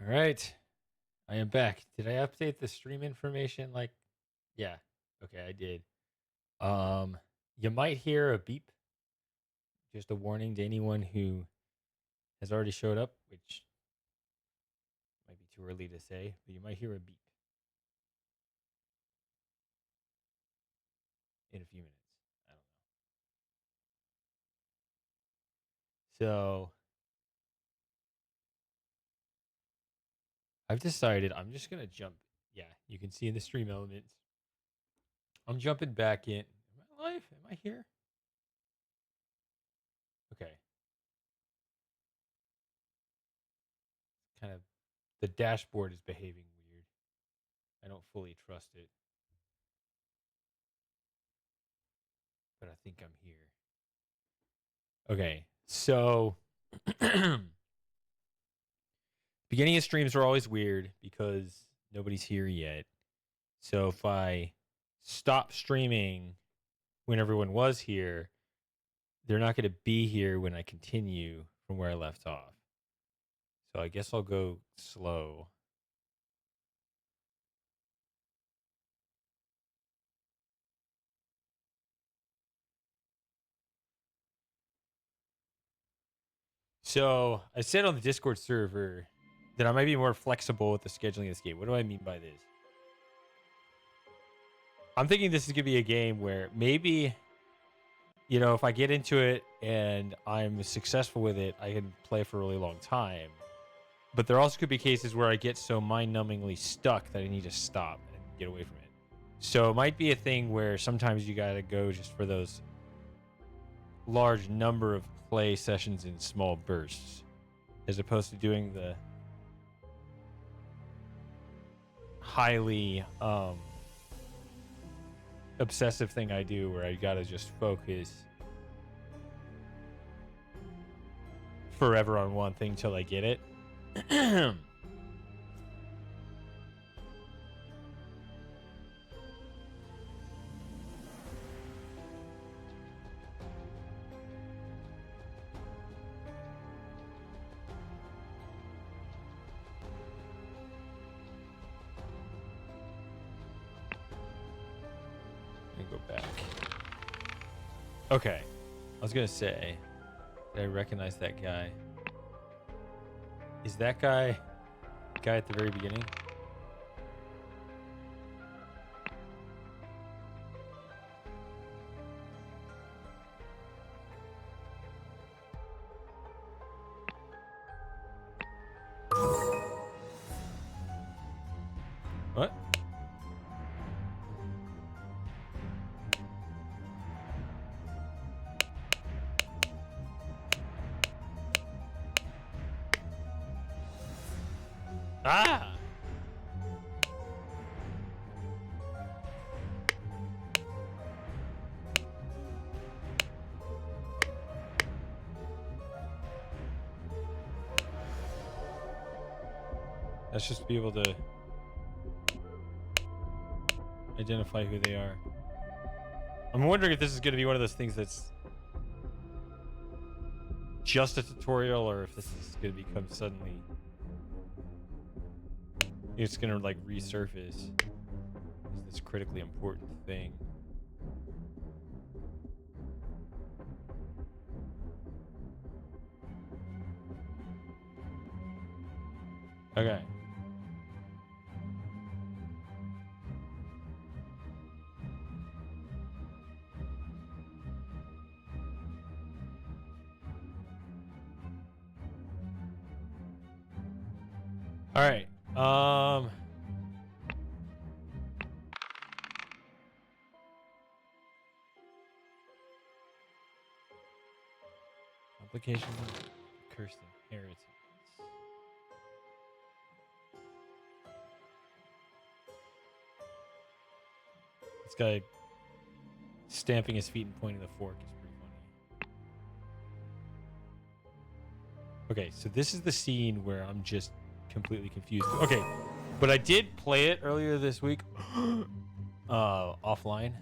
All right, I am back. Did I update the stream information? Yeah. Okay, I did. Um, you might hear a beep. Just a warning to anyone who has already showed up, which might be too early to say, but you might hear a beep in a few minutes. I don't know. So I've decided I'm just gonna jump. Yeah, you can see in the stream elements. I'm jumping back in. Am I live? Am I here? Okay. Kind of the dashboard is behaving weird. I don't fully trust it, but I think I'm here. Okay, so beginning of streams are always weird because nobody's here yet. So if I stop streaming when everyone was here, they're not going to be here when I continue from where I left off. So I guess I'll go slow. So I said on the Discord server that I might be more flexible with the scheduling of this game. What do I mean by this? I'm thinking this is going to be a game where maybe, if I get into it and I'm successful with it, I can play for a really long time. But there also could be cases where I get so mind-numbingly stuck that I need to stop and get away from it. So it might be a thing where sometimes you got to go just for those large number of play sessions in small bursts, as opposed to doing the highly obsessive thing I do where I got to just focus forever on one thing till I get it. Let me go back. Okay. I was going to say, did I recognize that guy? Is that guy the guy at the very beginning? What? Ah! Let's just be able to identify who they are. I'm wondering if this is going to be one of those things that's just a tutorial or if this is going to become suddenly... It's going to, resurface as this critically important thing. Okay. All right. Complications of cursed inheritance. This guy stamping his feet and pointing the fork is pretty funny. Okay, so this is the scene where I'm just completely confused. Okay, but I did play it earlier this week offline.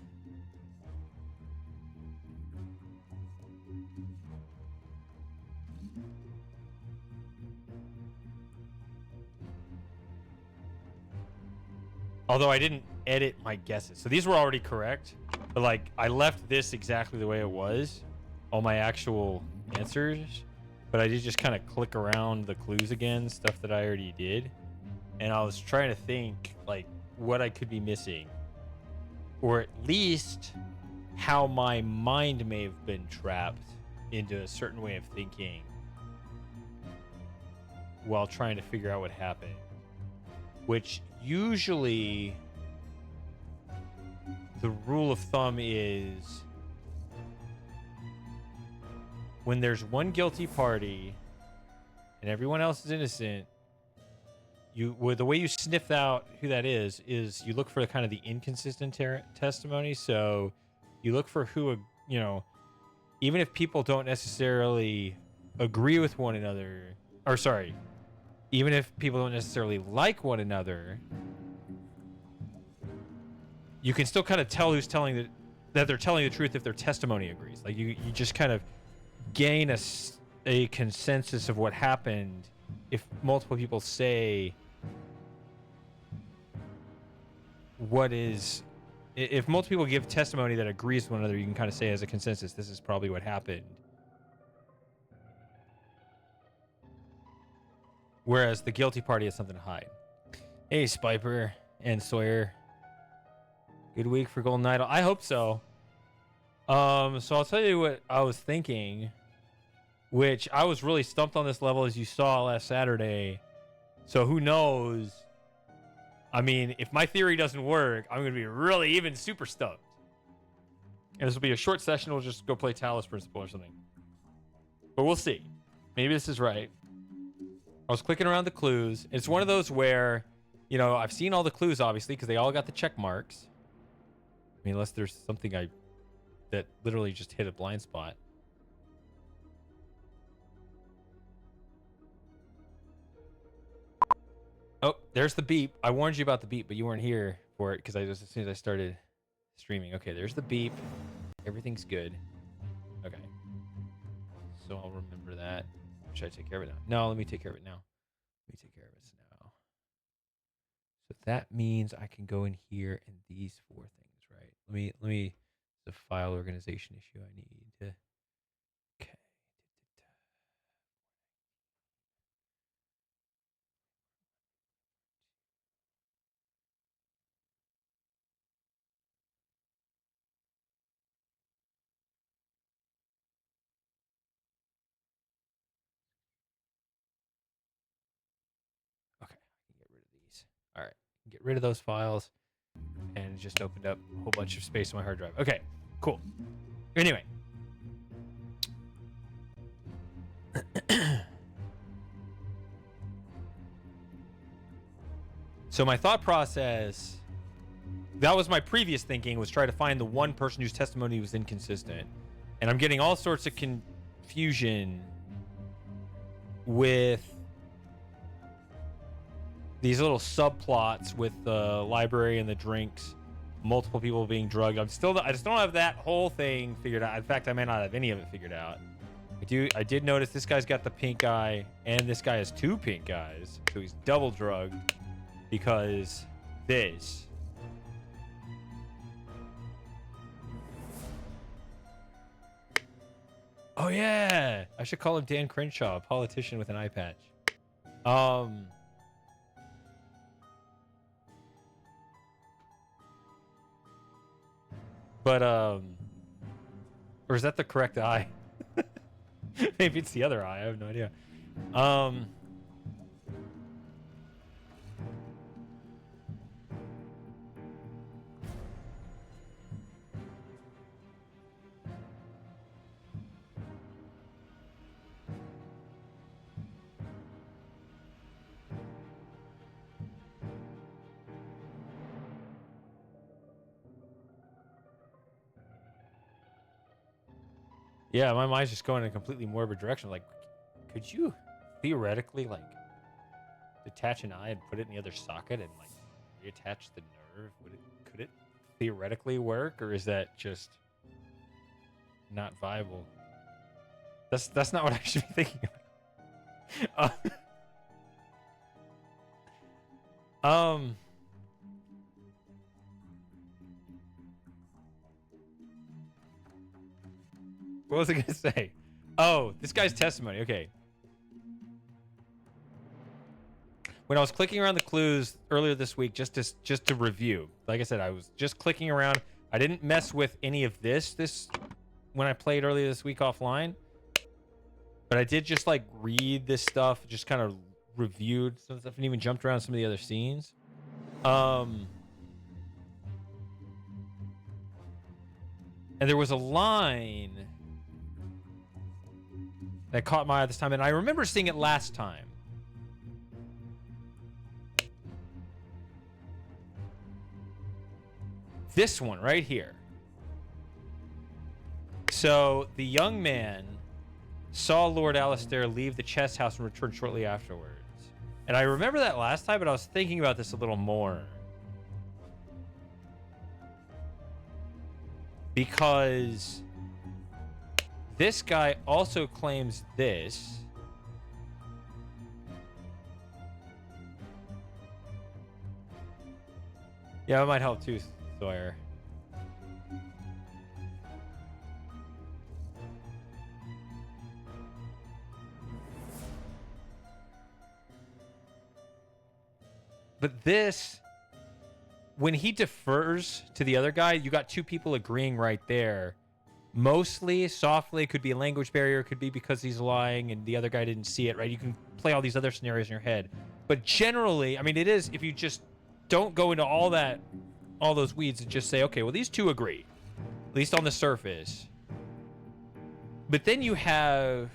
Although I didn't edit my guesses. So these were already correct. But like I left this exactly the way it was. All my actual answers. But I did just kind of click around the clues again, stuff that I already did. And I was trying to think like what I could be missing. Or at least how my mind may have been trapped into a certain way of thinking while trying to figure out what happened. Which usually the rule of thumb is when there's one guilty party and everyone else is innocent, the way you sniff out who that is you look for kind of the inconsistent testimony. So you look for who, you know, even if people don't necessarily agree with one another, or sorry, even if people don't necessarily like one another, you can still kind of tell who's telling that they're telling the truth if their testimony agrees. Like you just kind of gain a consensus of what happened if multiple people say if multiple people give testimony that agrees with one another, you can kind of say as a consensus, this is probably what happened. Whereas the guilty party has something to hide. Hey, Spiper and Sawyer. Good week for Golden Idol. I hope so. So I'll tell you what I was thinking, which I was really stumped on this level, as you saw last Saturday. So who knows? I mean, if my theory doesn't work, I'm going to be really even super stumped. And this will be a short session. We'll just go play Talos Principle or something. But we'll see. Maybe this is right. I was clicking around the clues. It's one of those where, you know, I've seen all the clues, obviously, because they all got the check marks. I mean, unless there's something that literally just hit a blind spot. Oh, there's the beep. I warned you about the beep, but you weren't here for it because as soon as I started streaming. Okay, there's the beep. Everything's good. Okay. So I'll remember that. Should I take care of it now? No, let me take care of it now. Let me take care of it now. So that means I can go in here and these four things, right? Let me the file organization issue I need to. Okay. Okay, I can get rid of these. All right, get rid of those files, and it just opened up a whole bunch of space on my hard drive. Okay, cool. Anyway. So my thought process, that was my previous thinking, was try to find the one person whose testimony was inconsistent. And I'm getting all sorts of confusion with these little subplots with the library and the drinks, multiple people being drugged. I just don't have that whole thing figured out. In fact, I may not have any of it figured out. I did notice this guy's got the pink eye, and this guy has two pink eyes, so he's double drugged because this. Oh yeah, I should call him Dan Crenshaw, a politician with an eye patch. But or is that the correct eye? Maybe it's the other eye. I have no idea. Yeah, my mind's just going in a completely morbid direction. Like, could you theoretically like detach an eye and put it in the other socket and like reattach the nerve? Could it theoretically work, or is that just not viable? That's not what I should be thinking about. What was I gonna say? Oh, this guy's testimony. Okay. When I was clicking around the clues earlier this week, just to review, like I said, I was just clicking around. I didn't mess with any of this when I played earlier this week offline, but I did just like read this stuff, just kind of reviewed some stuff, and even jumped around some of the other scenes. And there was a line that caught my eye this time, and I remember seeing it last time. This one right here. So the young man saw Lord Alistair leave the chess house and return shortly afterwards. And I remember that last time, but I was thinking about this a little more. Because this guy also claims this. Yeah, it might help too, Sawyer. But this, when he defers to the other guy, you got two people agreeing right there. Mostly, softly, could be a language barrier, could be because he's lying and the other guy didn't see it, right? You can play all these other scenarios in your head. But generally, I mean, it is, if you just don't go into all those weeds and just say, okay, well, these two agree, at least on the surface. But then you have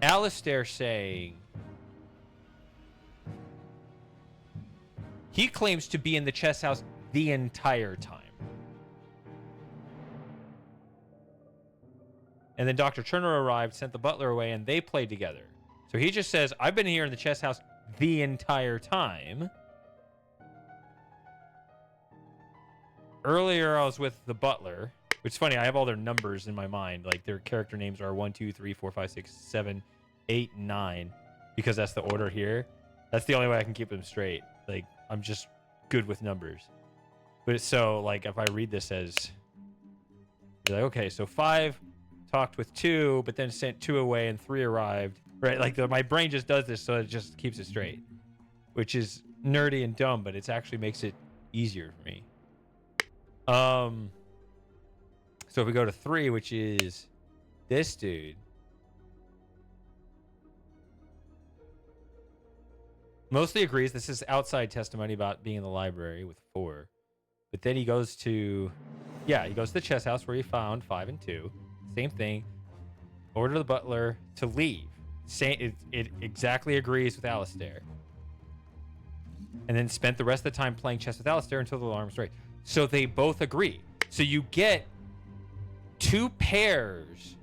Alistair saying, he claims to be in the chess house the entire time. And then Dr. Turner arrived, sent the butler away, and they played together. So he just says, I've been here in the chess house the entire time. Earlier, I was with the butler, which is funny. I have all their numbers in my mind. Like, their character names are 1, 2, 3, 4, 5, 6, 7, 8, 9, because that's the order here. That's the only way I can keep them straight. Like, I'm just good with numbers. But so, like, if I read this as, you're like, okay, so 5 talked with 2, but then sent 2 away and 3 arrived. Right? Like, my brain just does this, so it just keeps it straight. Which is nerdy and dumb, but it actually makes it easier for me. So if we go to 3, which is this dude. Mostly agrees. This is outside testimony about being in the library with 4. But then he goes to, he goes to the chess house where he found 5 and 2. Same thing. Order the butler to leave. It exactly agrees with Alistair. And then spent the rest of the time playing chess with Alistair until the alarms rang. So they both agree. So you get 2 pairs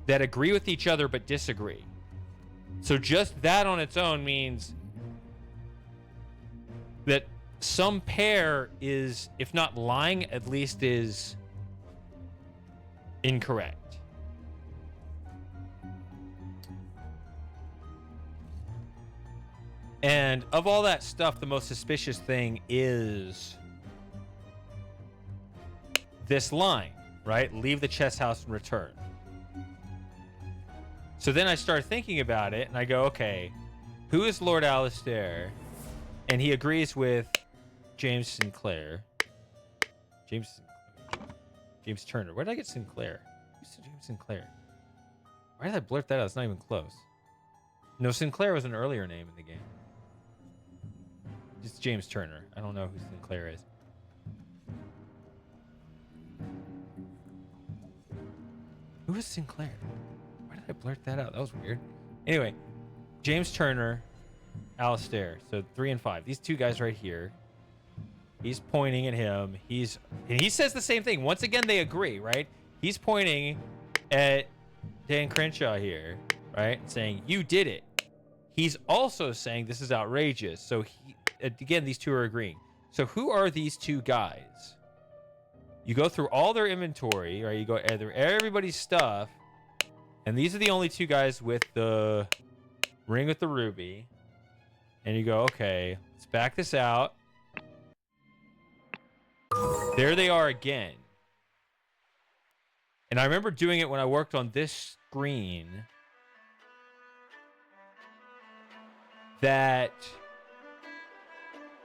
that agree with each other but disagree. So just that on its own means that some pair is, if not lying, at least is incorrect. And of all that stuff, the most suspicious thing is this line, right? Leave the chess house and return. So then I start thinking about it, and I go, okay, who is Lord Alistair? And he agrees with James Sinclair. James Turner. Where did I get Sinclair? Who's James Sinclair? Why did I blurt that out? It's not even close. No, Sinclair was an earlier name in the game. It's James Turner. I don't know who Sinclair is. Who is Sinclair? Why did I blurt that out? That was weird. Anyway, James Turner, Alistair. So 3 and 5. These 2 guys right here. He's pointing at him. And he says the same thing. Once again, they agree, right? He's pointing at Dan Crenshaw here, right? And saying, you did it. He's also saying this is outrageous. So again, these 2 are agreeing. So who are these 2 guys? You go through all their inventory, right? You go through everybody's stuff. And these are the only 2 guys with the ring with the ruby. And you go, okay, let's back this out. There they are again. And I remember doing it when I worked on this screen. That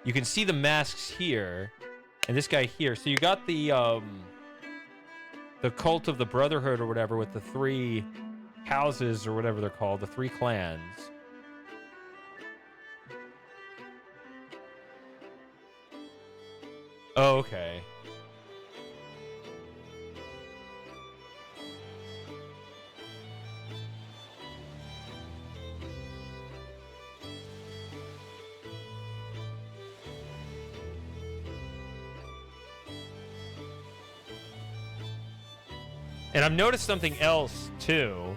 you can see the masks here, and this guy here. So you got the cult of the Brotherhood or whatever with the 3 houses or whatever they're called, the 3 clans. Oh, okay. And I've noticed something else, too.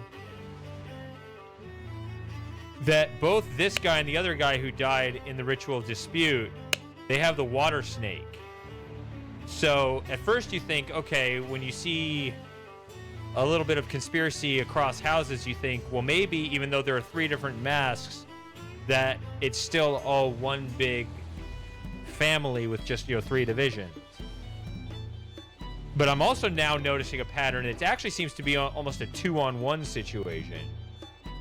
That both this guy and the other guy who died in the ritual dispute, they have the water snake. So at first you think, okay, when you see a little bit of conspiracy across houses, you think, well, maybe even though there are 3 different masks, that it's still all one big family with just, 3 divisions. But I'm also now noticing a pattern. It actually seems to be almost a 2-on-1 situation,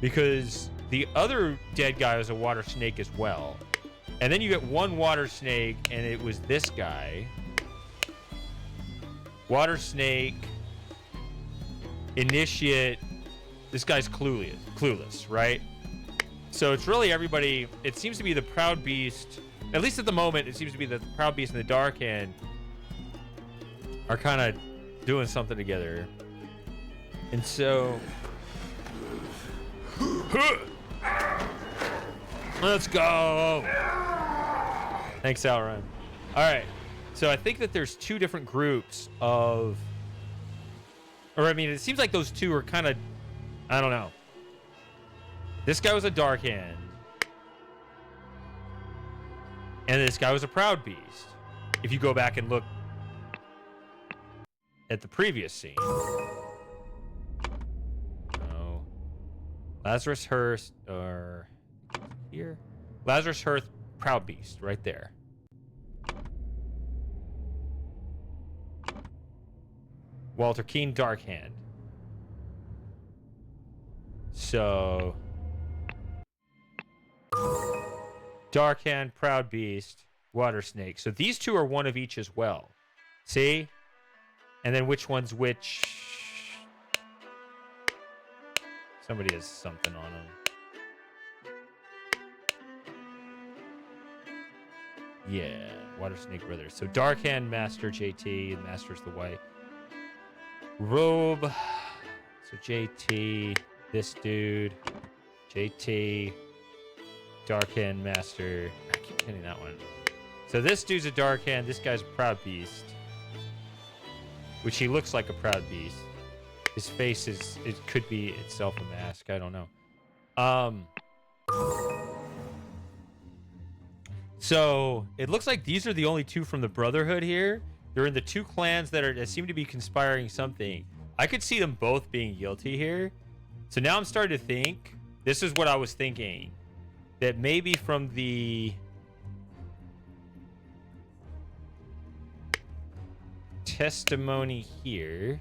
because the other dead guy was a water snake as well. And then you get one water snake, and it was this guy. Water snake, initiate. This guy's clueless, right? So it's really everybody. It seems to be the Proud Beast. At least at the moment, it seems to be the Proud Beast and the Dark Hand are kind of doing something together. And so let's go. Thanks, Alron. All right. So I think that there's 2 different groups of, or I mean, it seems like those 2 are kind of, I don't know. This guy was a Dark Hand, and this guy was a Proud Beast. If you go back and look at the previous scene. Oh. Lazarus Hearst, or here? Lazarus Hearst, Proud Beast, right there. Walter Keane, Dark Hand. So Dark Hand, Proud Beast, Water Snake. So these 2 are one of each as well. See? And then which one's which? Somebody has something on them. Yeah, Water Snake Brothers. So Dark Hand, Master JT, and Master's the White Robe. So JT, this dude, JT, Dark Hand, Master. I keep getting that one. So this dude's a Dark Hand. This guy's a Proud Beast. Which he looks like a Proud Beast. His face is, it could be itself a mask. I don't know. So it looks like these are the only 2 from the Brotherhood here. They're in the 2 clans that seem to be conspiring something. I could see them both being guilty here. So now I'm starting to think, this is what I was thinking, that maybe from the testimony here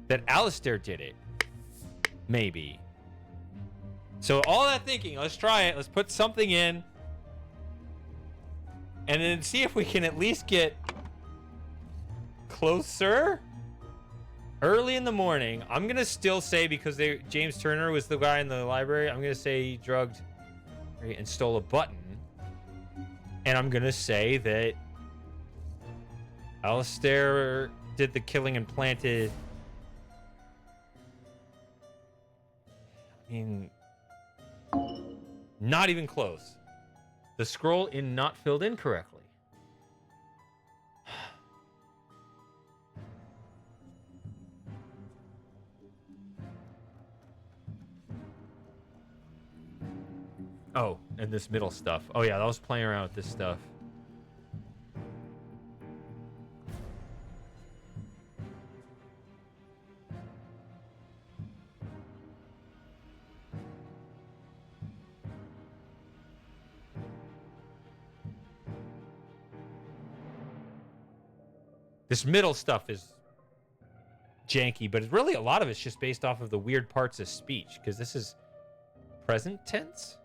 that Alistair did it. Maybe. So all that thinking, let's try it. Let's put something in. And then see if we can at least get closer. Early in the morning. I'm going to still say, because James Turner was the guy in the library, I'm going to say he drugged and stole a button. And I'm going to say that Alistair did the killing and planted. I mean, not even close. The scroll in not filled in correctly. Oh, and this middle stuff. Oh yeah, I was playing around with this stuff. This middle stuff is janky, but really a lot of it's just based off of the weird parts of speech, because this is present tense.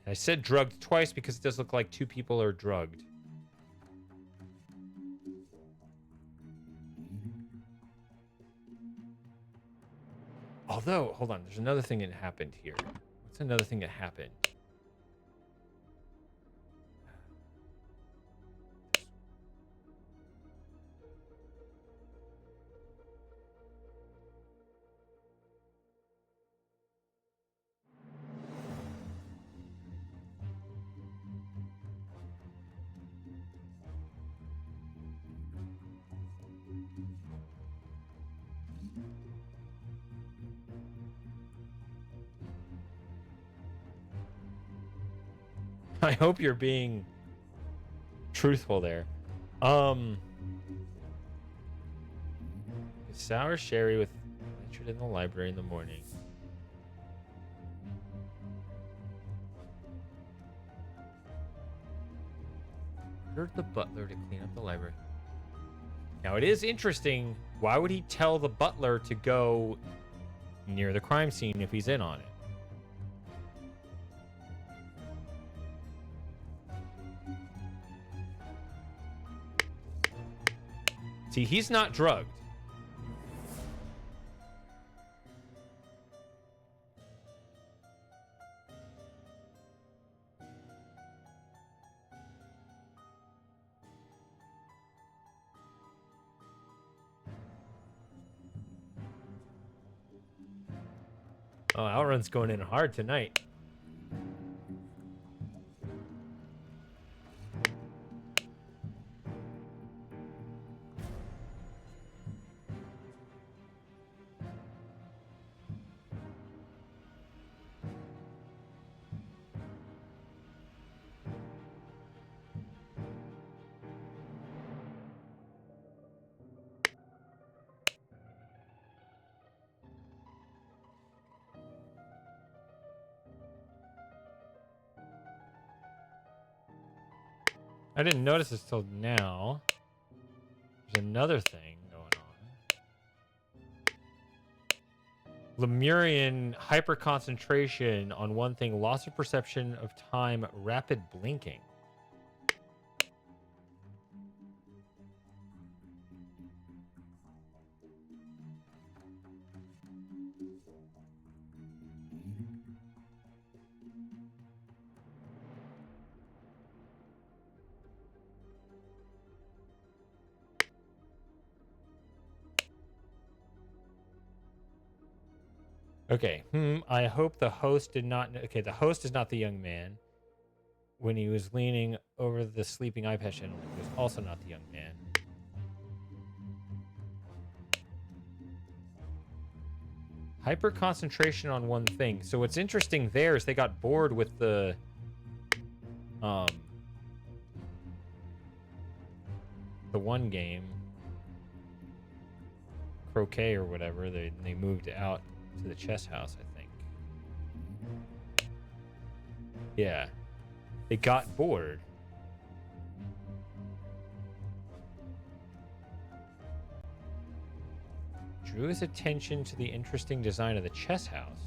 I said drugged twice because it does look like two people are drugged. Although, hold on, there's another thing that happened here. What's another thing that happened? I hope you're being truthful there. Sour sherry with ventured in the library in the morning. Ordered the butler to clean up the library. Now it is interesting. Why would he tell the butler to go near the crime scene if he's in on it? See, he's not drugged. Oh, Outrun's going in hard tonight. I didn't notice this till now. There's another thing going on. Lemurian hyperconcentration on one thing, loss of perception of time, rapid blinking. Okay. I hope the host did not. Okay, the host is not the young man. When he was leaning over the sleeping iPad channel, he was also not the young man. Hyper concentration on one thing. So what's interesting there is they got bored with the one game, croquet or whatever. They moved out to the chess house, I think. Yeah. They got bored. Drew his attention to the interesting design of the chess house.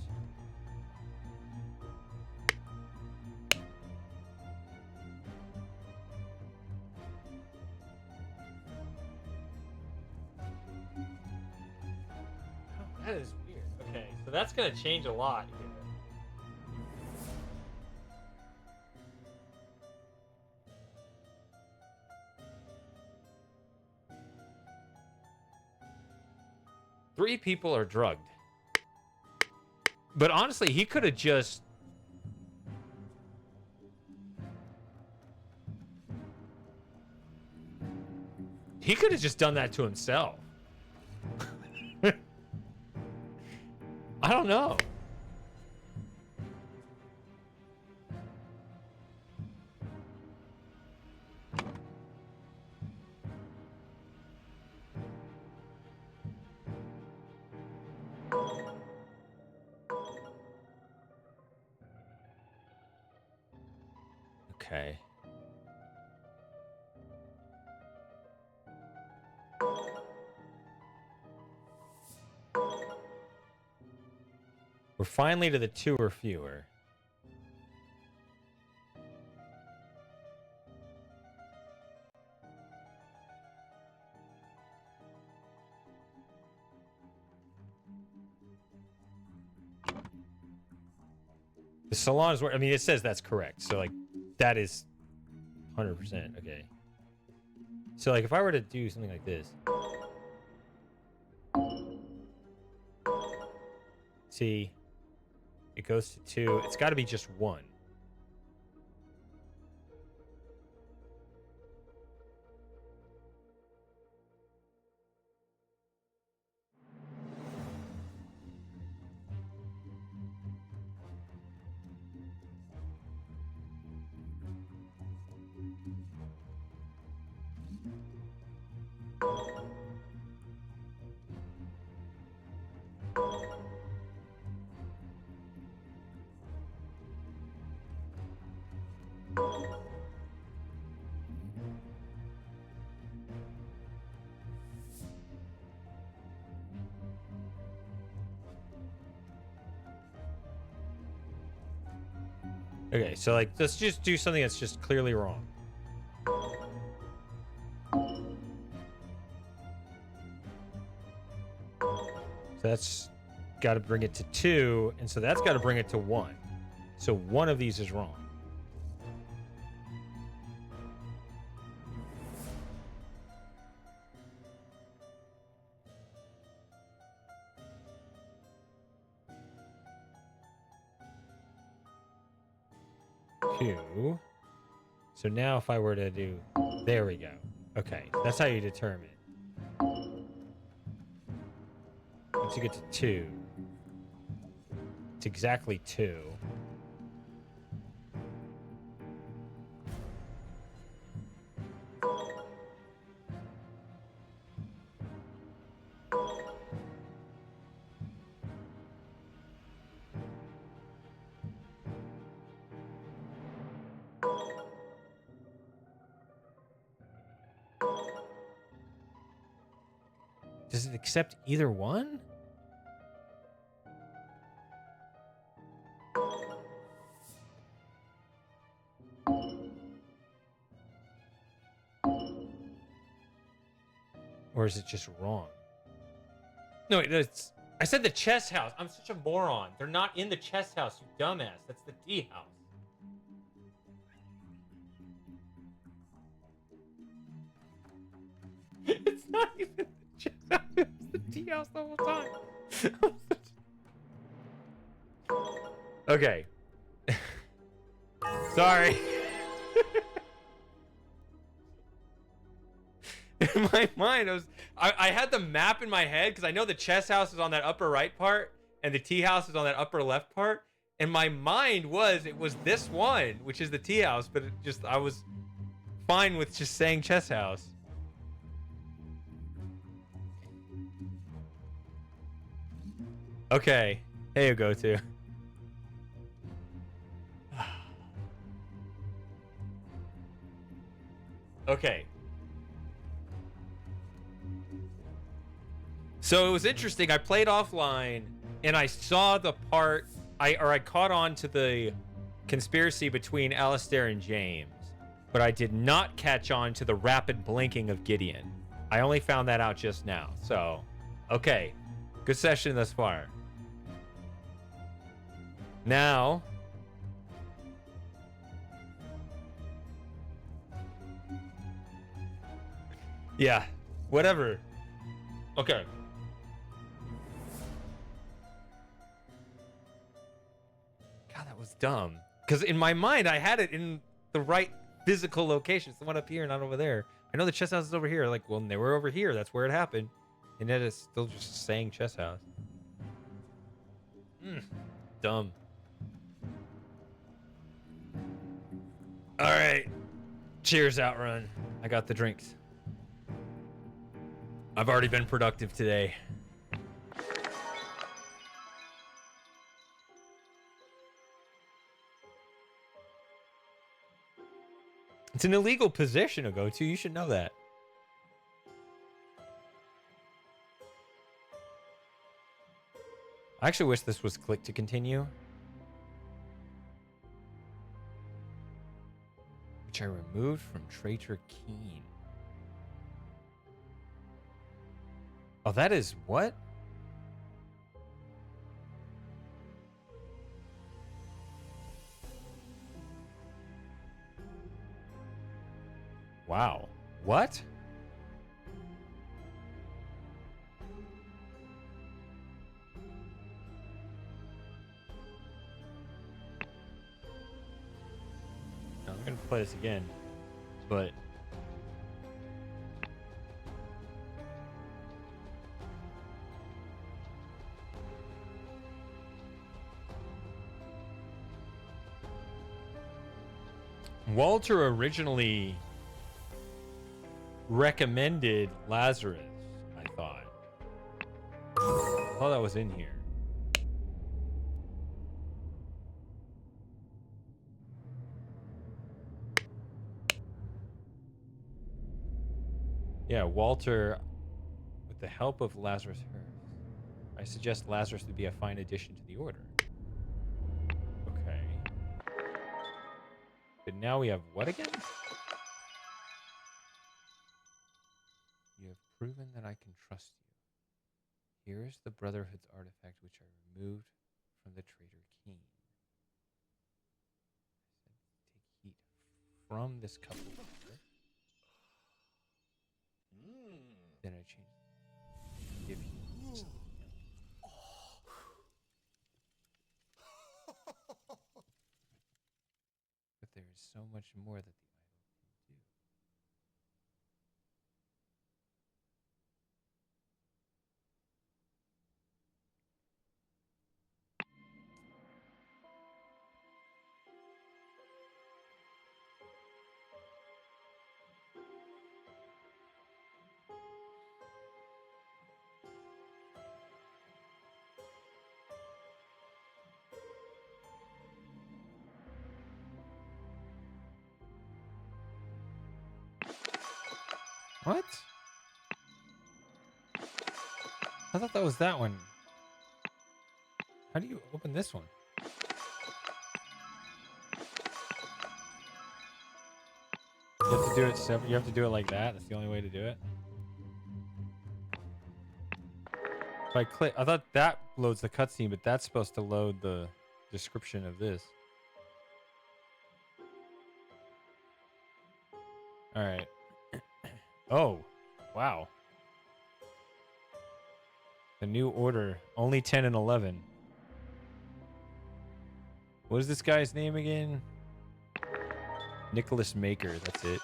Oh, that is weird. Okay, so that's going to change a lot here. Three people are drugged. But honestly, he could have just... He could have just done that to himself. I don't know. Okay. We're finally to the 2 or fewer. The salon is where, I mean, it says that's correct. So, like, that is 100%. Okay. So, like, if I were to do something like this. See, it goes to 2. It's got to be just 1. Okay, so like let's just do something that's just clearly wrong. So that's got to bring it to 2, and so that's got to bring it to 1. So one of these is wrong. Two. So now if I were to do, there we go. Okay, that's how you determine. Once you get to 2, it's exactly 2. Does it accept either one? Or is it just wrong? No, it's. I said the chess house. I'm such a moron. They're not in the chess house, you dumbass. That's the tea house. It's not even the chess house. It's the tea house the whole time. Okay. Sorry. In my mind, I had the map in my head because I know the chess house is on that upper right part and the tea house is on that upper left part. And my mind it was this one, which is the tea house, but I was fine with just saying chess house. Okay. Hey, you go to. Okay. So it was interesting. I played offline and I saw the part I caught on to the conspiracy between Alistair and James, but I did not catch on to the rapid blinking of Gideon. I only found that out just now. So, okay. Good session thus far. Now, yeah, whatever. Okay. God, that was dumb. Because in my mind, I had it in the right physical location. It's the one up here, not over there. I know the chess house is over here. Like, well, they were over here. That's where it happened. And then it's still just saying chess house. Dumb. All right. Cheers, Outrun. I got the drinks. I've already been productive today. It's an illegal position to go to. You should know that. I actually wish this was click to continue. Which I removed from Traitor Keen. Oh, that is what? Wow. What? No, I'm going to play this again, but Walter originally recommended Lazarus, I thought. I thought that was in here. Yeah, Walter, with the help of Lazarus Hearst, I suggest Lazarus would be a fine addition to the order. Okay. But now we have what again? You have proven that I can trust you. Here is the Brotherhood's artifact which I removed from the Traitor Keen. Take heat from this cup of water. Then I change it. Give heat. But there is so much more that the idol can do. What? I thought that was that one. How do you open this one? You have to do it separate. You have to do it like that. That's the only way to do it. If I click, I thought that loads the cutscene, but that's supposed to load the description of this. All right. Oh, wow. The new order, only 10 and 11. What is this guy's name again? Nicholas Maker, that's it.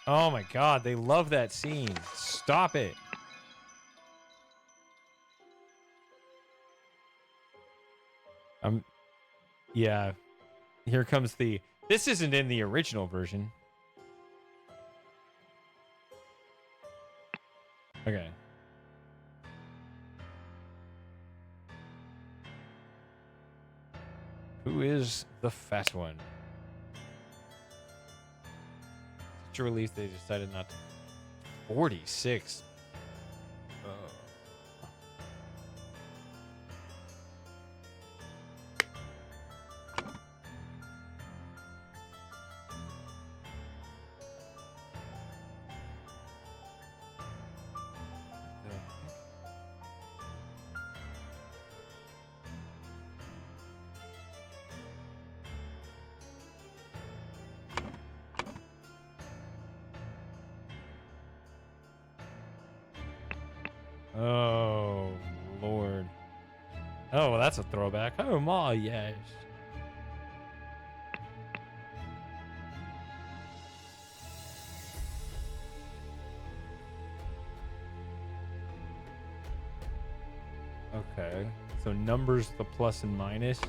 Oh my god, they love that scene. Stop it. Yeah. Here comes the... This isn't in the original version. Okay. Who is the fat one? Such a release they decided not to. 46. Oh. Oh, Lord. Oh, well, that's a throwback. Oh, my, yes. Okay. So numbers the plus and minus.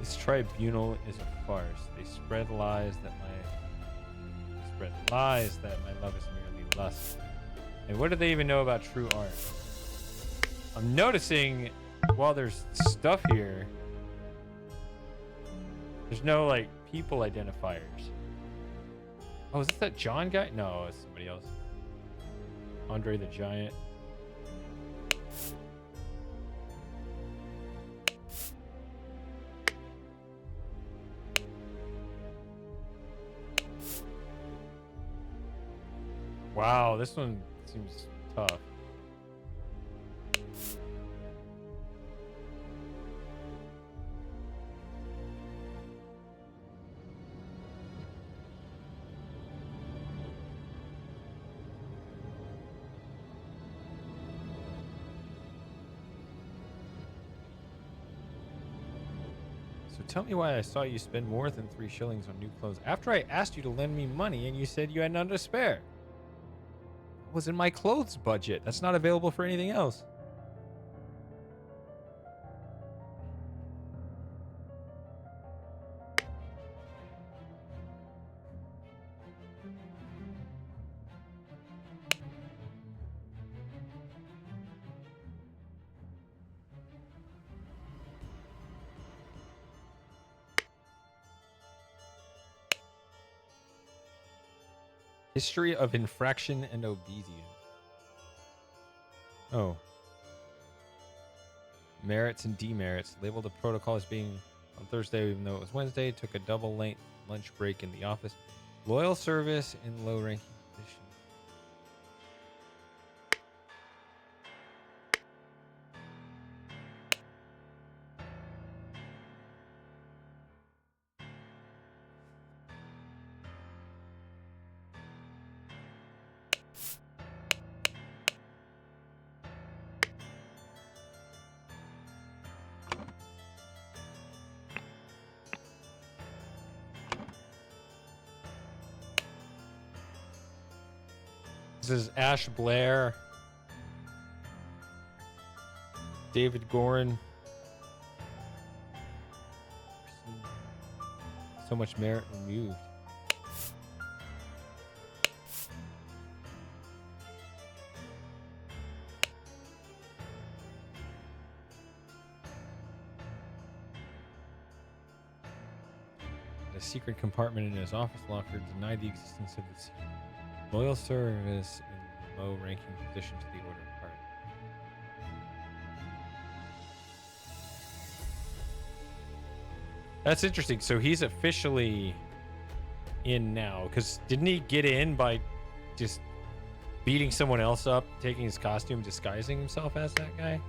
This tribunal is a farce. They spread lies that my love is merely lust. And what do they even know about true art? I'm noticing while there's stuff here, there's no like people identifiers. Oh, is this that John guy? No, it's somebody else. Andre the Giant. Wow, this one seems tough. So tell me why I saw you spend more than 3 shillings on new clothes after I asked you to lend me money and you said you had none to spare. It was in my clothes budget. That's not available for anything else. History of infraction and obedience. Oh. Merits and demerits. Labeled the protocol as being on Thursday, even though it was Wednesday. Took a double length lunch break in the office. Loyal service in low ranking position. This is Ash Blair, David Gorin. So much merit removed. A secret compartment in his office locker denied the existence of the secret. Loyal service in low ranking position to the order party. That's interesting. So he's officially in now, because didn't he get in by just beating someone else up, taking his costume, disguising himself as that guy?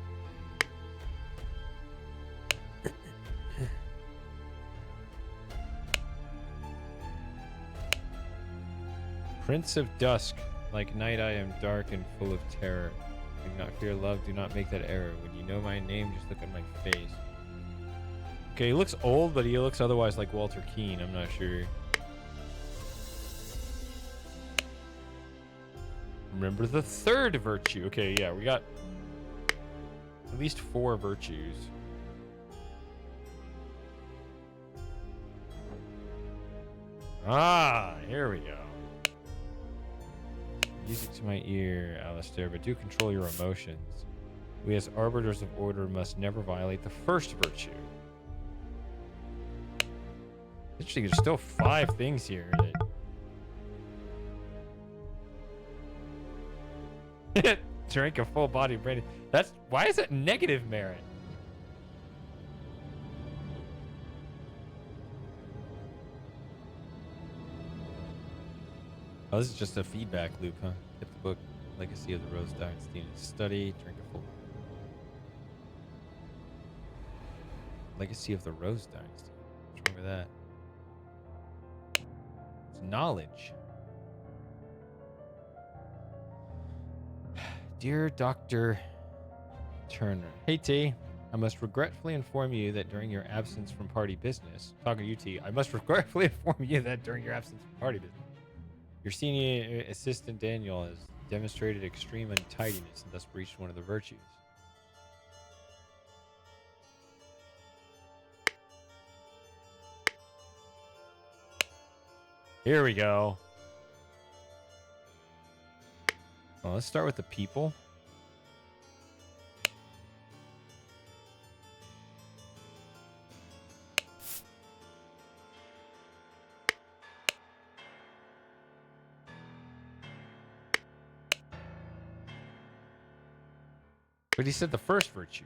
Prince of Dusk, like night I am dark and full of terror. Do not fear love, do not make that error. When you know my name, just look at my face. Okay, he looks old, but he looks otherwise like Walter Keane. I'm not sure. Remember the third virtue. Okay, yeah, we got at least 4 virtues. Ah, here we go. Music to my ear, Alistair, but do control your emotions. We as arbiters of order must never violate the first virtue. Interesting, there's still 5 things here that... Drink a full body brandy. That's... Why is it negative merit? Oh, this is just a feedback loop, huh? Get the book, Legacy of the Rose Dynasty, study, drink a full... Legacy of the Rose Dynasty. What's wrong with that? It's knowledge. Dear Dr. Turner. Hey, T. I must regretfully inform you that during your absence from party business... Talking to you, T. I must regretfully inform you that during your absence from party business... Your senior assistant, Daniel, has demonstrated extreme untidiness and thus breached one of the virtues. Here we go. Well, let's start with the people. But he said the first virtue.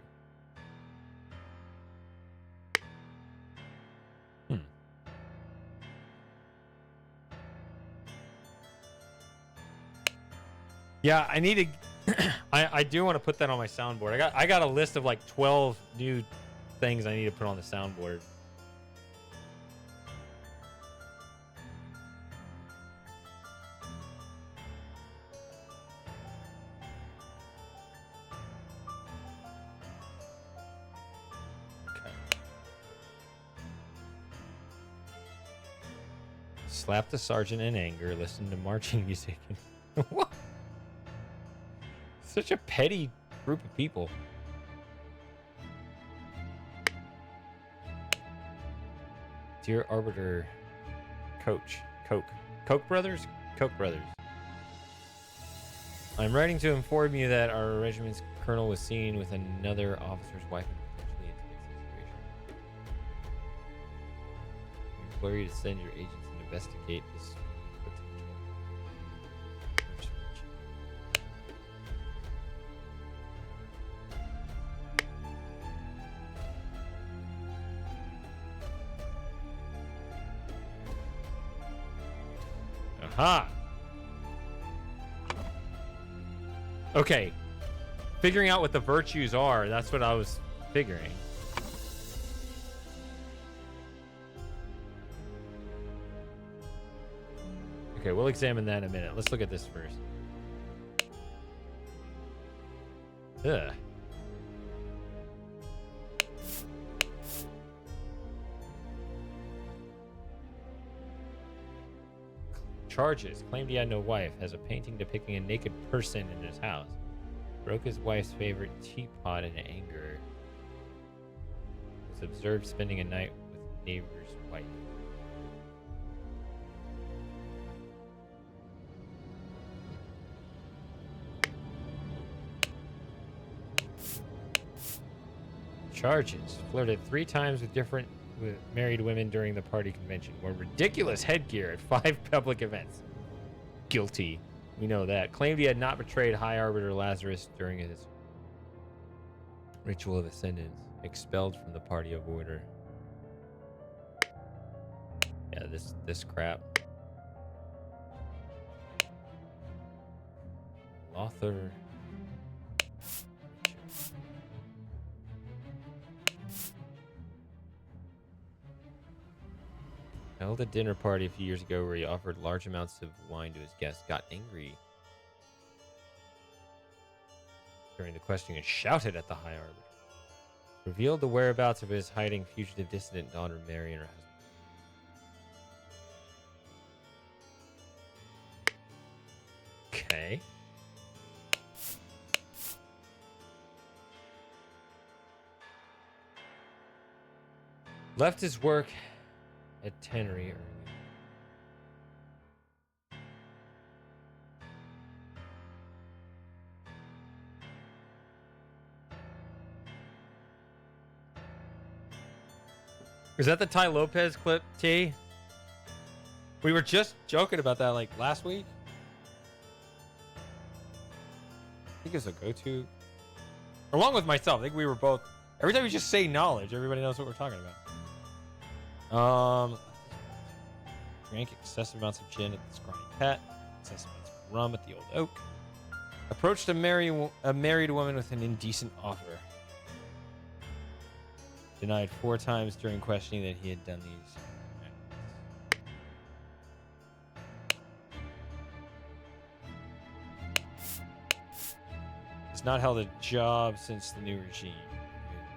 Yeah, I need to. I do want to put that on my soundboard. I got a list of like 12 new things I need to put on the soundboard. Okay. Slap the sergeant in anger. Listen to marching music. What? Such a petty group of people. Dear Arbiter, Koch Brothers? Koch Brothers. I'm writing to inform you that our regiment's colonel was seen with another officer's wife in a potentially intimate situation. We implore you to send your agents and investigate this potential. Aha! Okay. Figuring out what the virtues are, that's what I was figuring. Okay, we'll examine that in a minute. Let's look at this first. Ugh. Charges. Claimed he had no wife. Has a painting depicting a naked person in his house. Broke his wife's favorite teapot in anger. Was observed spending a night with neighbor's wife. Charges. Flirted 3 times with different married women during the party convention. Wore ridiculous headgear at 5 public events. Guilty. We know that. Claimed he had not betrayed High Arbiter Lazarus during his ritual of ascendance. Expelled from the party of order. Yeah, this crap. Lothar. Held a dinner party a few years ago where he offered large amounts of wine to his guests. Got angry during the questioning and shouted at the High Arbiter. Revealed the whereabouts of his hiding fugitive dissident daughter Mary and her husband. Okay. Left his work at Tannery early. Is that the Ty Lopez clip, T? We were just joking about that like last week. I think it's a go-to. Along with myself. I think we were both. Every time we just say knowledge, everybody knows what we're talking about. Drank excessive amounts of gin at the Scrawny Pet, excessive amounts of rum at the Old Oak. Approached a married woman with an indecent offer. Denied 4 times during questioning that he had done these acts. Has not held a job since the new regime.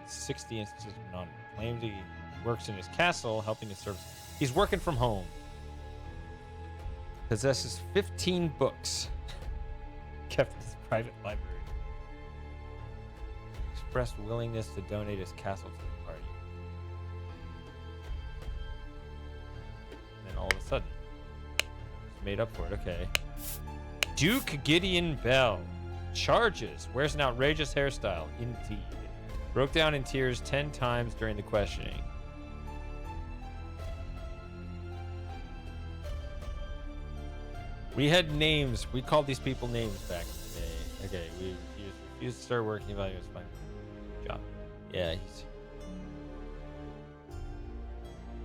60 instances of non claimed he works in his castle, helping to serve. He's working from home. Possesses 15 books. Kept in his private library. Expressed willingness to donate his castle to the party. And then all of a sudden, made up for it. Okay. Duke Gideon Bell. Charges. Wears an outrageous hairstyle. Indeed. Broke down in tears 10 times during the questioning. We had names. We called these people names back in the day. Okay, we refused to start working. It was fine. Good job. Yeah, he's...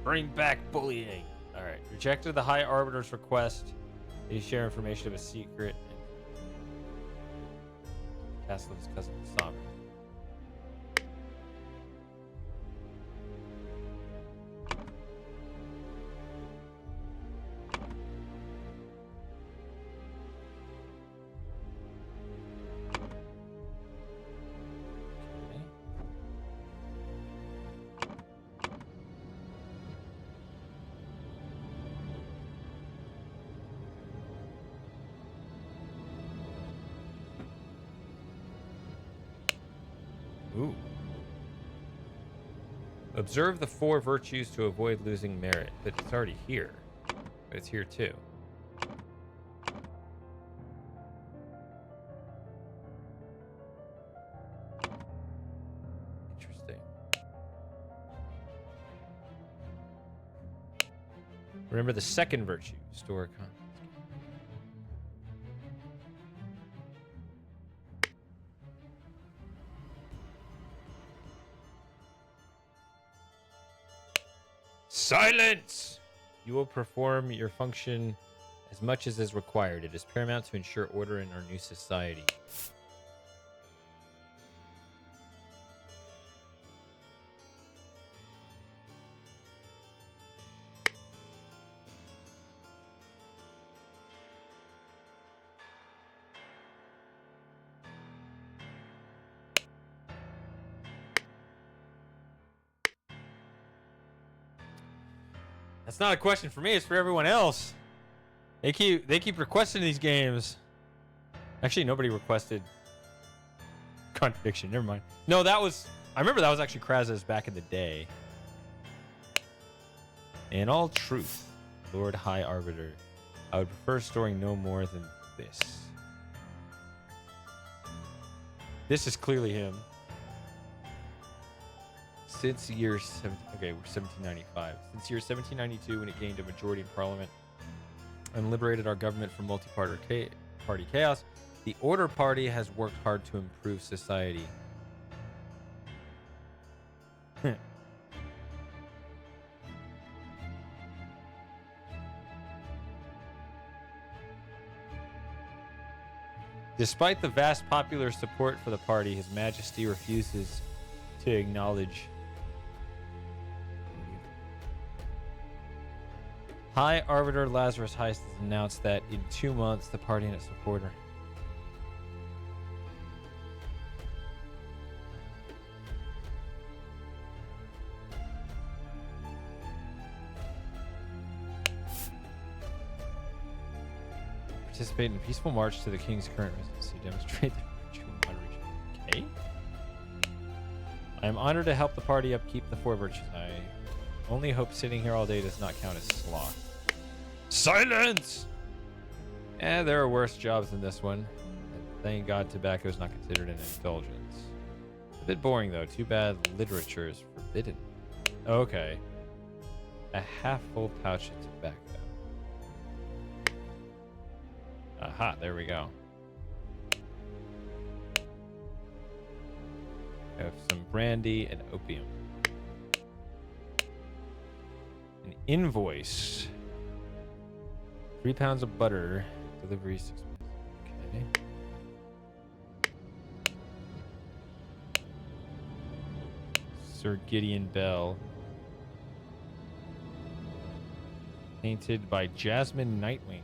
Bring back bullying. All right. Rejected the High Arbiter's request that he share information of a secret and castle of his cousin Sovereign. Ooh. Observe the 4 virtues to avoid losing merit. But it's already here. But it's here too. Interesting. Remember the second virtue. Store con. Silence! You will perform your function as much as is required. It is paramount to ensure order in our new society. That's not a question for me. It's for everyone else. They keep requesting these games. Actually, nobody requested contradiction. Never mind. No, that was... I remember that was actually Kraz's back in the day. In all truth, Lord High Arbiter, I would prefer storing no more than this. This is clearly him. Since year 1795. Since year 1792, when it gained a majority in Parliament and liberated our government from multi-party chaos, the Order Party has worked hard to improve society. Despite the vast popular support for the party, His Majesty refuses to acknowledge. High Arbiter Lazarus Heist has announced that in 2 months, the party and its supporter. Participate in a peaceful march to the king's current residency. Demonstrate the virtue of moderation. Okay. I am honored to help the party upkeep the 4 virtues. I only hope sitting here all day does not count as sloth. Silence! There are worse jobs than this one. And thank God tobacco is not considered an indulgence. A bit boring, though. Too bad literature is forbidden. Okay. A half-full pouch of tobacco. Aha, there we go. I have some brandy and opium. An invoice. 3 pounds of butter. Delivery 6 minutes. Okay. Sir Gideon Bell. Painted by Jasmine Nightwings.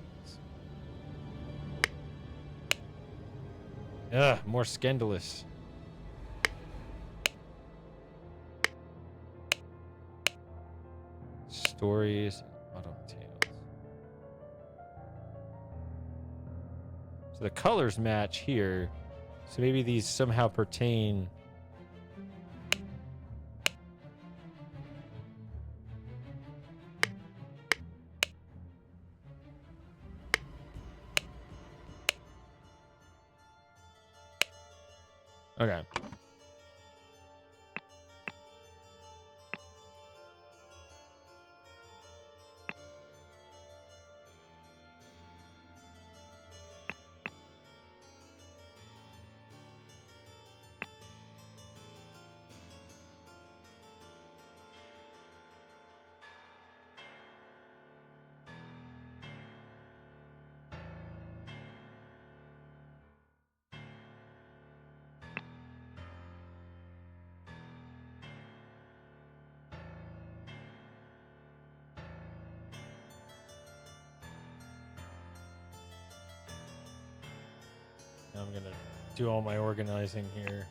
Ugh, more scandalous. Stories and autumn tales. So the colors match here. So maybe these somehow pertain. Okay. Now I'm gonna do all my organizing here.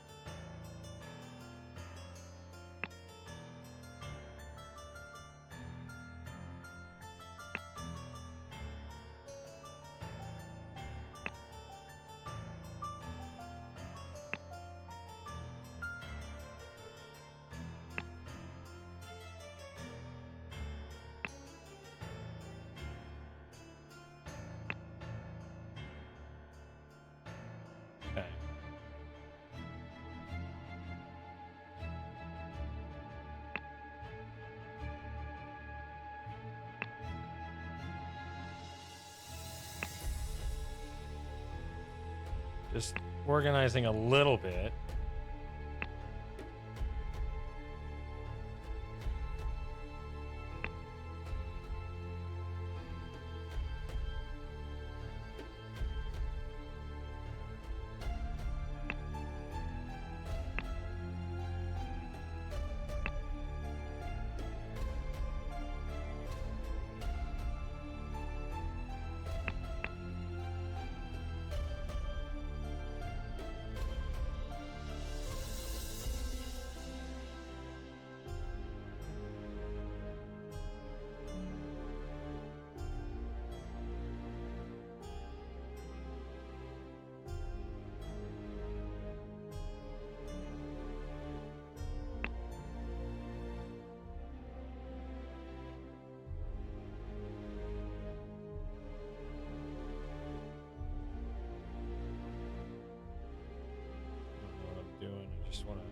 Okay. Just organizing a little bit. Doing. I just want to.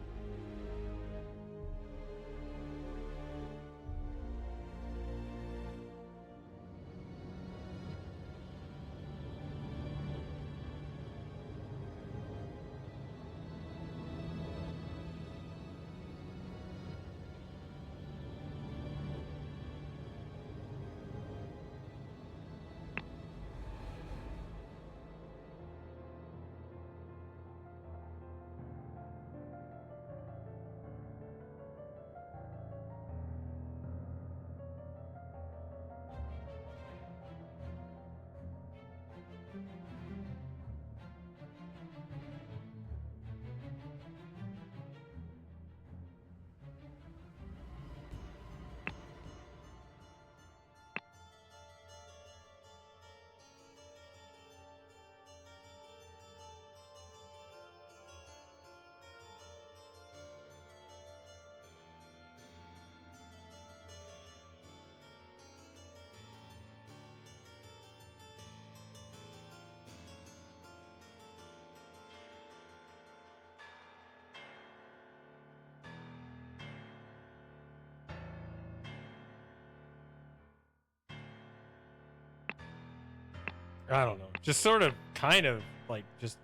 I don't know. Just sort of, kind of like just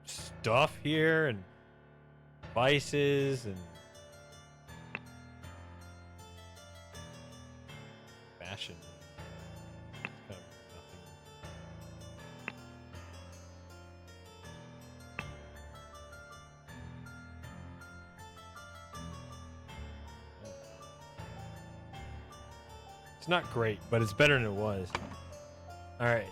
stuff here and vices and fashion. Kind of nothing. It's not great, but it's better than it was. All right.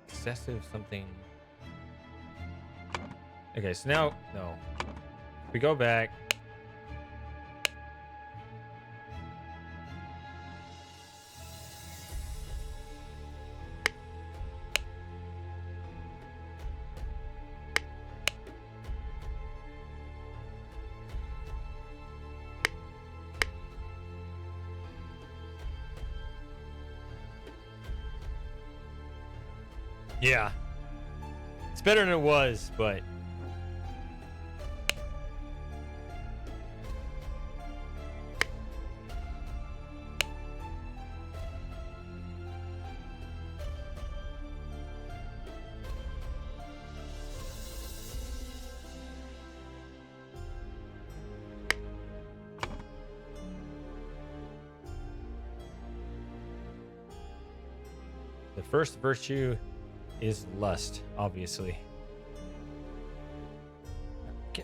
Excessive something. Okay, so now, no. We go back. Yeah. It's better than it was, but the first virtue is lust, obviously. Okay.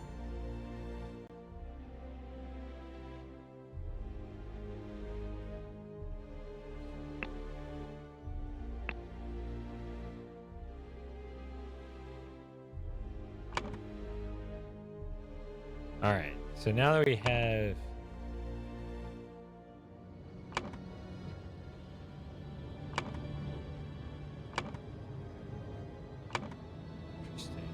All right. So now that we have interesting.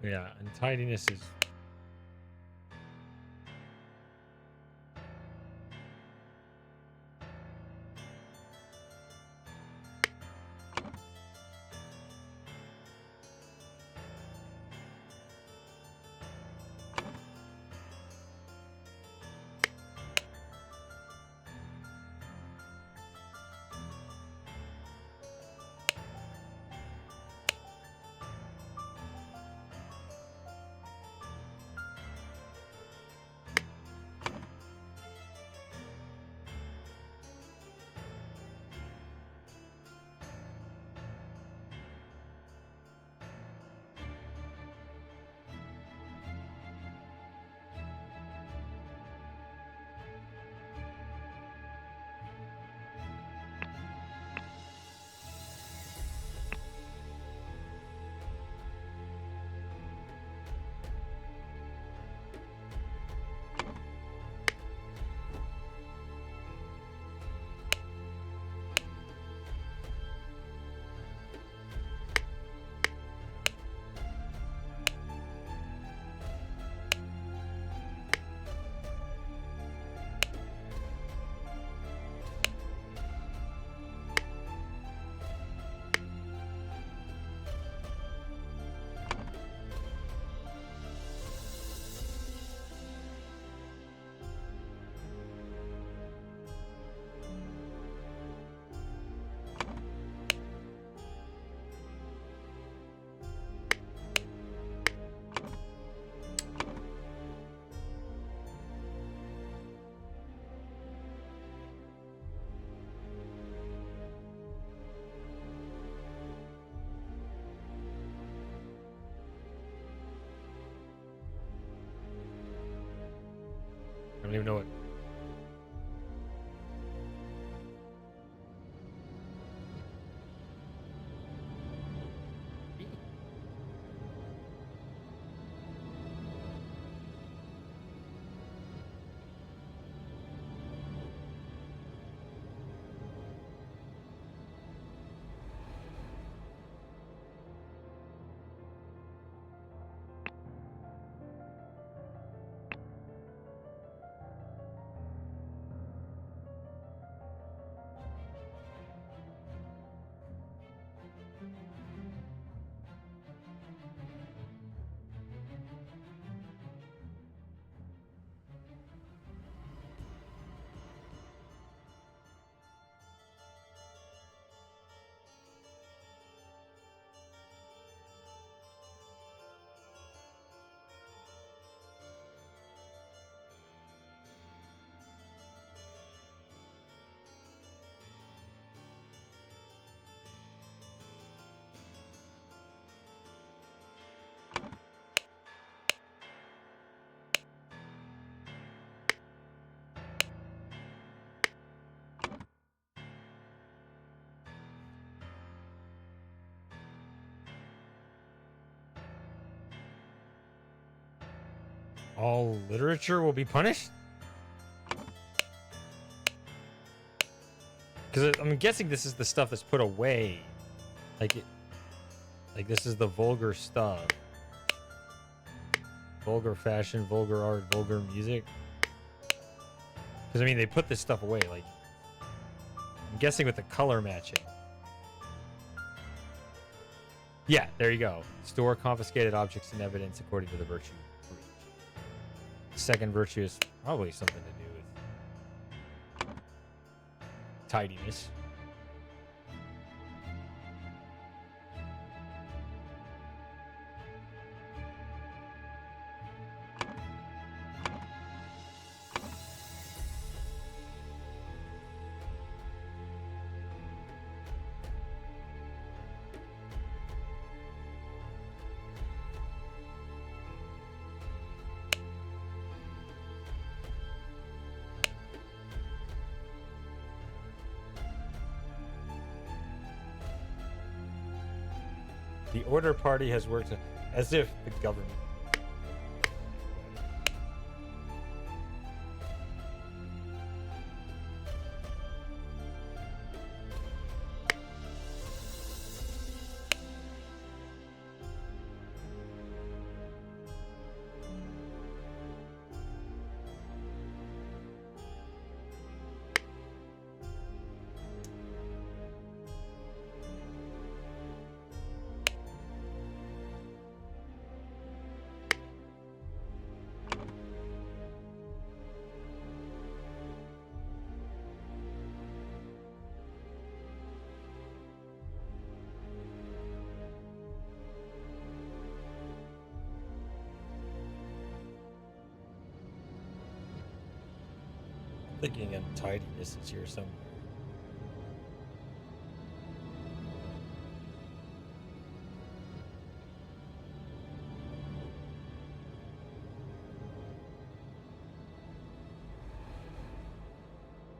Yeah, untidiness is I don't even know what. All literature will be punished? Because I'm guessing this is the stuff that's put away. Like this is the vulgar stuff. Vulgar fashion, vulgar art, vulgar music. Because, I mean, they put this stuff away. Like, I'm guessing with the color matching. Yeah, there you go. Store confiscated objects and evidence according to the virtue breach. The second virtue is probably something to do with tidiness. The order party has worked as if the government. Thinking untidiness is here somewhere.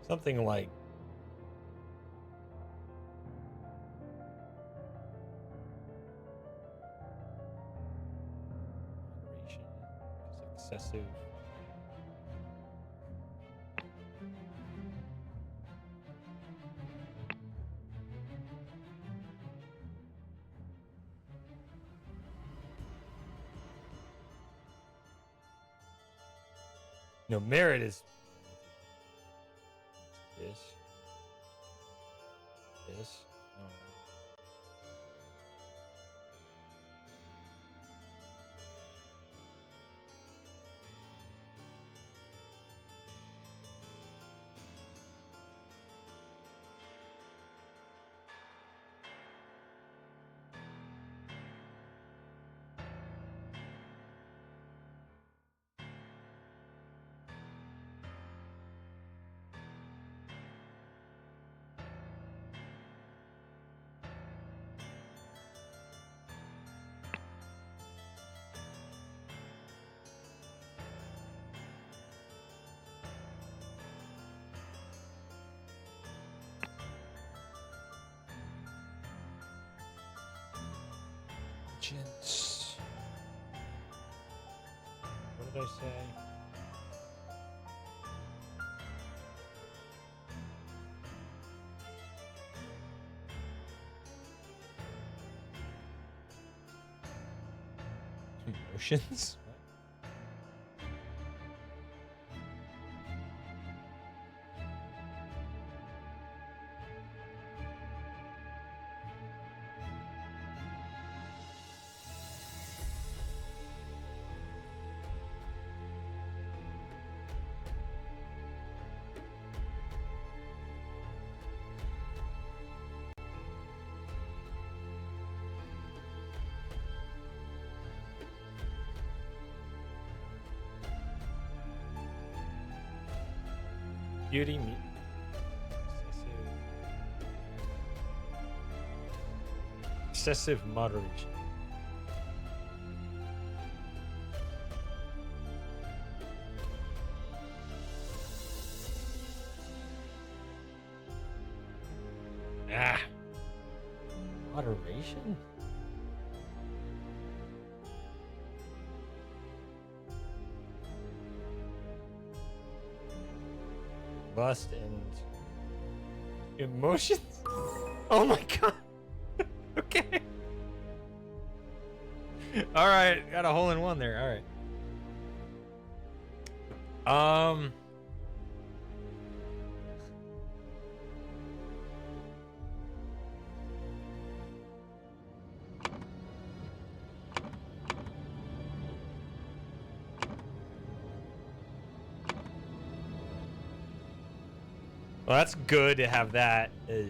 Something like moderation is excessive. No, merit is this. Oh, no. Agents. What did I say? Emotions? Beauty, excessive moderation. Ah, moderation. Lust and emotions. Oh my god. Okay. All right, got a hole in one there. All right. Well, that's good to have that as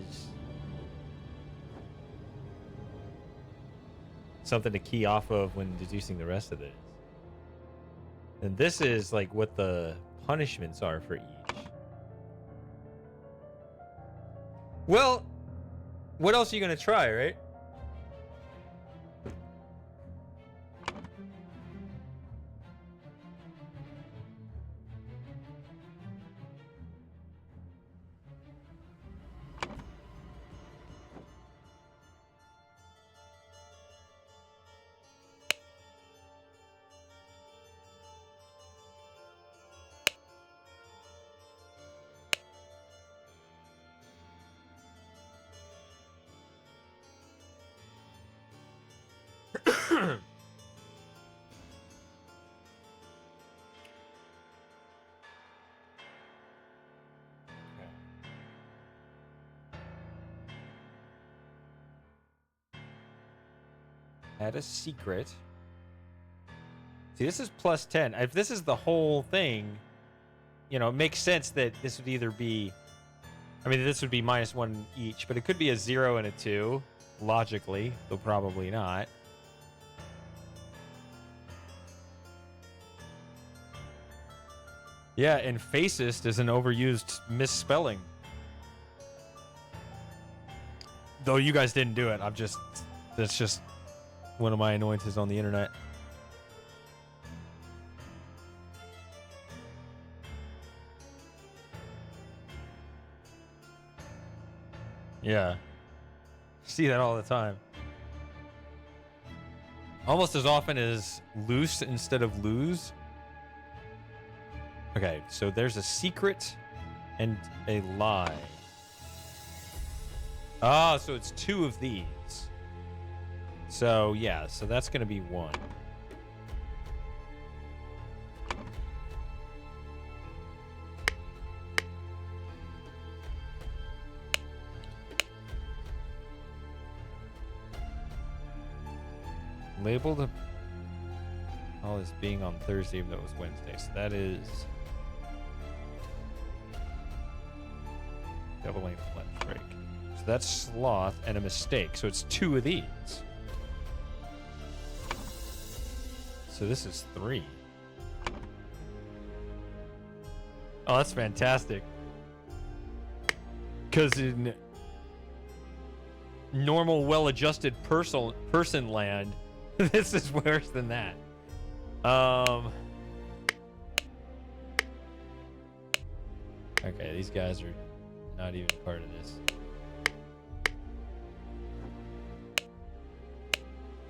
something to key off of when deducing the rest of this. And this is like what the punishments are for each. Well, what else are you going to try, right? Add a secret. See, this is plus 10. If this is the whole thing, you know, it makes sense that this would either be... I mean, this would be -1 each, but it could be a 0 and a 2, logically, though probably not. Yeah, and fascist is an overused misspelling. Though you guys didn't do it, that's just one of my annoyances on the internet. Yeah. See that all the time. Almost as often as loose instead of lose. Okay, so there's a secret and a lie. Ah, so it's 2 of these. So, yeah, so that's going to be 1. Labeled all as being on Thursday, even though it was Wednesday. So that is double length lunch break. So that's sloth and a mistake. So it's 2 of these. So this is 3. Oh, that's fantastic. Because in normal, well-adjusted person land, this is worse than that. Okay, these guys are not even part of this.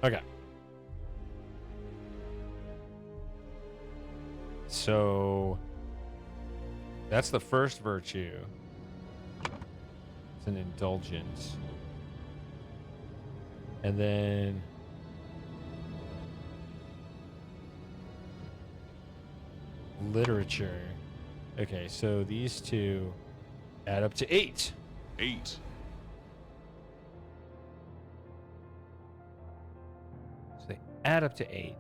Okay. So that's the first virtue. It's an indulgence. And then literature. Okay, so these 2 add up to 8. 8. So they add up to 8.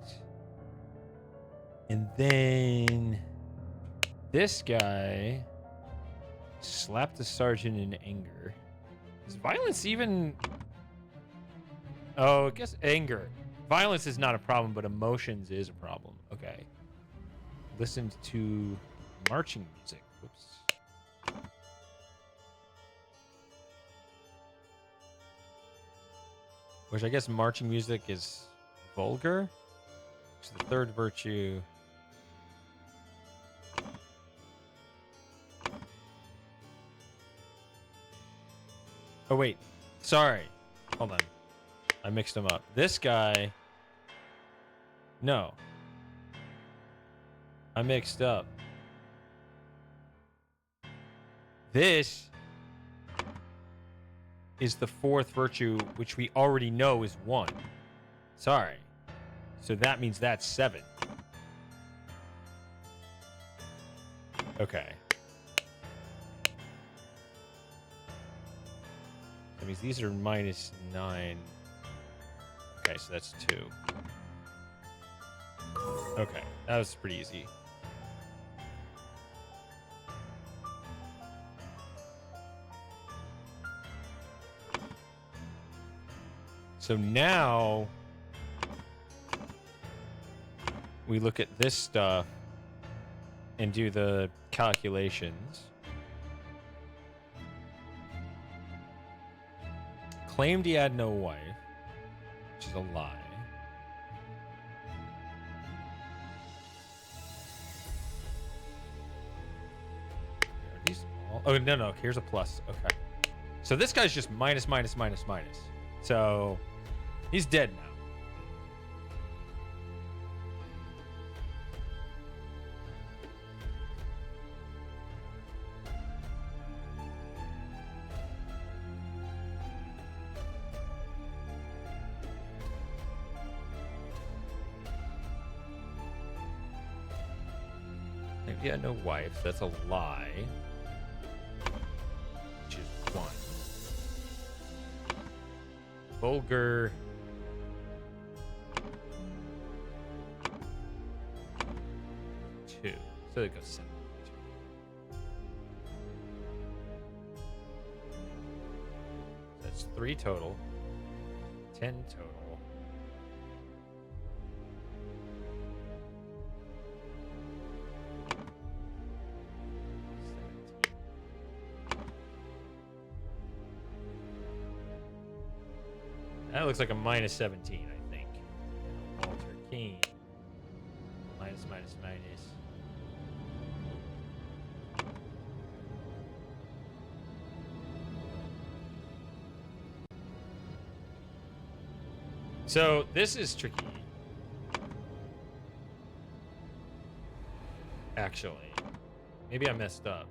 And then this guy slapped the sergeant in anger. Is violence even... Oh, I guess anger. Violence is not a problem, but emotions is a problem. Okay. Listened to marching music. Whoops. Which I guess marching music is vulgar. So the third virtue. Oh, wait. Sorry. Hold on. I mixed them up. This guy... No. I mixed up. This is the fourth virtue, which we already know is 1. Sorry. So that means that's 7. Okay. That means these are -9. Okay, so that's 2. Okay, that was pretty easy. So now we look at this stuff and do the calculations. Claimed he had no wife, which is a lie. Are these all? Oh, no. Here's a plus. Okay. So this guy's just minus. So he's dead now. Maybe he had no wife. That's a lie. Which is 1. Vulgar. So it goes 7. That's 3 total. 10 total. That looks like a -17, I think. Walter Keane. Minus. So this is tricky. Actually. Maybe I messed up.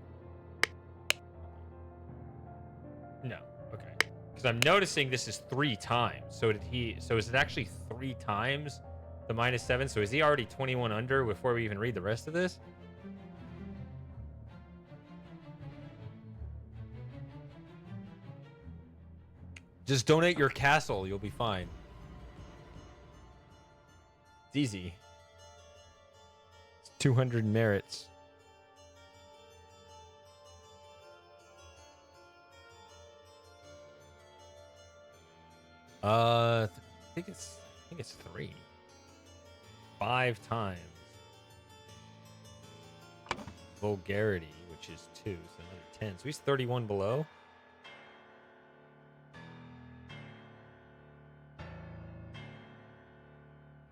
No. Okay. Because I'm noticing this is 3 times. So is it actually 3 times the -7? So is he already 21 under before we even read the rest of this? Just donate your castle. You'll be fine. It's easy. It's 200 merits. I think it's 3. 5 times. Vulgarity, which is 2, so another 10. So he's 31 below.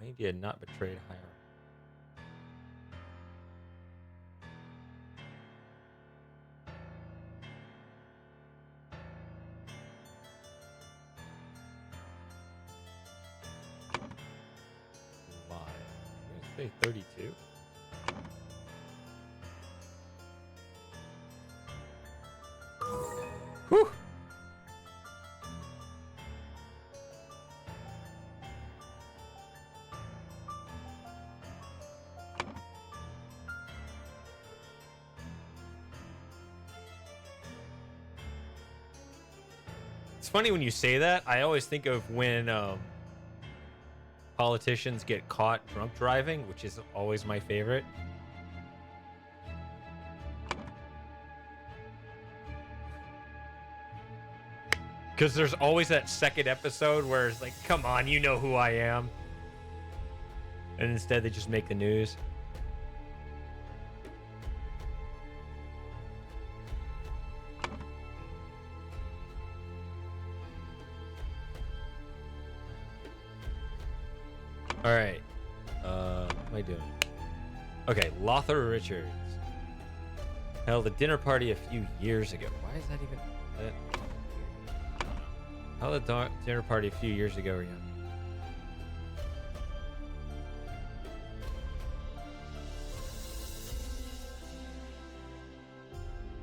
Maybe had not betrayed higher. Lie. I'm gonna say 32. Whew. It's funny when you say that. I always think of when politicians get caught drunk driving, which is always my favorite. Because there's always that second episode where it's like, come on, you know who I am. And instead they just make the news. All right. What am I doing? Okay, Lothar Richards held a dinner party a few years ago. Why is that even... held a dinner party a few years ago, yeah.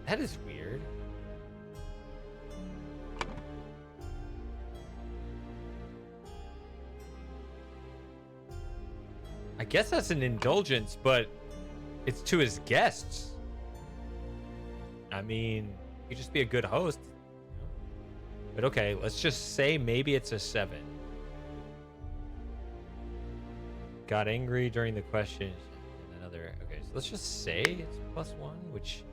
That is weird. I guess that's an indulgence, but it's to his guests. I mean, you just be a good host. But okay, let's just say maybe it's a 7. Got angry during the question. And another. Okay, so let's just say it's +1, which.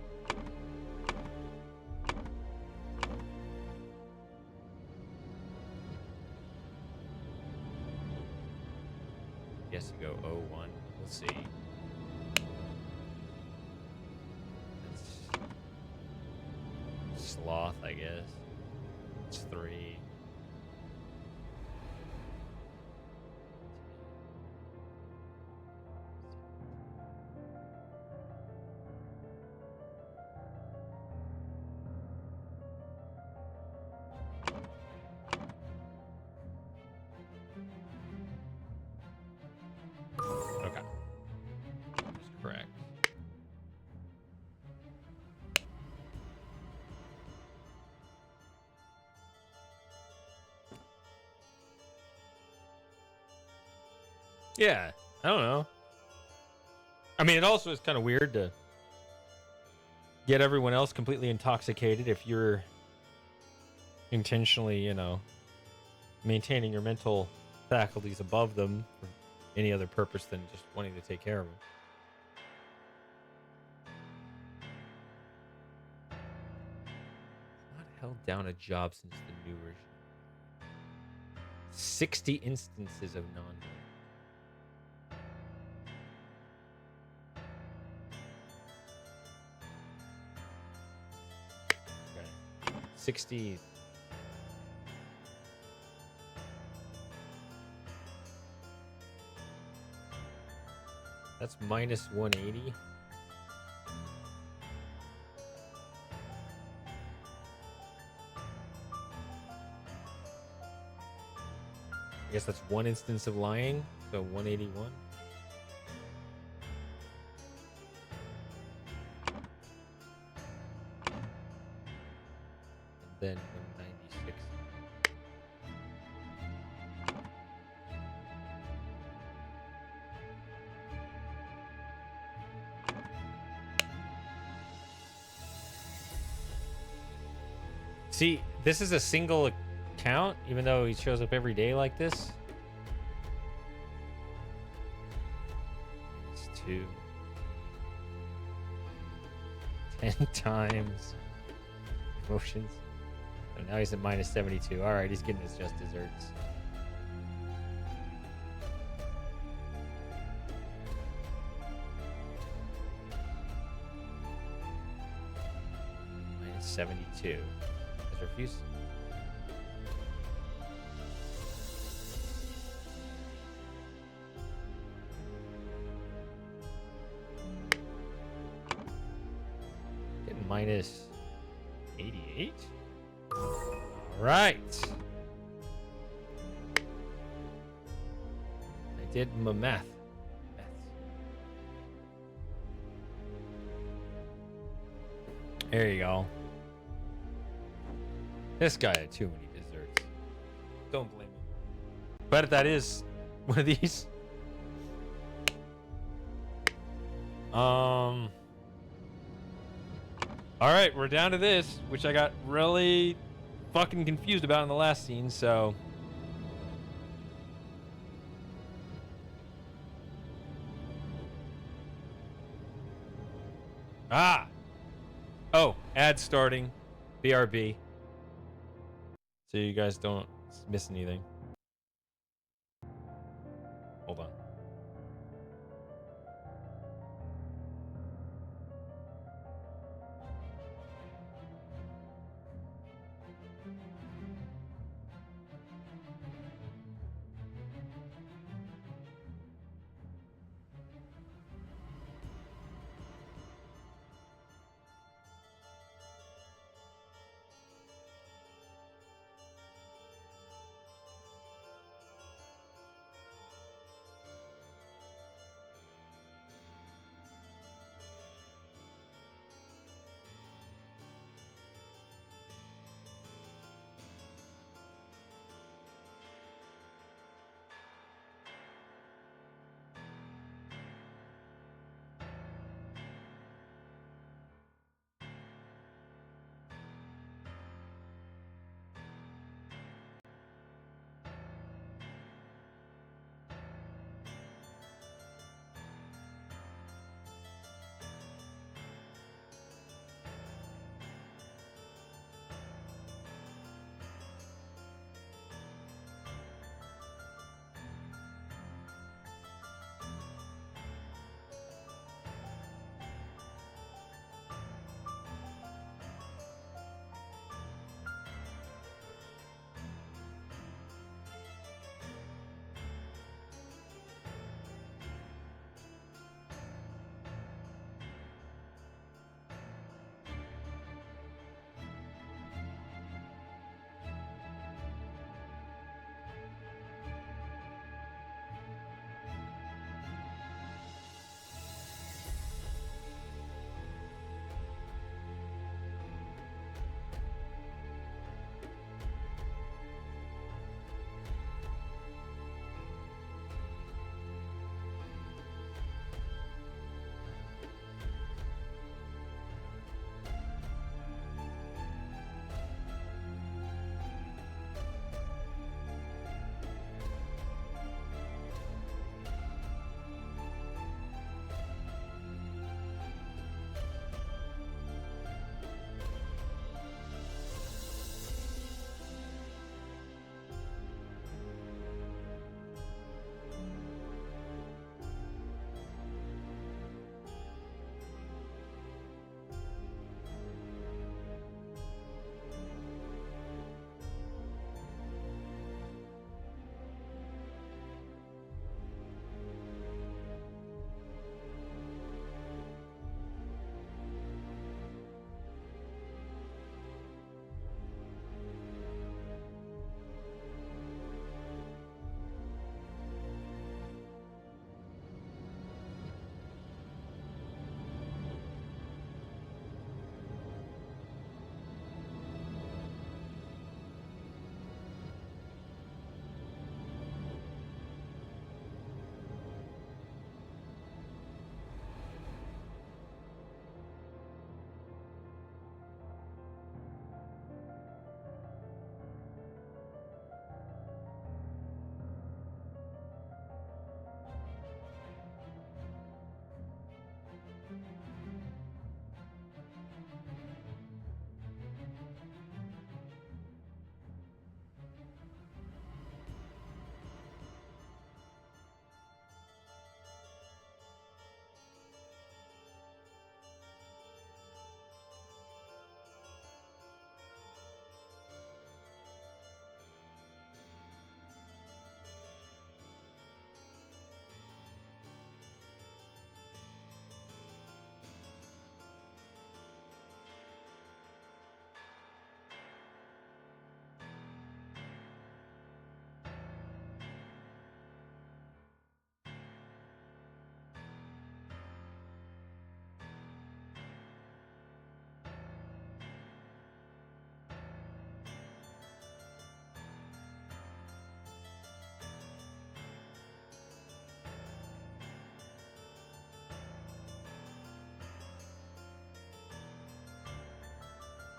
Guess you go 0-1. We'll see. It's sloth, I guess. It's 3. Okay. That's correct. Yeah, I don't know. I mean, it also is kind of weird to get everyone else completely intoxicated if you're intentionally, maintaining your mental faculties above them for any other purpose than just wanting to take care of them. Not held down a job since the new version. 60 instances of non. Okay. 60. That's minus 180. I guess that's one instance of lying, so 181. And then 196. See, this is a single account, even though he shows up every day like this. It's 2. 10 times. Motions. So now he's at minus 72. All right, he's getting his just desserts. Minus 72. Has refused. Getting minus 88. All right. I did my math. There you go. This guy had too many desserts. Don't blame me. But that is one of these. All right, we're down to this, which I got really fucking confused about in the last scene, so. Ah! Oh, ad starting. BRB. So you guys don't miss anything. Hold on.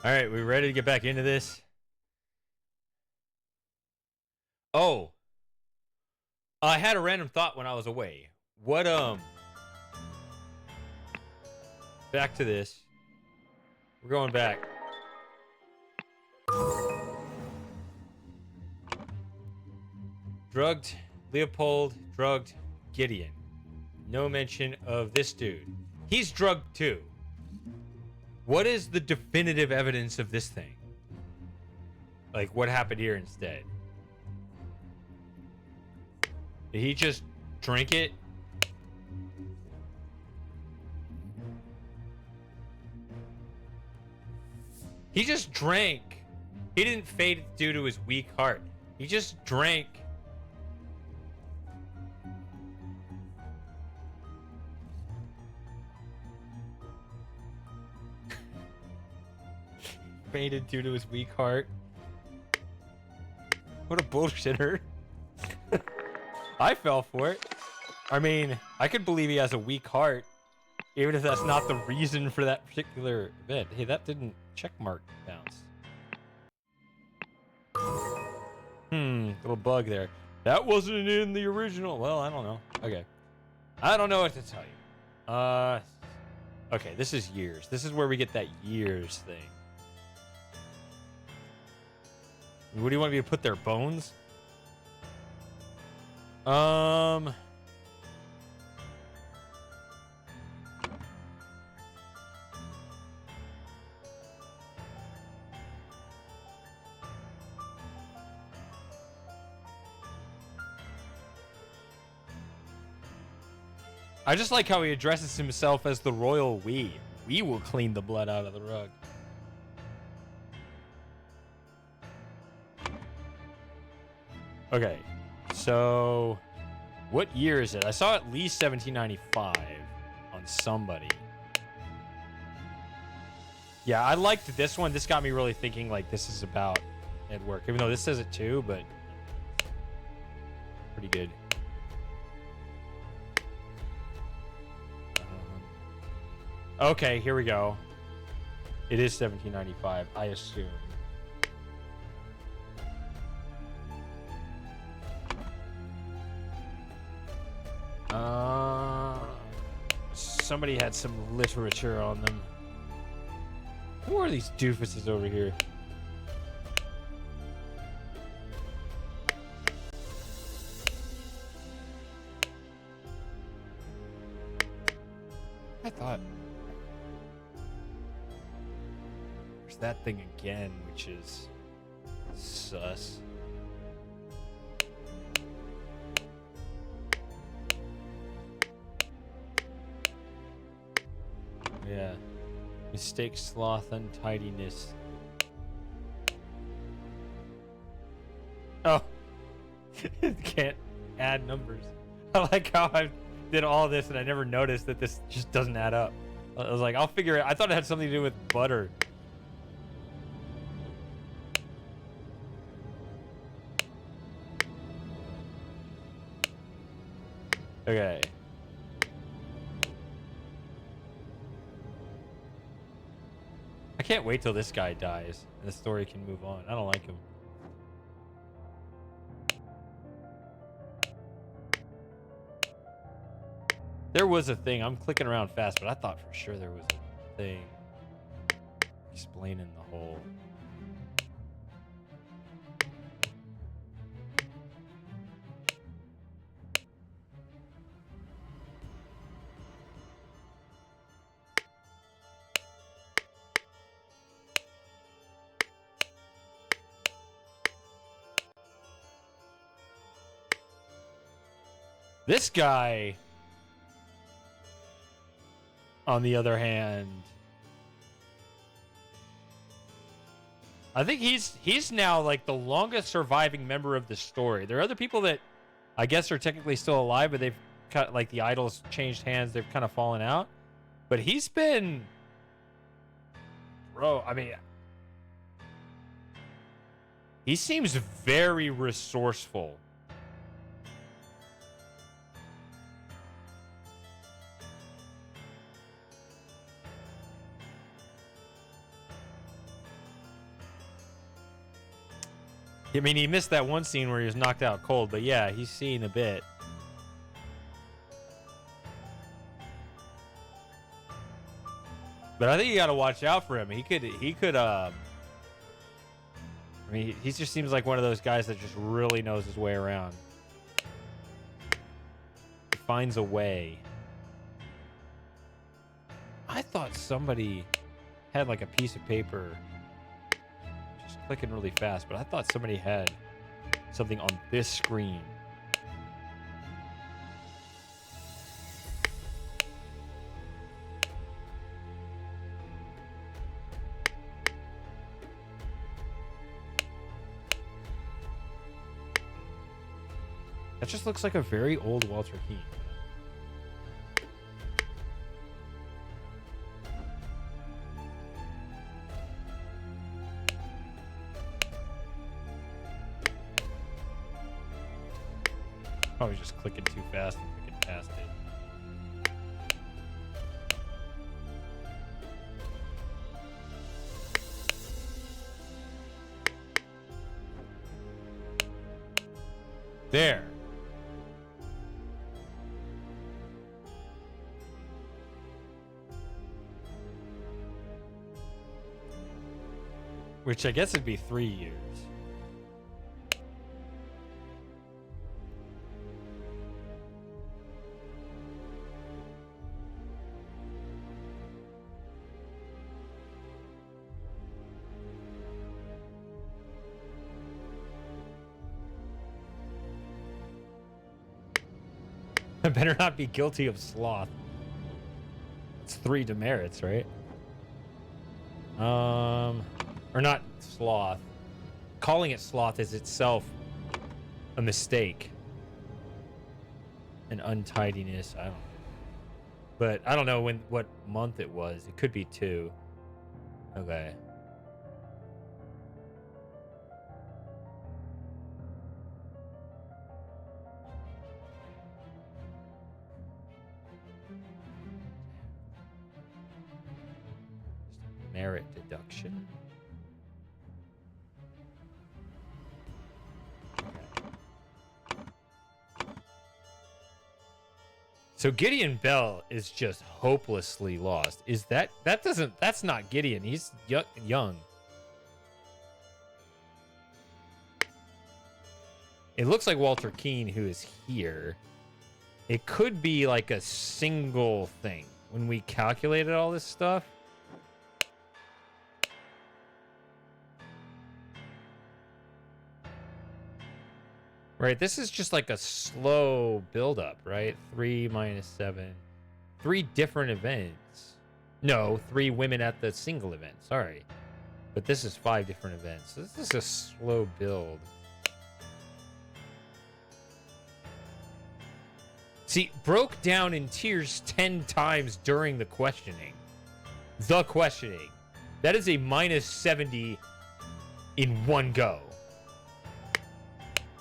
All right, we ready to get back into this? Oh, I had a random thought when I was away. What back to this. We're going back. Drugged Leopold, drugged Gideon. No mention of this dude. He's drugged too. What is the definitive evidence of this thing? Like, what happened here instead? Did he just drink it? He just drank. He didn't fade it due to his weak heart. He just drank. Faded due to his weak heart. What a bullshitter. I fell for it. I mean, I could believe he has a weak heart, even if that's not the reason for that particular event. Hey, that didn't checkmark bounce. Little bug there. That wasn't in the original. Well, I don't know. Okay. I don't know what to tell you. Okay, this is years. This is where we get that years thing. What do you want me to put there? Bones? I just like how he addresses himself as the royal we. We will clean the blood out of the rug. Okay, so what year is it? I saw at least 1795 on somebody. Yeah, I liked this one. This got me really thinking like this is about Ed work, even though this says it too, but pretty good. Okay, here we go. It is 1795, I assume. Somebody had some literature on them. Who are these doofuses over here? I thought there's that thing again, which is sus. Yeah. Mistake, sloth, untidiness. Oh. Can't add numbers. I like how I did all this and I never noticed that this just doesn't add up. I was like, I'll figure it. I thought it had something to do with butter. Okay. I can't wait till this guy dies and the story can move on. I don't like him. There was a thing. I'm clicking around fast, but I thought for sure there was a thing explaining the whole. This guy, on the other hand, I think he's now like the longest surviving member of the story. There are other people that I guess are technically still alive, but they've cut like the idols changed hands. They've kind of fallen out. But he's been, bro. I mean, he seems very resourceful. I mean, he missed that one scene where he was knocked out cold, but yeah, he's seen a bit. But I think you got to watch out for him. He could. I mean, he just seems like one of those guys that just really knows his way around. He finds a way. I thought somebody had like a piece of paper, just clicking really fast, but I thought somebody had something on this screen. That just looks like a very old Walter Keane. Probably just clicking too fast and clicking past it. There. Which I guess would be 3 years. I better not be guilty of sloth. It's 3 demerits, right? Or not sloth. Calling it sloth is itself a mistake. An untidiness. I don't know. But I don't know what month it was. It could be 2. Okay. Merit deduction. So Gideon Bell is just hopelessly lost. Is that's not Gideon. He's young. It looks like Walter Keane who is here. It could be like a single thing when we calculated all this stuff. Right, this is just like a slow build-up, right? 3 minus 7. 3 different events. No, 3 women at the single event. Sorry. But this is 5 different events. So this is a slow build. See, broke down in tears 10 times during the questioning. The questioning. That is a minus 70 in one go.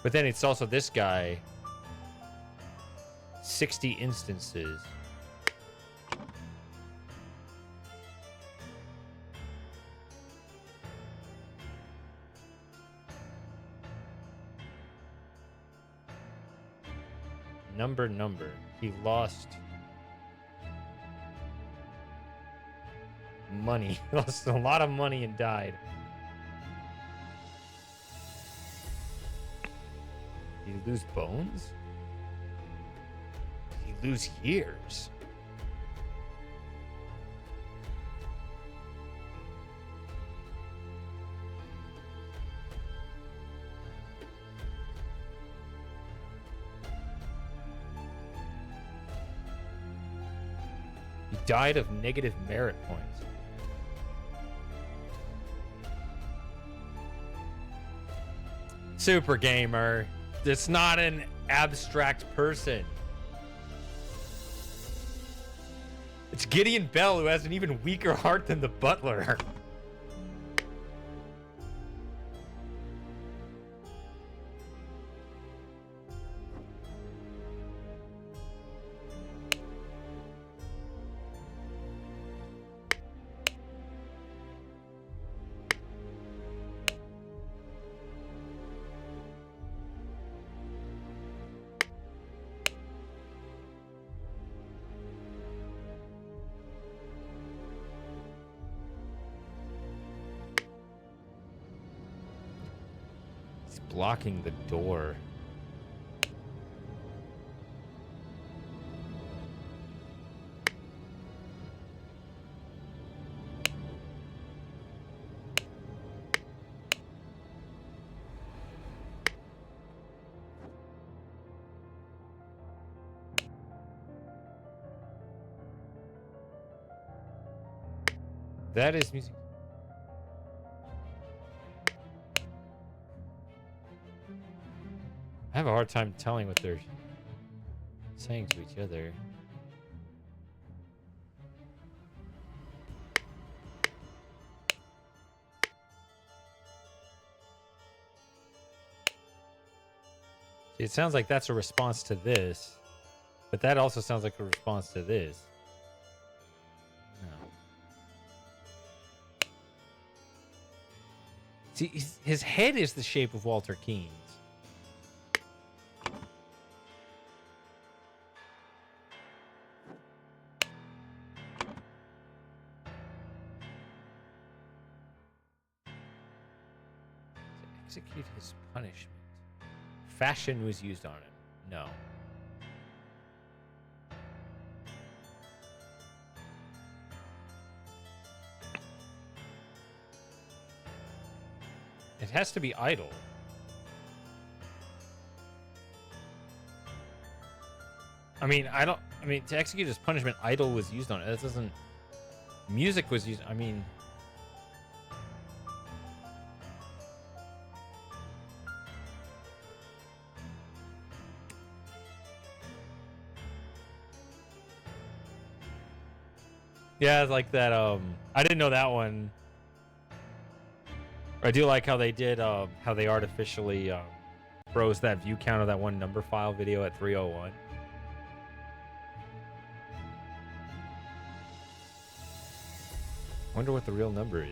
But then it's also this guy. 60 instances. Number. He lost money. He lost a lot of money and died. Did he lose bones? Did he lose years? He died of negative merit points. Super gamer. It's not an abstract person. It's Gideon Bell, who has an even weaker heart than the butler. blocking the door? That is music. I have a hard time telling what they're saying to each other. See, it sounds like that's a response to this, but that also sounds like a response to this. No. See, his head is the shape of Walter Keene's. To execute his punishment. Fashion was used on him. No. It has to be idle. I mean, to execute his punishment, idle was used on it. That doesn't... Music was used... I mean... Yeah, it's like that. I didn't know that one. I do like how they did, how they artificially froze that view count of that one number file video at 301. Wonder what the real number is.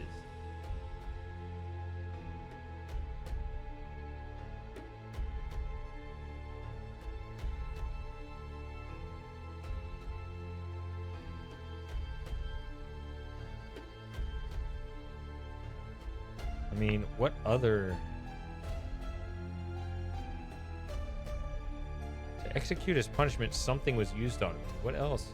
I mean, what other... To execute his punishment, something was used on him. What else?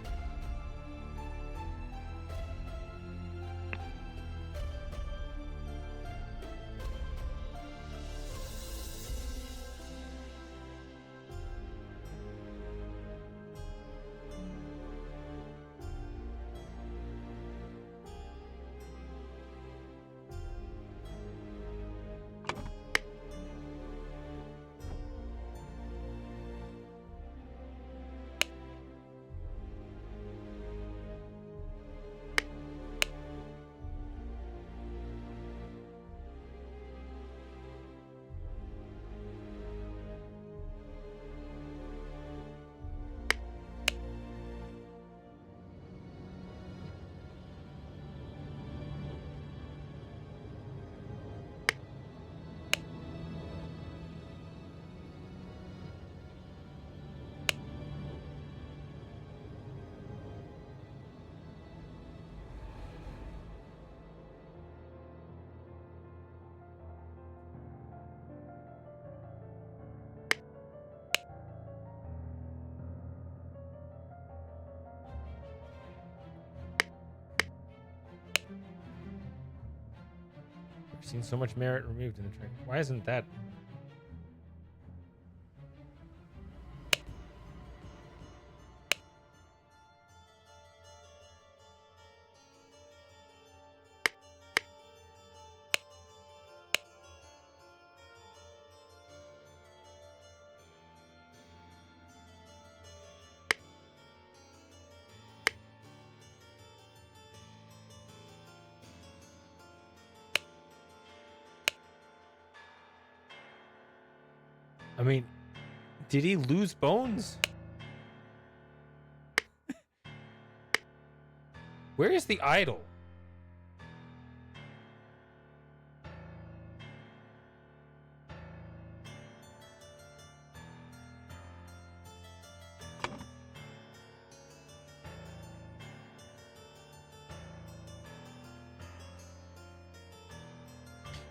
I've seen so much merit removed in the train. Why isn't that? I mean, did he lose bones? Where is the idol?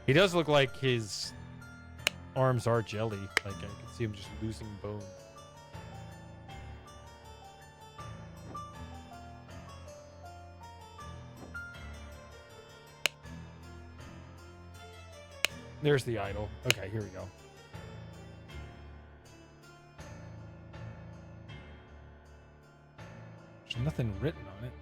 He does look like his arms are jelly. Like, I can see him just losing bone. There's the idol. Okay, here we go. There's nothing written on it.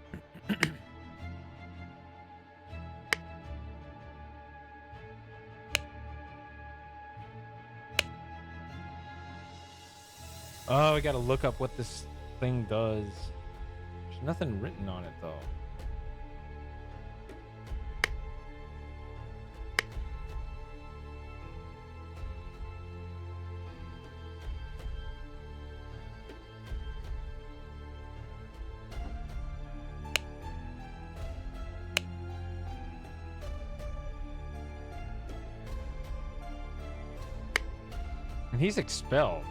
Oh, I gotta look up what this thing does. There's nothing written on it, though. And he's expelled.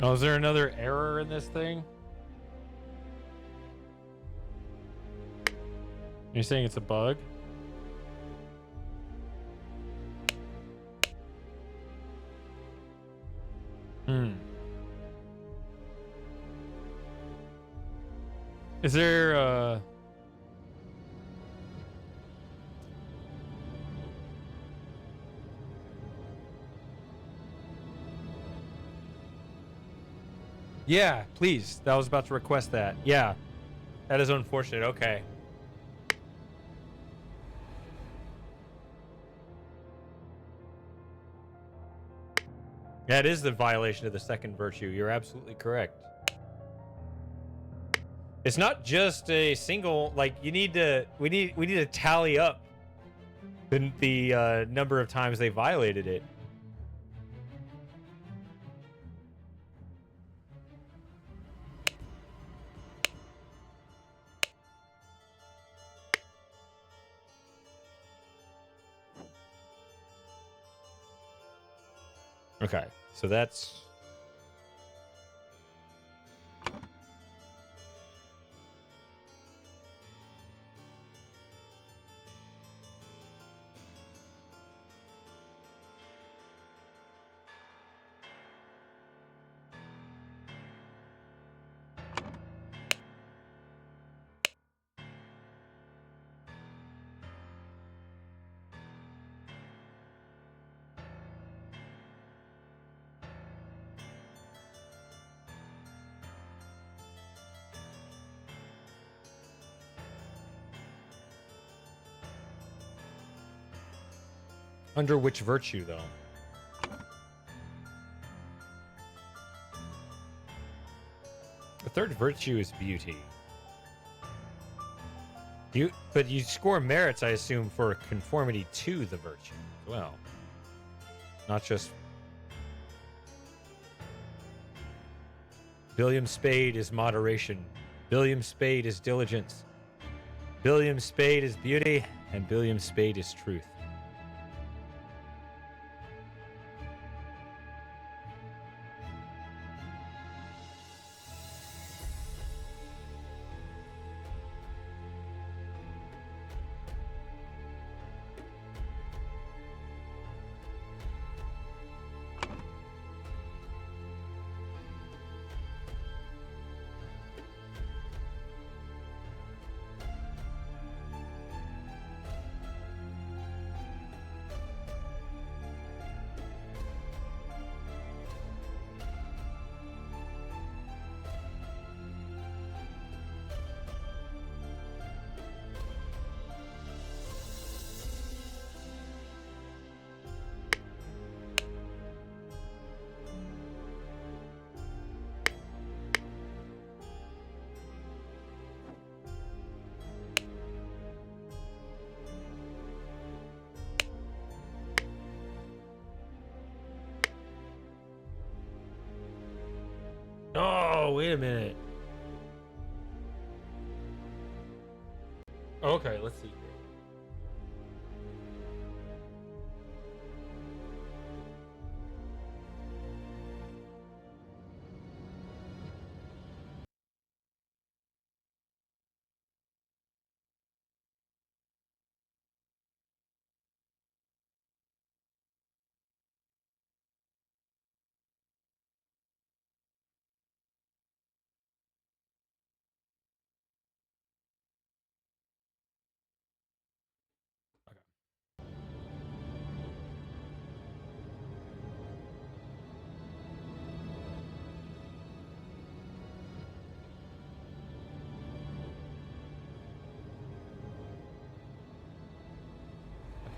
Oh, is there another error in this thing? You're saying it's a bug? Is there Yeah, please. I was about to request that. Yeah. That is unfortunate. Okay. That is the violation of the second virtue. You're absolutely correct. It's not just a single, like, we need to tally up the number of times they violated it. Okay, so that's... Under which virtue, though? The third virtue is beauty. But you score merits, I assume, for conformity to the virtue as well. Not just... Billiam Spade is moderation. Billiam Spade is diligence. Billiam Spade is beauty. And Billiam Spade is truth. Oh, wait a minute. Okay, let's see. Okay.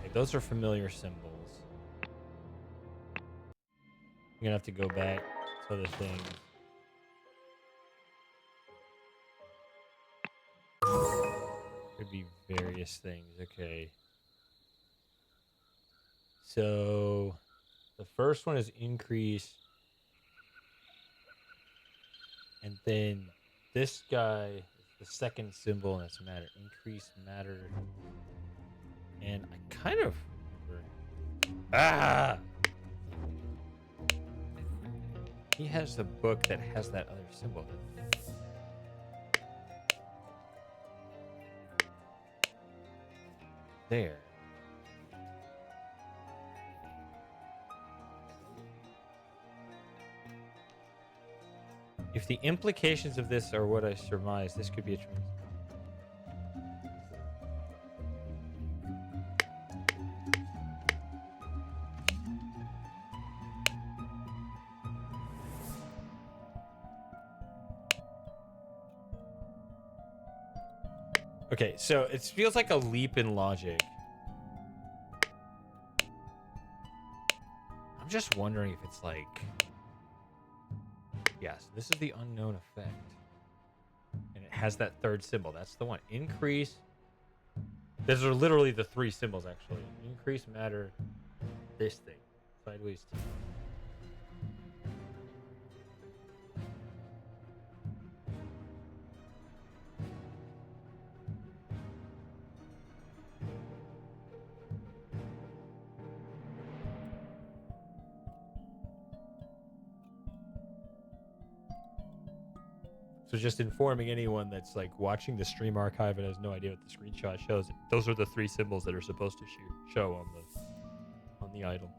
Okay, those are familiar symbols. I'm gonna have to go back to the thing. Could be various things. Okay. So the first one is increase. And then this guy is the second symbol, and that's matter. Increase matter. And I kind of remember. Ah! He has the book that has that other symbol. There. If the implications of this are what I surmise, this could be a trans. Okay, so it feels like a leap in logic. I'm just wondering if it's like... Yes, this is the unknown effect. And it has that third symbol. That's the one. Increase. Those are literally the three symbols, actually. Increase matter. This thing. Sideways T. So just informing anyone that's like watching the stream archive and has no idea what the screenshot shows, those are the three symbols that are supposed to show on the idol.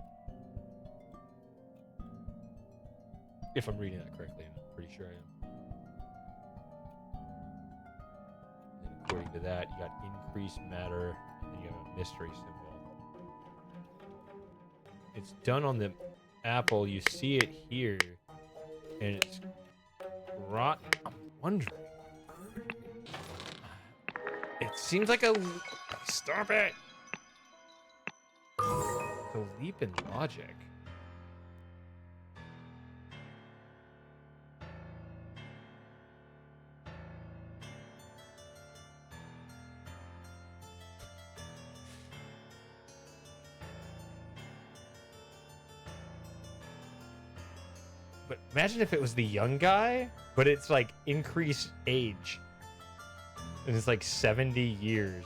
If I'm reading that correctly, I'm pretty sure I am. And according to that, you got increased matter, and then you have a mystery symbol. It's done on the apple. You see it here, and it's rotten. I'm wondering. It seems like a... Stop it! It's a leap in logic. But imagine if it was the young guy, but it's like increased age. And it's like 70 years.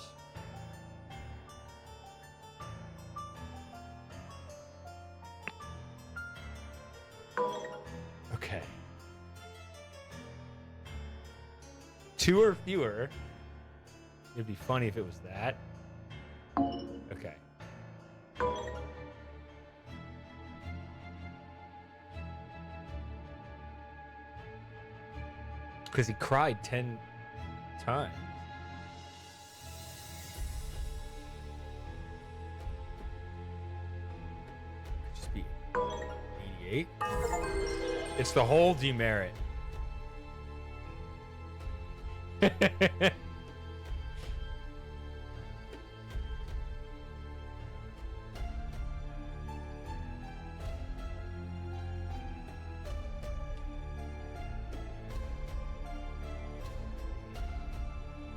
Okay. 2 or fewer. It'd be funny if it was that. Okay. Because he cried 10 times. Could just be 88. It's the whole demerit.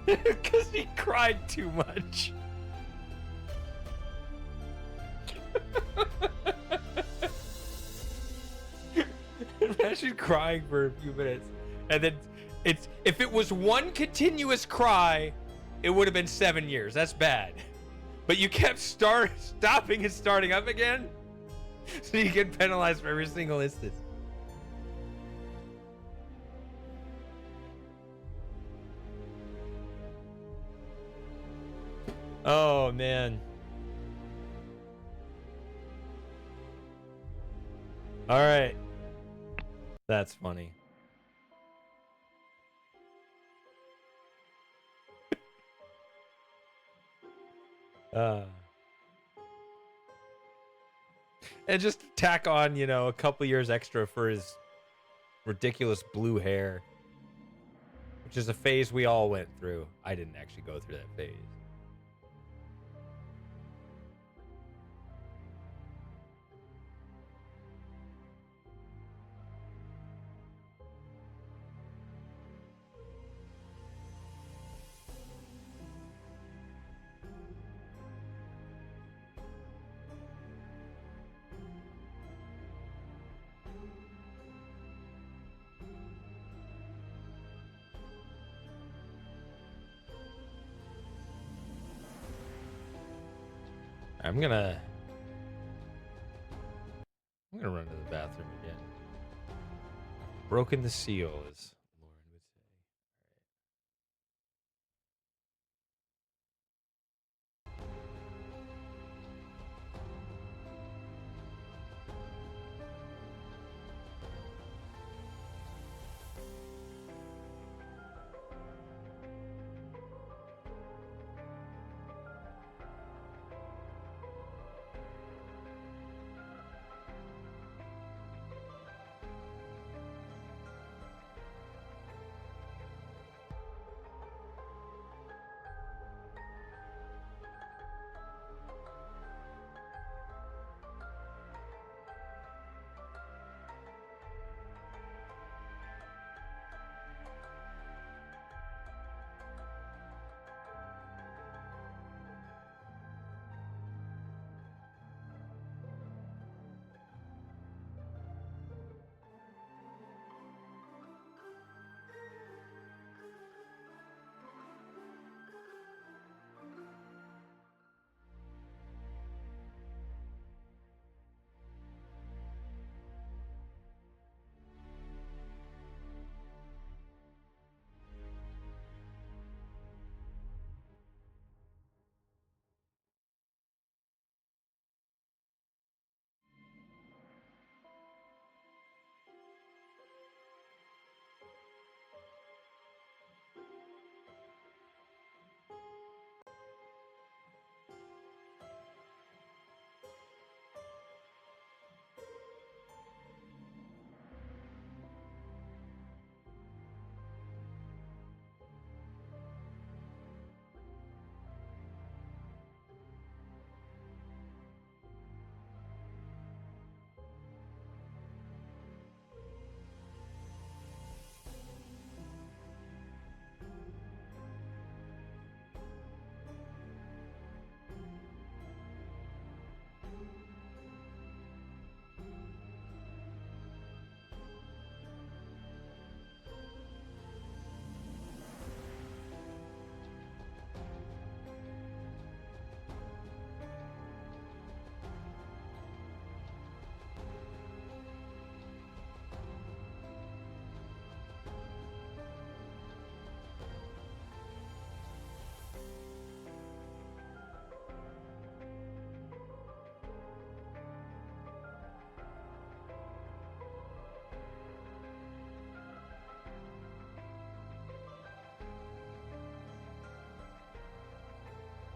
Because he cried too much. Imagine crying for a few minutes, and then it's if it was one continuous cry, it would have been 7 years. That's bad. But you kept stopping and starting up again, so you get penalized for every single instance. Oh, man. All right. That's funny. And just tack on, a couple years extra for his ridiculous blue hair, which is a phase we all went through. I didn't actually go through that phase. I'm gonna run to the bathroom again. Broken the seal, as Lauren would say.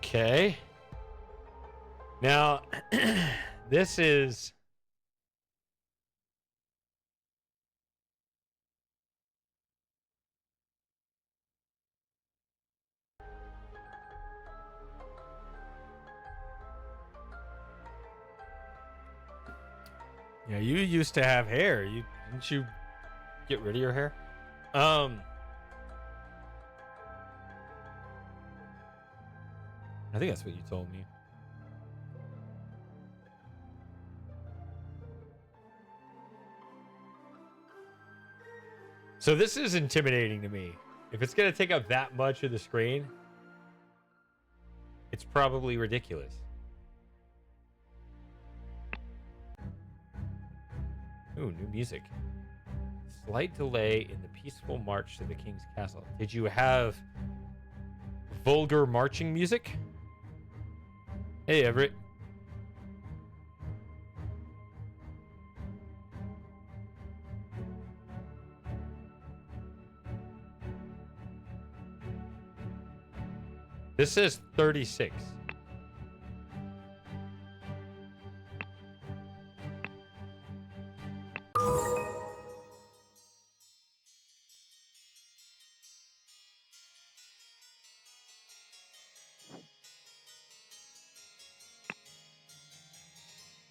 Okay. Now, this is... Yeah, you used to have hair. Didn't you get rid of your hair? I think that's what you told me. So this is intimidating to me. If it's going to take up that much of the screen, It's probably ridiculous. Ooh, new music. Slight delay in the peaceful march to the king's castle. Did you have vulgar marching music? Hey, Everett. This says 36.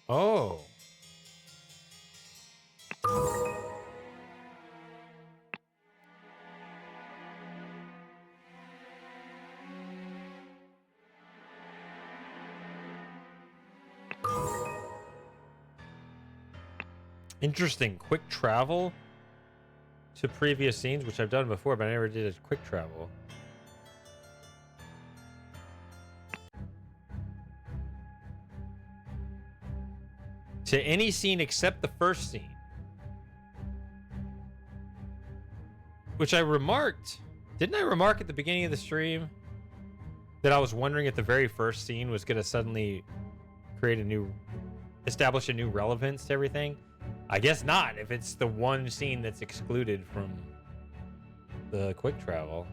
Oh. Interesting. Quick travel to previous scenes, which I've done before, but I never did a quick travel. To any scene except the first scene. Which I remarked. Didn't I remark at the beginning of the stream that I was wondering if the very first scene was going to suddenly establish a new relevance to everything? I guess not, if it's the one scene that's excluded from the quick travel.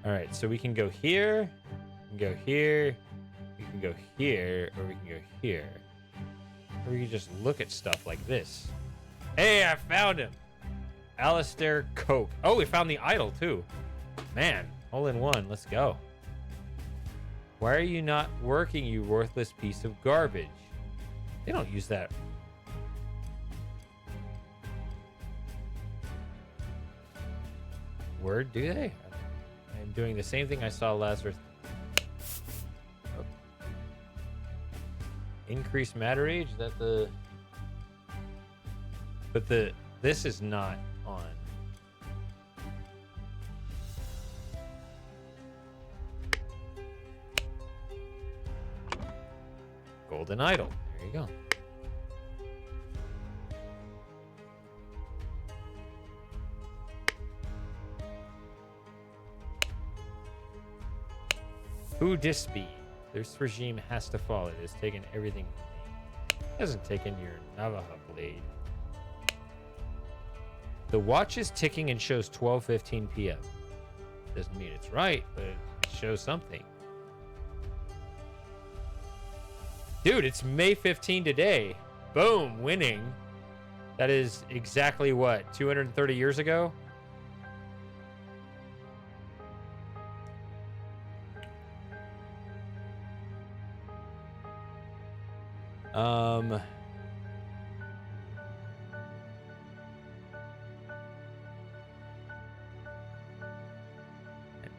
All right, so we can go here, we can go here, we can go here, or we can go here. Or we can just look at stuff like this. Hey, I found him! Alistair Coke. Oh, we found the idol, too. Man, all in one. Let's go. Why are you not working, you worthless piece of garbage? They don't use that. Word, do they? I'm doing the same thing I saw Lazarus. Oh. Increased matter age? Is that the... But this is not on. Golden idol. There you go. Who disbe? This regime has to fall. It has taken everything from me. It hasn't taken your Navaja blade. The watch is ticking and shows 12:15 p.m. Doesn't mean it's right, but it shows something. Dude, it's May 15 today. Boom, winning. That is exactly what, 230 years ago?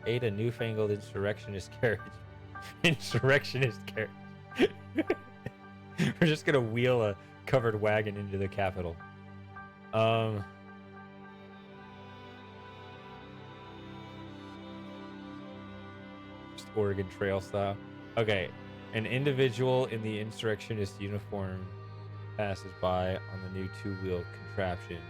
Ate a newfangled insurrectionist carriage. Insurrectionist carriage. We're just gonna wheel a covered wagon into the Capitol. Just Oregon Trail style. Okay. An individual in the insurrectionist uniform passes by on the new two-wheel contraption.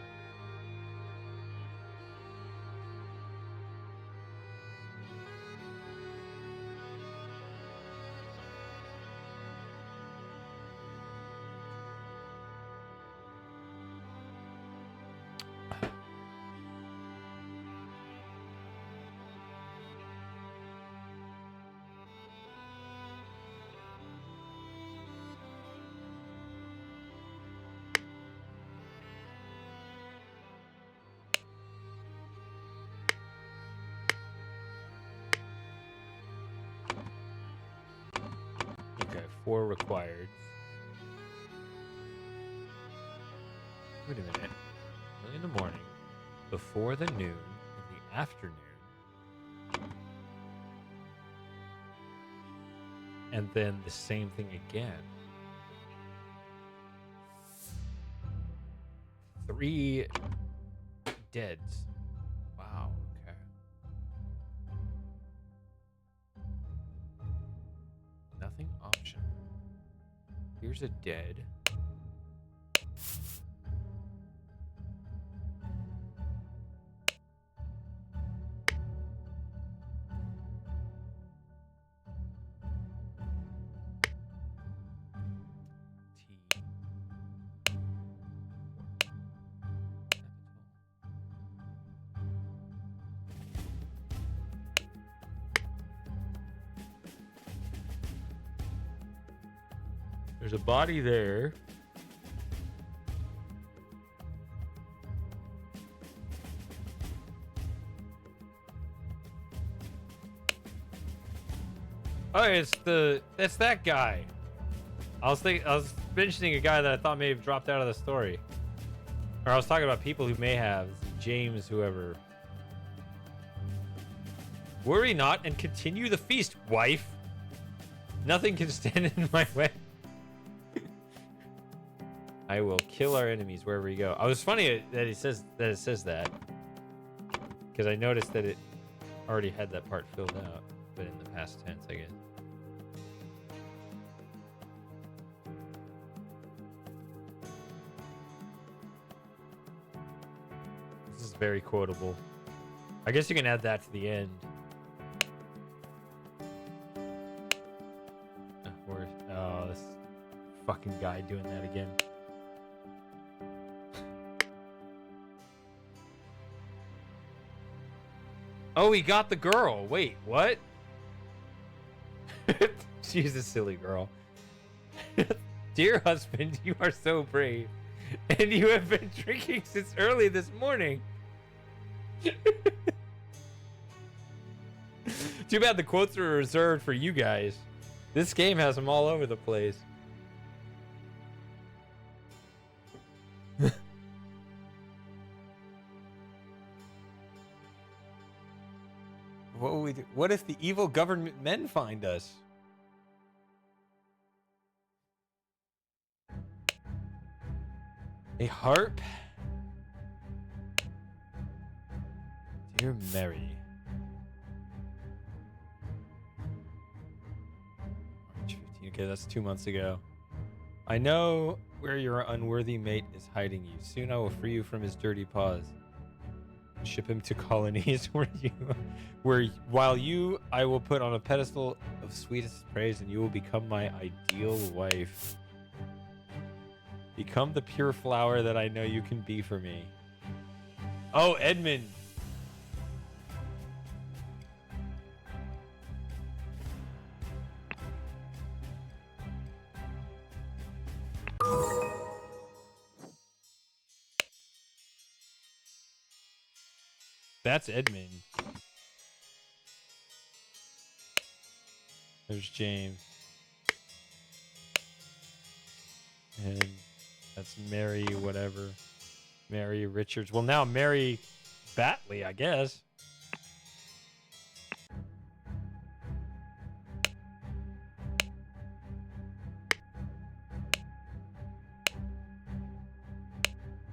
Okay, 4 required. Wait a minute. Early in the morning, before the noon, in the afternoon, and then the same thing again. 3 deads. Wow, okay. There's a dead. There's a body there. Oh, it's that guy. I was mentioning a guy that I thought may have dropped out of the story. Or I was talking about people who may have. James, whoever. Worry not and continue the feast, wife. Nothing can stand in my way. I will kill our enemies wherever we go. I was funny that it says that because I noticed that it already had that part filled out, but in the past tense, I guess. This is very quotable. I guess you can add that to the end. Oh, this fucking guy doing that again. Oh, he got the girl. Wait, what? She's a silly girl. Dear husband, you are so brave. And you have been drinking since early this morning. Too bad the quotes are reserved for you guys. This game has them all over the place. What will we do? What if the evil government men find us? A harp? Dear Mary. March 15. Okay, that's 2 months ago. I know where your unworthy mate is hiding you. Soon I will free you from his dirty paws. Ship him to colonies while I will put on a pedestal of sweetest praise, and you will become my ideal wife. Become the pure flower that I know you can be for me. Oh, Edmund. That's Edmund. There's James. And that's Mary, whatever. Mary Richards. Well, now Mary Batley, I guess.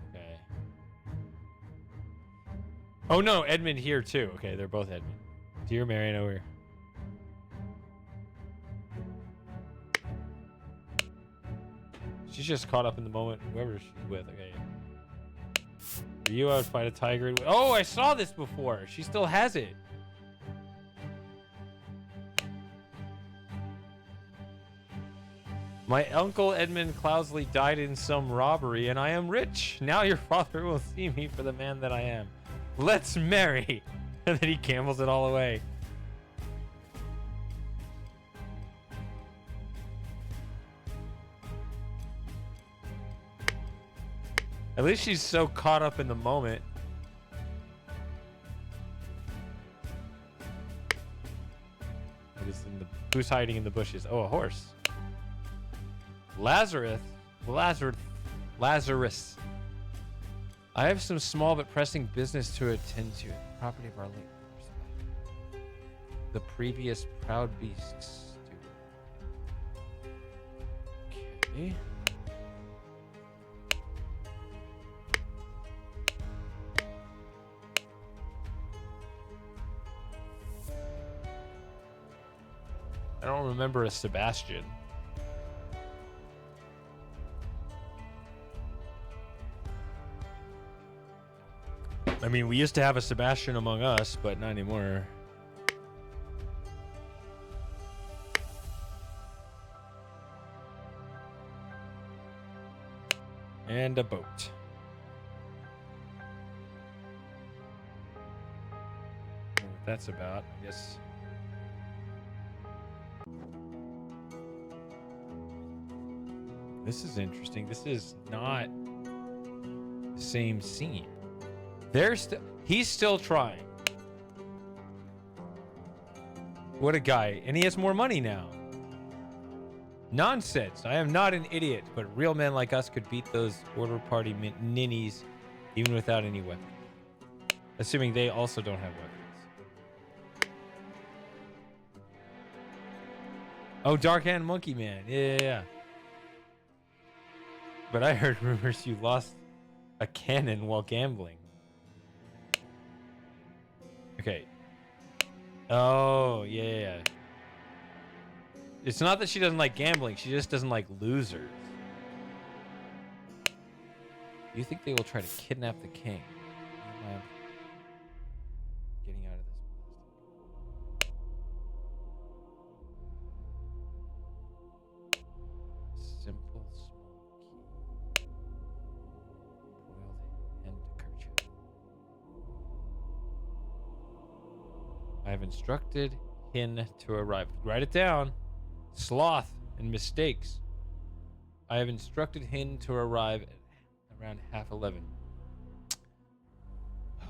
Okay. Oh, no, Edmund here, too. Okay, they're both Edmund. Dear Mary, I know where. She's just caught up in the moment, whoever she's with. Okay. For you, I would fight a tiger. Oh, I saw this before. She still has it. My uncle Edmund Cloudsley died in some robbery, and I am rich. Now your father will see me for the man that I am. Let's marry. And then he gambles it all away. At least she's so caught up in the moment. Who's hiding in the bushes? Oh, a horse. Lazarus. I have some small but pressing business to attend to. The property of our late first. The previous proud beasts. Okay. I don't remember a Sebastian. I mean, we used to have a Sebastian among us, but not anymore. And a boat. I don't know what that's about, I guess. This is interesting. This is not the same scene. He's still trying. What a guy. And he has more money now. Nonsense. I am not an idiot, but real men like us could beat those order party ninnies even without any weapons. Assuming they also don't have weapons. Oh, Dark Hand Monkey Man. Yeah. But I heard rumors you lost a cannon while gambling. Okay. Oh, yeah. It's not that she doesn't like gambling. She just doesn't like losers. Do you think they will try to kidnap the king? Getting out of this. Simple small key. Boiled hen kerchief. I have instructed Hin to arrive. Write it down. Sloth and mistakes. I have instructed Hin to arrive at around 11:30.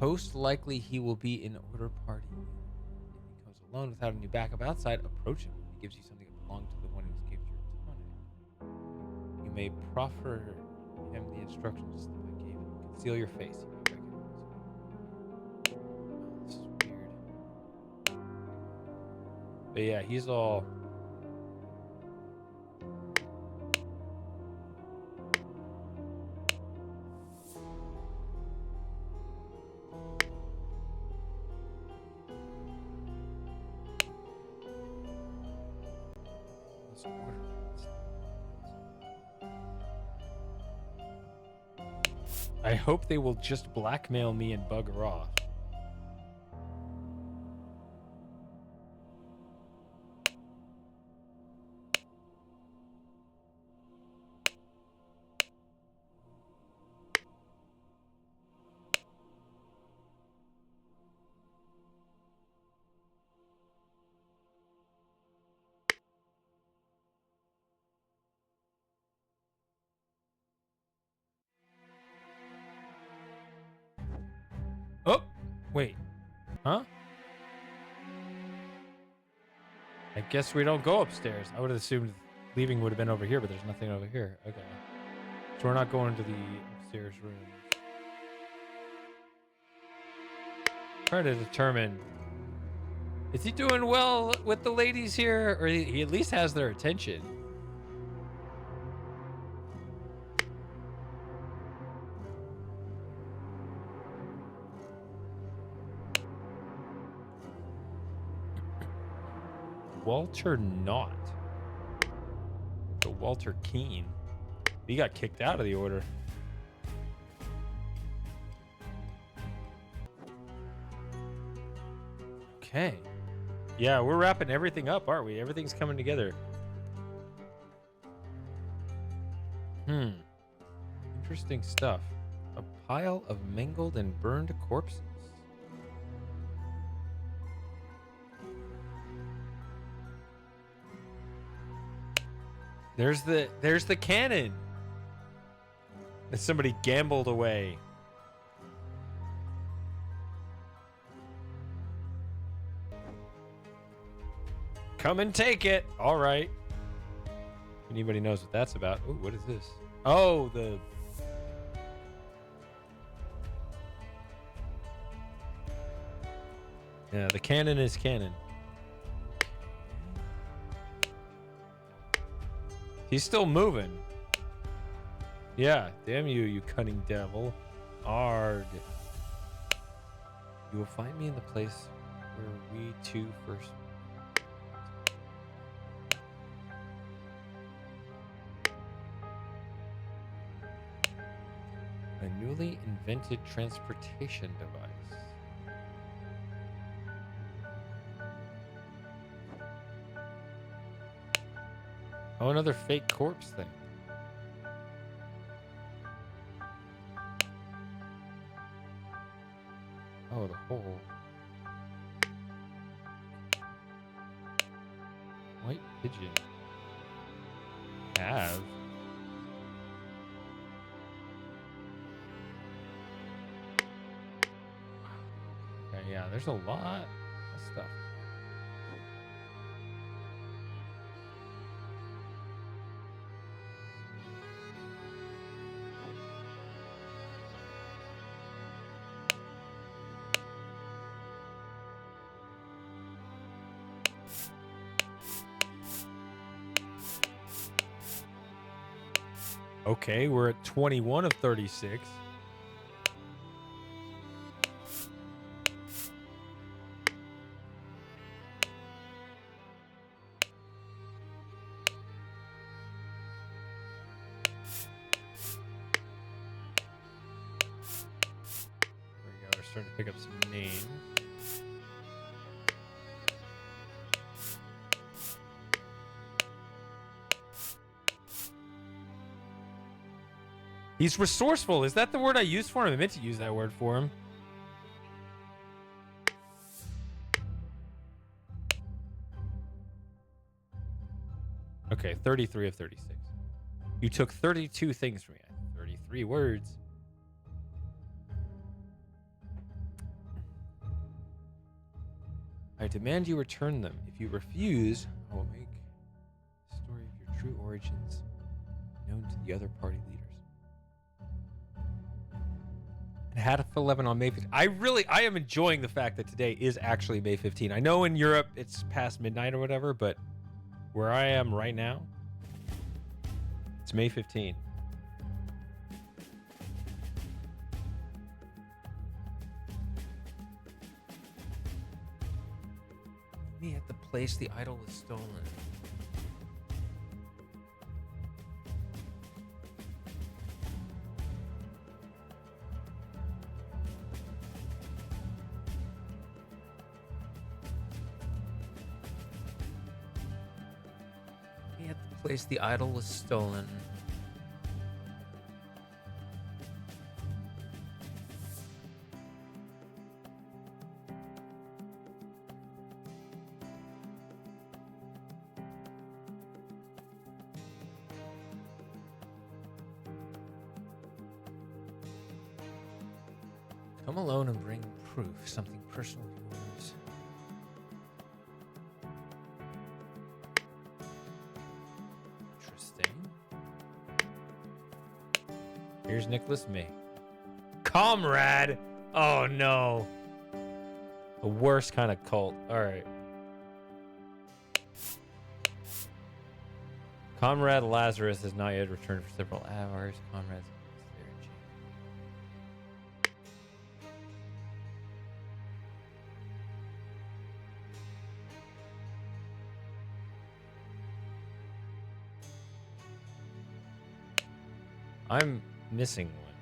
Most likely he will be in order party. If he comes alone without any backup outside, approach him. He gives you something that belonged to the one who escaped your tonic. You may proffer him the instructions that I gave you. Conceal your face. He may recognize you. Oh, this is weird. But yeah, he's all... I hope they will just blackmail me and bugger off. Oh, wait. Huh? I guess we don't go upstairs. I would have assumed leaving would have been over here, but there's nothing over here. Okay. So we're not going to the upstairs room. Trying to determine, is he doing well with the ladies here? Or he at least has their attention. Walter Knott. So Walter Keene. He got kicked out of the order. Okay. Yeah, we're wrapping everything up, aren't we? Everything's coming together. Interesting stuff. A pile of mangled and burned corpses. There's the cannon that somebody gambled away. Come and take it. All right. If anybody knows what that's about. Ooh, what is this? Oh, yeah, the cannon is canon. He's still moving. Yeah, damn you, you cunning devil. Arg. You will find me in the place where we two first... A newly invented transportation device. Oh, another fake corpse thing. Oh, the hole. White pigeon. Have. Okay, yeah, there's a lot of stuff. Okay, we're at 21 of 36. There we go. We're starting to pick up some names. He's resourceful. Is that the word I used for him? I meant to use that word for him. Okay, 33 of 36. You took 32 things from me. 33 words. I demand you return them. If you refuse, I will make the story of your true origins known to the other party leaders. And half 11 on May 15th. I am enjoying the fact that today is actually May 15th. I know in Europe it's past midnight or whatever, but where I am right now, it's May 15th. Me at the place the idol was stolen. Me at the place the idol was stolen. Come alone and bring proof, something personal to yours. Interesting. Here's Nicholas May. Comrade! Oh no. The worst kind of cult. Alright. Comrade Lazarus has not yet returned for several hours. Comrade's I'm missing one.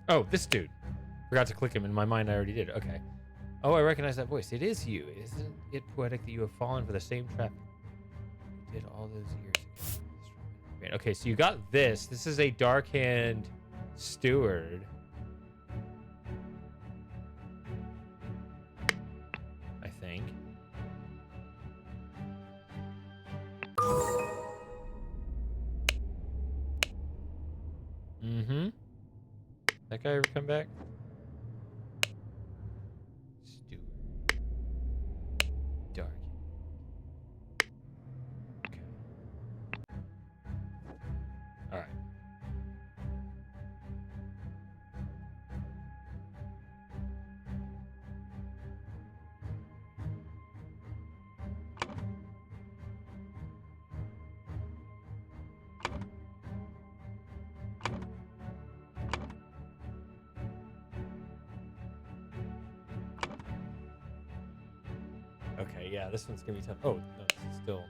Oh, this dude. Forgot to click him. In my mind, I already did. Okay. Oh, I recognize that voice. It is you. Isn't it poetic that you have fallen for the same trap you did all those years ago? Okay, so you got this. This is a Dark Hand steward. I think. Mm-hmm. That guy ever come back? Steward. Dark. Okay. All right. Okay, yeah, this one's gonna be tough. Oh no, this is still.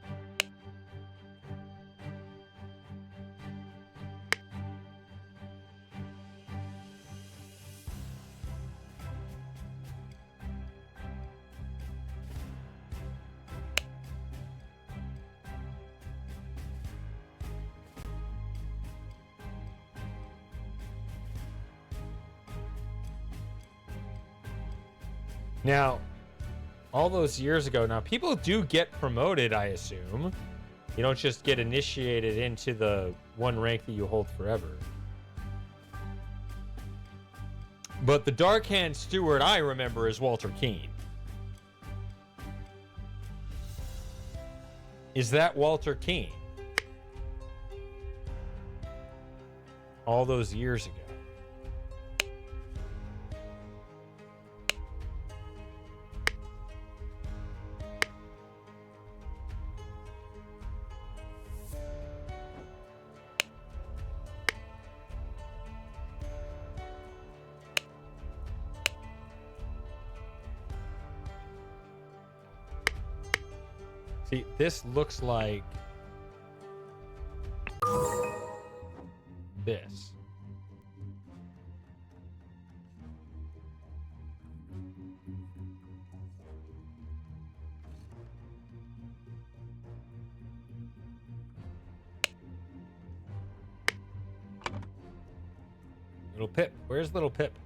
Now, all those years ago, now people do get promoted, I assume. You don't just get initiated into the one rank that you hold forever. But the Dark Hand Steward I remember is Walter Keane. Is that Walter Keane? All those years ago. See, this looks like this. Little Pip. Where's Little Pip?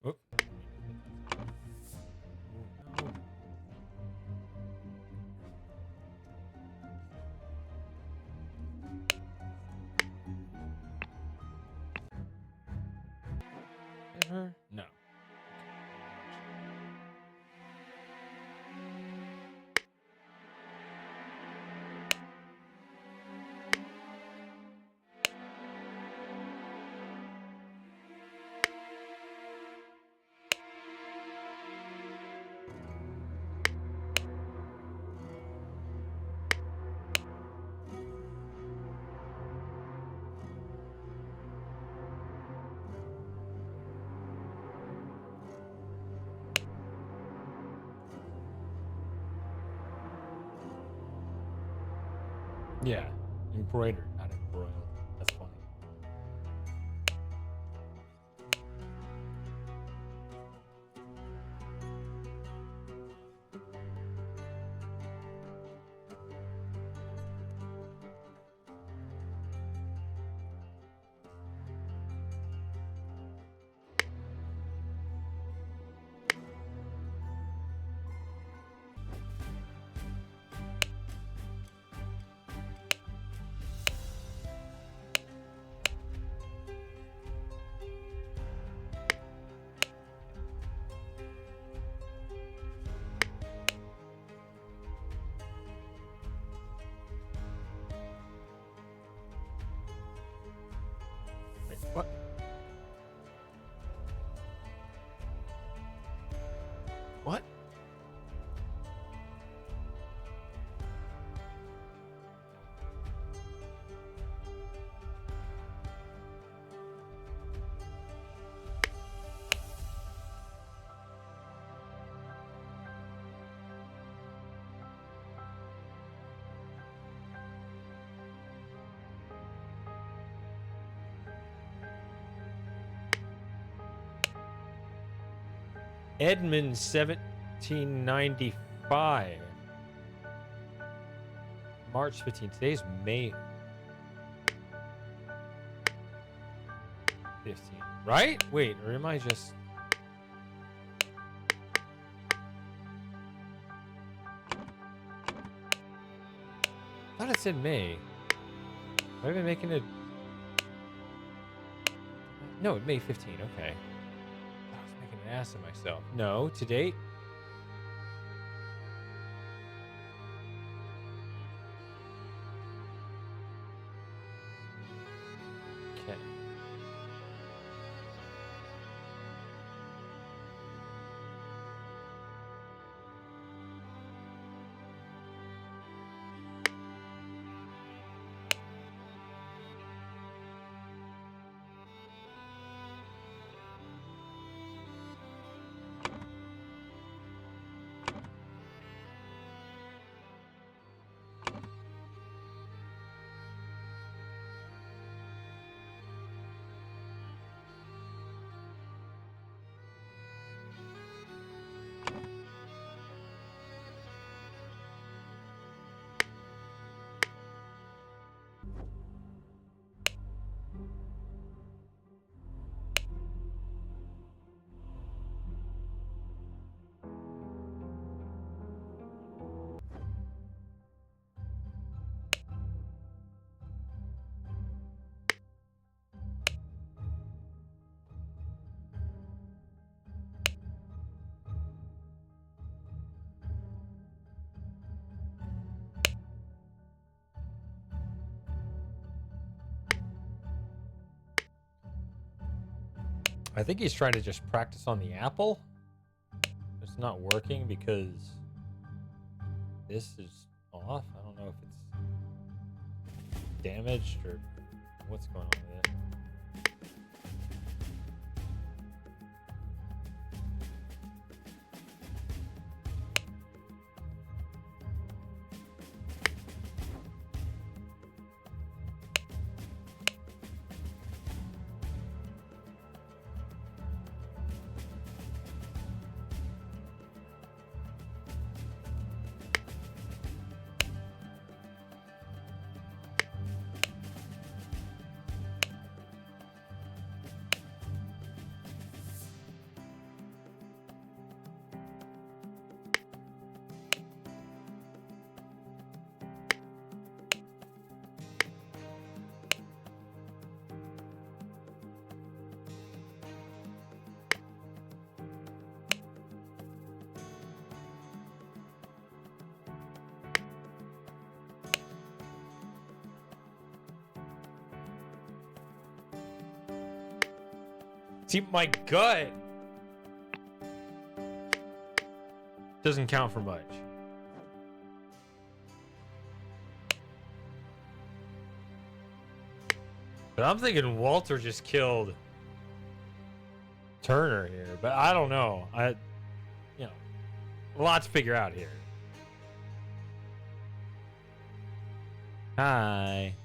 Oop. Her? No. Yeah, embroidered, not embroiled. That's funny. Wait, what? What? Edmund 1795. March 15th. Today's May 15th. Right? Wait, or am I just... I thought it said May. Have I been making it... No, May 15. Okay. I was making an ass of myself. No, to date. Okay. I think he's trying to just practice on the apple. It's not working because this is off. I don't know if it's damaged or what's going on with it. See, my gut doesn't count for much. But I'm thinking Walter just killed Turner here, but I don't know. You know, a lot to figure out here. Hi.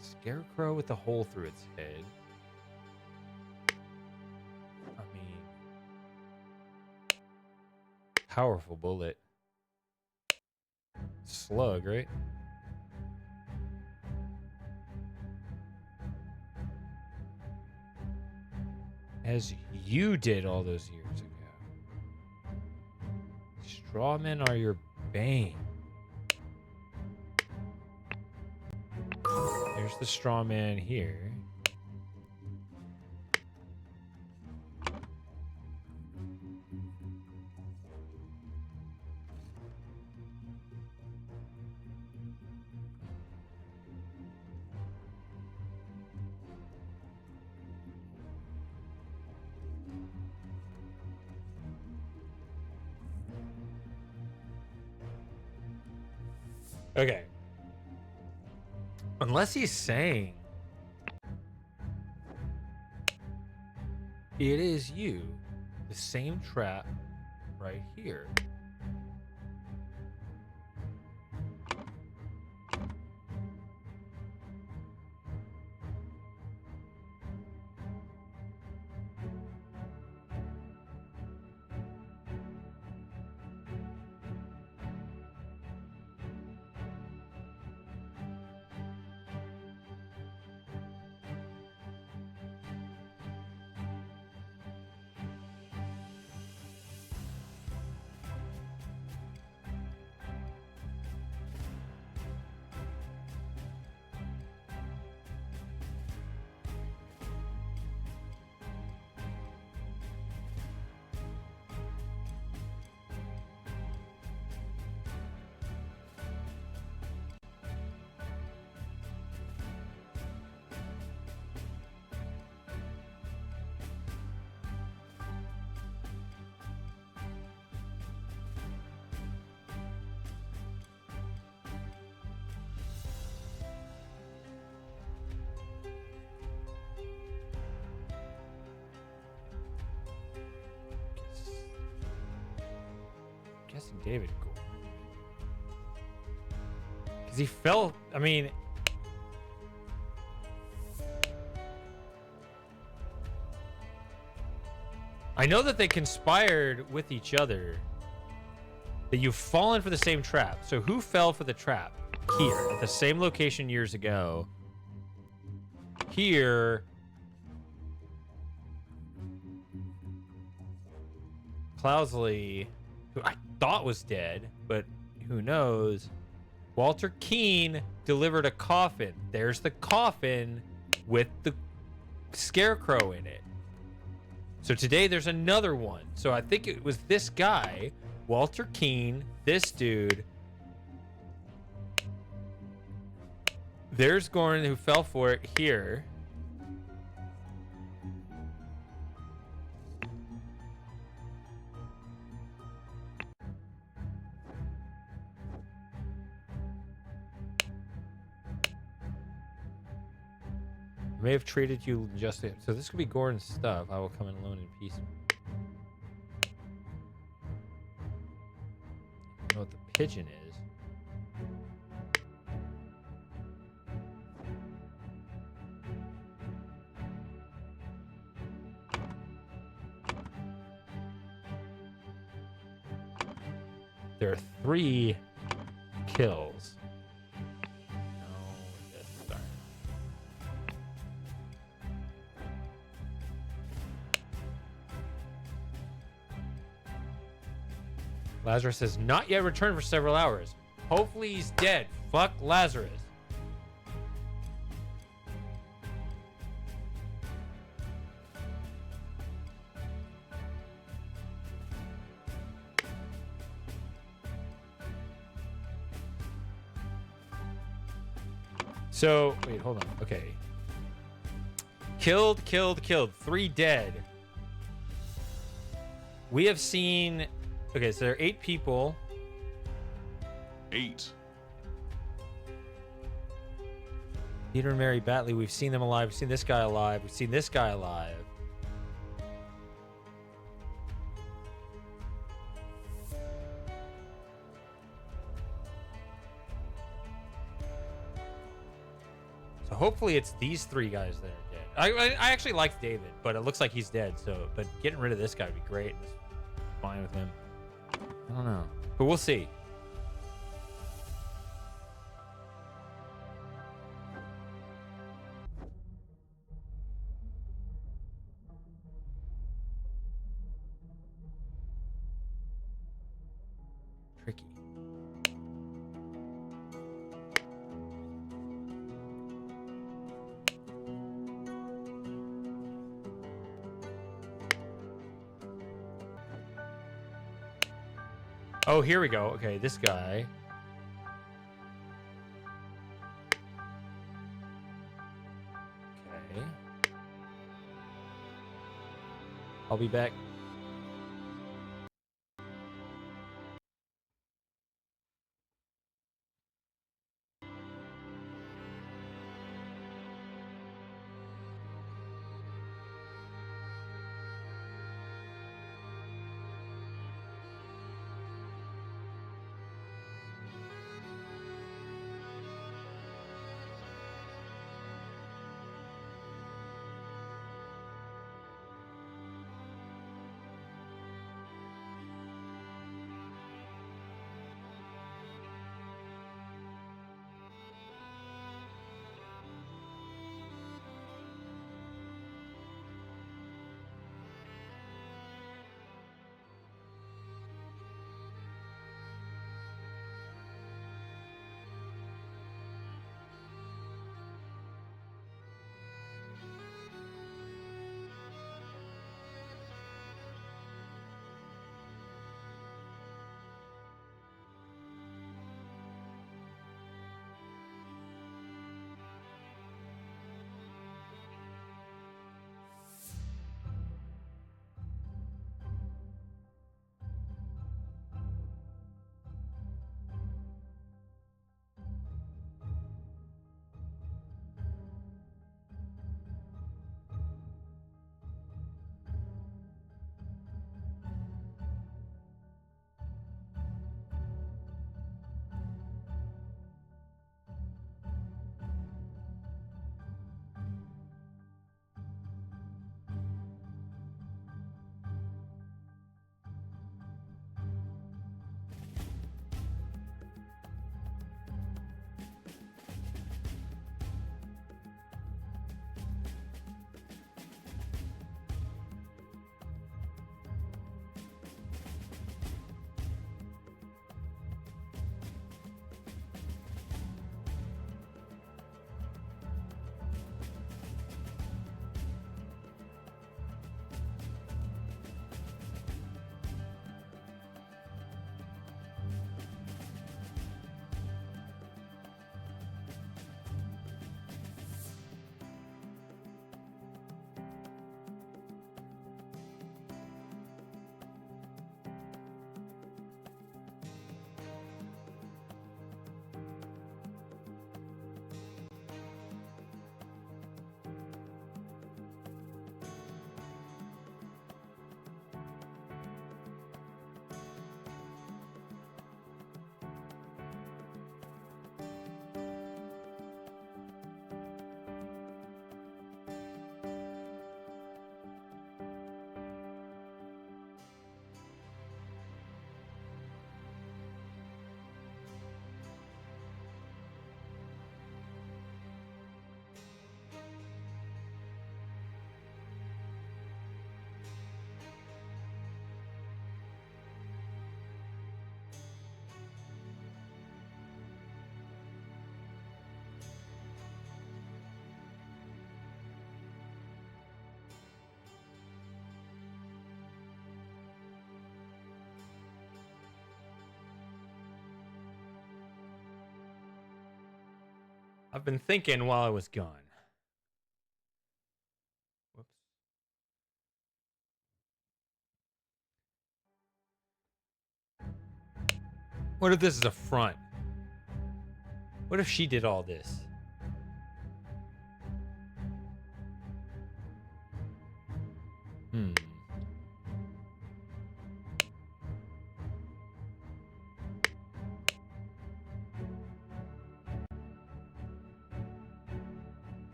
Scarecrow with a hole through its head. I mean, powerful bullet. Slug, right? As you did all those years ago. Strawmen are your bane. There's the straw man here. Okay. Unless he's saying it is you, the same trap right here. Guessing David Gordon. Because he fell, I mean... I know that they conspired with each other. That you've fallen for the same trap. So who fell for the trap? Here, at the same location years ago. Here... Cloudsley, who I thought was dead, but who knows? Walter Keene delivered a coffin. There's the coffin with the scarecrow in it. So today there's another one. So I think it was this guy Walter Keane, this dude. There's Gordon who fell for it here. May have treated you justly. So this could be Gordon's stuff. I will come in alone in peace. I don't know what the pigeon is. There are 3 kills. Lazarus has not yet returned for several hours. Hopefully he's dead. Fuck Lazarus. So, wait, hold on. Okay. Killed. 3 dead. We have seen... Okay, so there are 8 people. 8. Peter and Mary Batley, we've seen them alive. We've seen this guy alive. We've seen this guy alive. So hopefully it's these 3 guys that are dead. I actually like David, but it looks like he's dead. So, but getting rid of this guy would be great. It's fine with him. I don't know, but we'll see. Tricky. Oh, here we go. Okay, this guy. Okay. I'll be back. I've been thinking while I was gone. Whoops. What if this is a front? What if she did all this?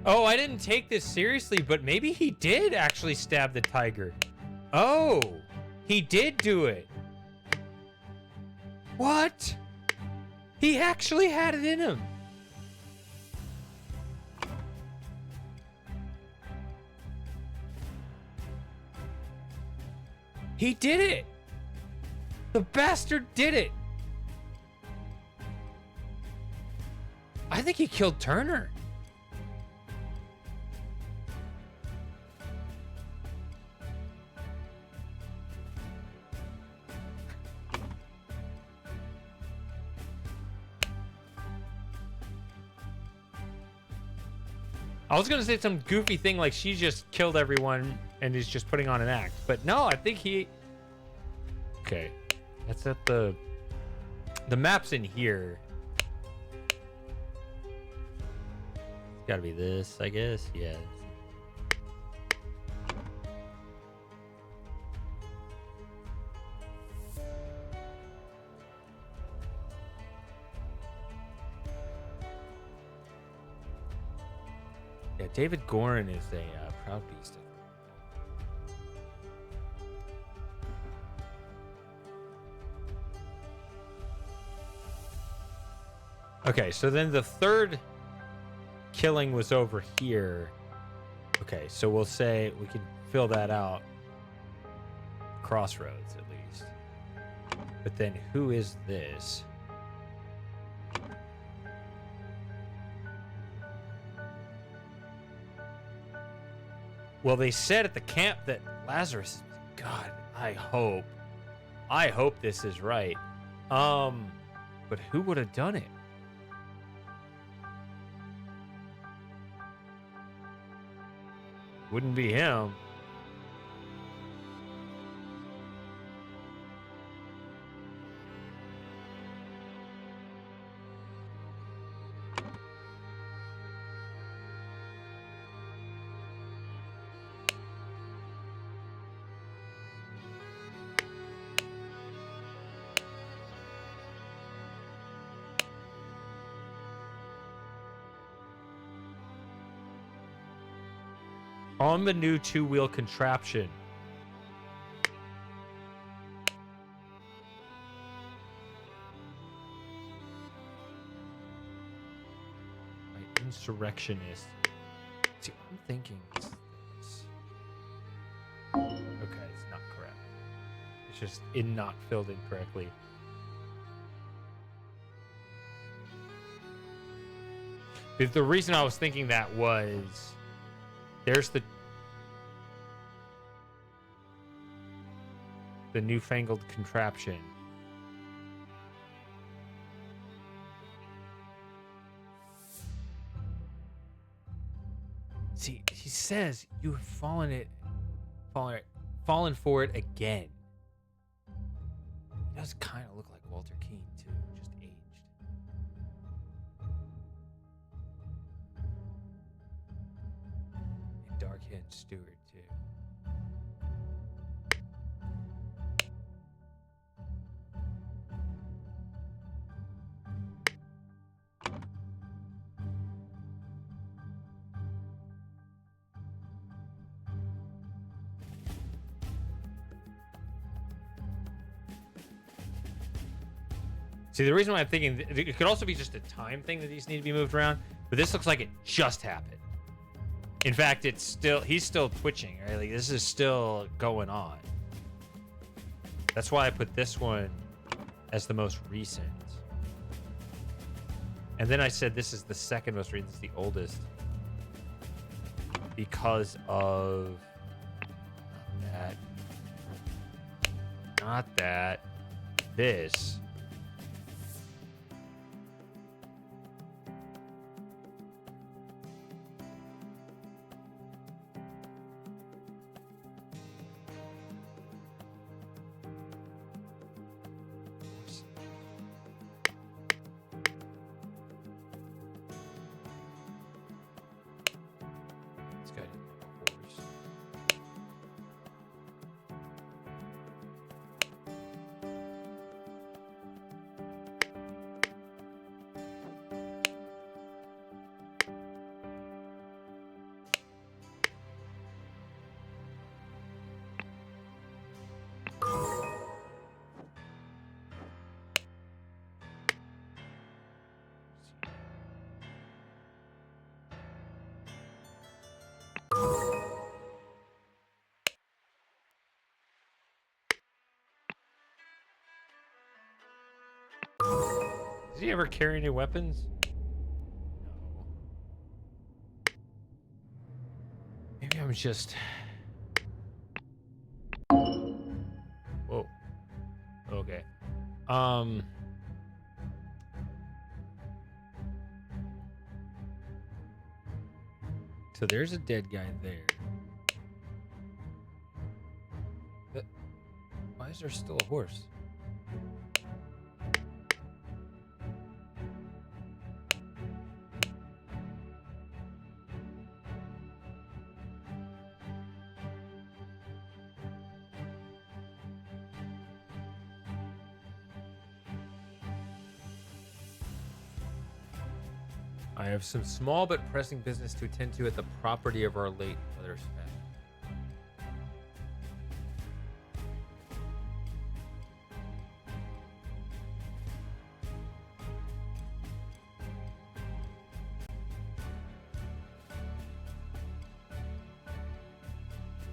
Oh, I didn't take this seriously, but maybe he did actually stab the tiger. Oh, he did do it. What? He actually had it in him. He did it. The bastard did it. I think he killed Turner. I was gonna say some goofy thing like she just killed everyone and is just putting on an act, but no, I think he. Okay, that's at the map's in here. It's gotta be this, I guess. Yeah. Yeah, David Gorin is a proud beast. Okay, so then the third killing was over here. Okay, so we'll say we can fill that out. Crossroads, at least. But then who is this? Well, they said at the camp that Lazarus. God, I hope this is right. But who would have done it? Wouldn't be him. On the new two-wheel contraption. My insurrectionist. See, I'm thinking this. Okay, it's not correct. It's just not filled in correctly. The reason I was thinking that was there's the newfangled contraption. See, he says you have fallen for it again. He does kind of look like Walter Keane too, just aged. And dark-haired Stewart too. See, the reason why I'm thinking it could also be just a time thing that these need to be moved around, but this looks like it just happened. In fact, he's still twitching, right? Like this is still going on. That's why I put this one as the most recent. And then I said this is the second most recent, this is the oldest. Because of not that, this. Does he ever carry any weapons? No. Maybe I'm just... Whoa. Okay. So there's a dead guy there. Why is there still a horse? I have some small but pressing business to attend to at the property of our late Brother Sebastian.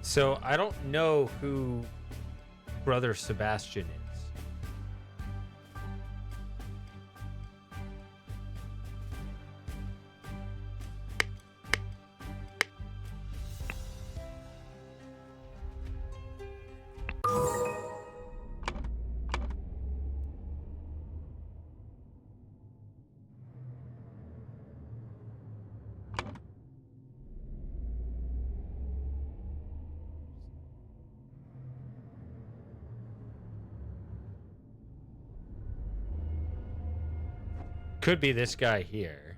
So I don't know who Brother Sebastian is. Could be this guy here.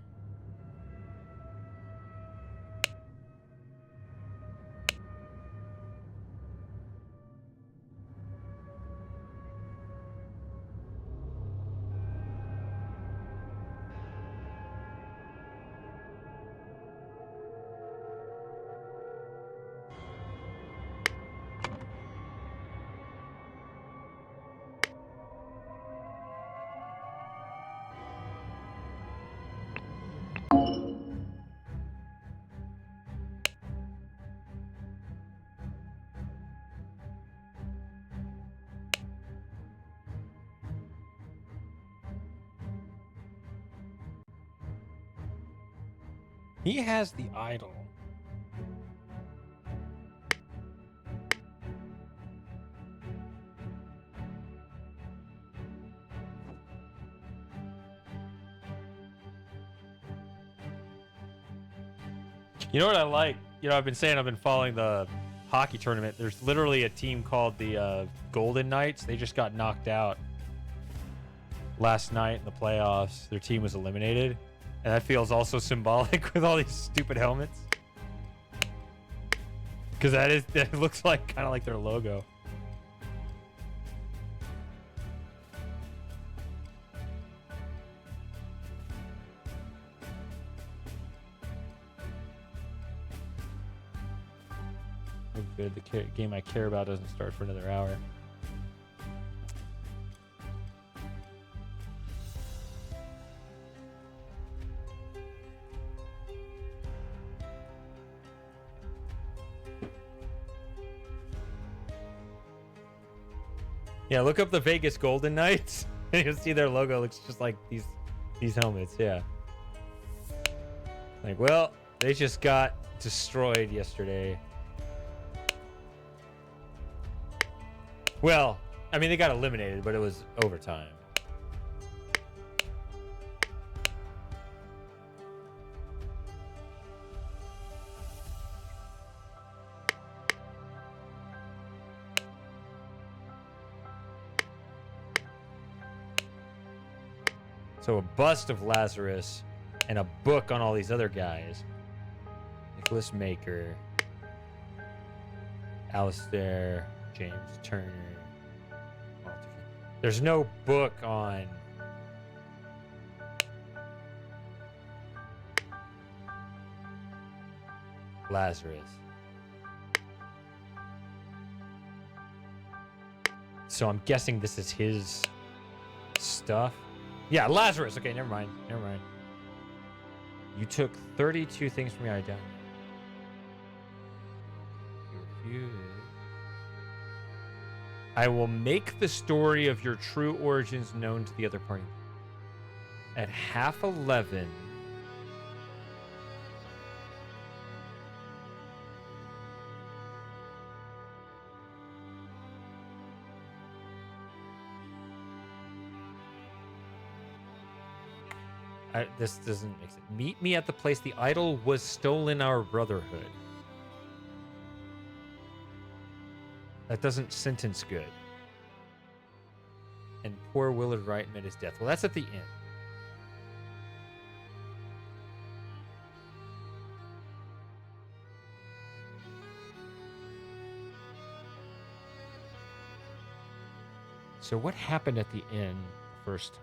He has the idol. You know what I like? You know, I've been saying I've been following the hockey tournament. There's literally a team called the Golden Knights. They just got knocked out last night in the playoffs. Their team was eliminated. And that feels also symbolic with all these stupid helmets. Because that looks like kind of like their logo. Oh, good. The game I care about doesn't start for another hour. Yeah, look up the Vegas Golden Knights. And you'll see their logo looks just like these helmets. Yeah. Like, well, they just got destroyed yesterday. Well, I mean, they got eliminated, but it was overtime. So a bust of Lazarus and a book on all these other guys. Nicholas Maker, Alistair, James Turner. There's no book on Lazarus. So I'm guessing this is his stuff. Yeah, Lazarus. Okay, never mind. Never mind. You took 32 things from me. I done. You refused. I will make the story of your true origins known to the other party. At half 11. This doesn't make sense. Meet me at the place the idol was stolen, our brotherhood. That doesn't sentence good. And poor Willard Wright met his death. Well, that's at the end. So what happened at the end the first time?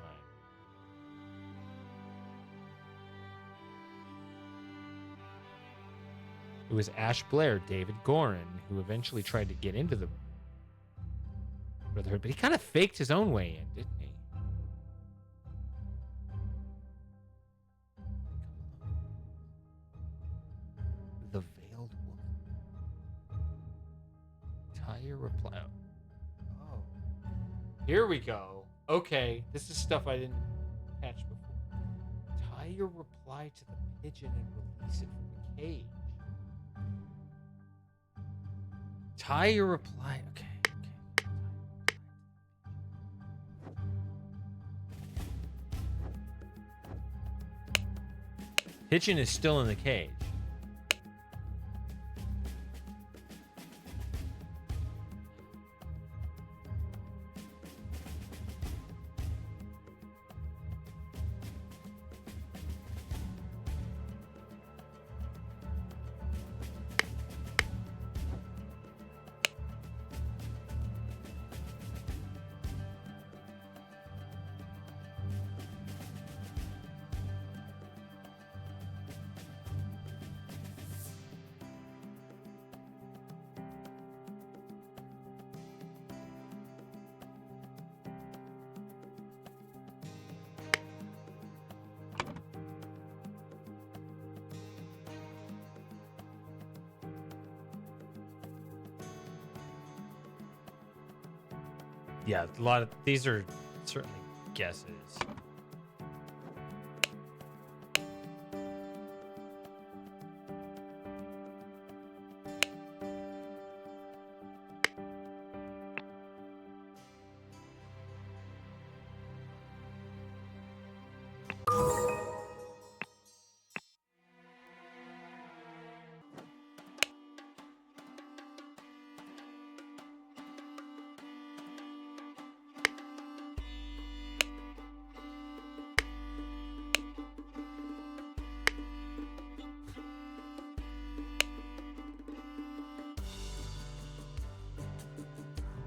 It was Ash Blair, David Gorin, who eventually tried to get into the Brotherhood, but he kind of faked his own way in, didn't he? The Veiled Woman. Tire reply. Oh. Here we go. Okay, this is stuff I didn't catch before. Tie your reply to the pigeon and release it from the cage. Tie your reply. Okay. Pigeon is still in the cage. Yeah, a lot of these are certainly guesses.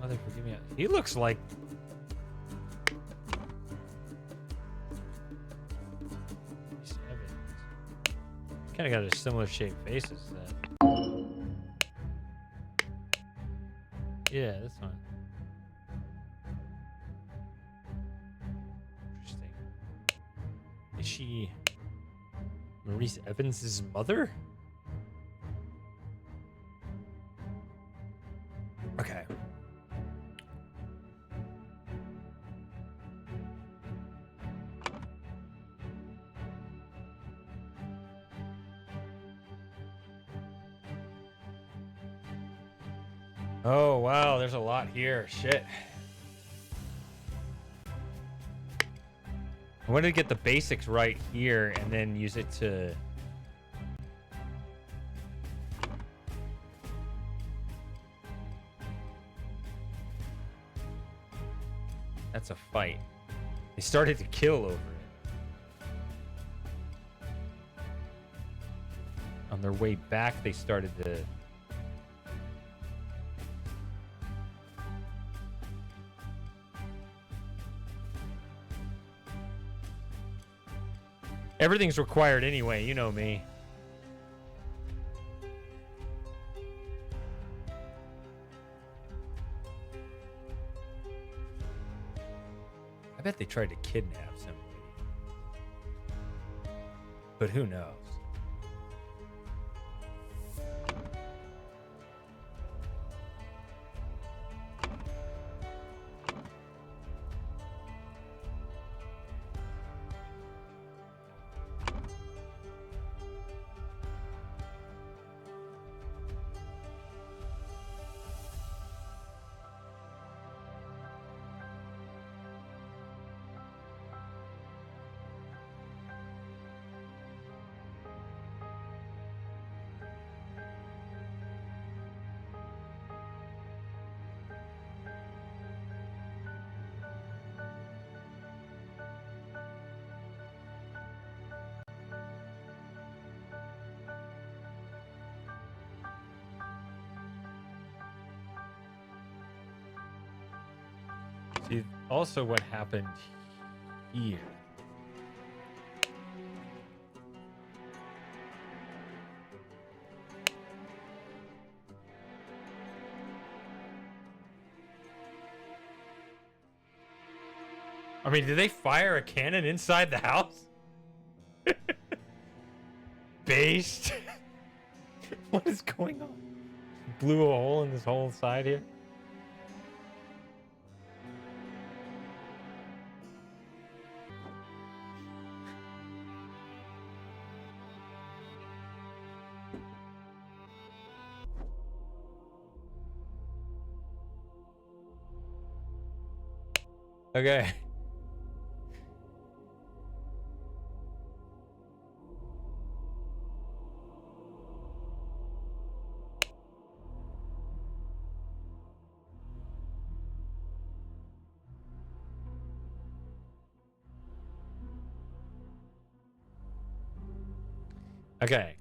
Mother, forgive me. He looks like kind of got a similar shaped face as that. Yeah, that's fine. Interesting. Is she Maurice Evans' mother? Okay. Oh, wow, there's a lot here. Shit. I wanted to get the basics right here and then use it to... That's a fight. They started to kill over it. On their way back, they started to... Everything's required anyway, you know me. I bet they tried to kidnap somebody. But who knows? See, also what happened here. I mean, did they fire a cannon inside the house? Based? What is going on? Blew a hole in this whole side here. Okay. Okay.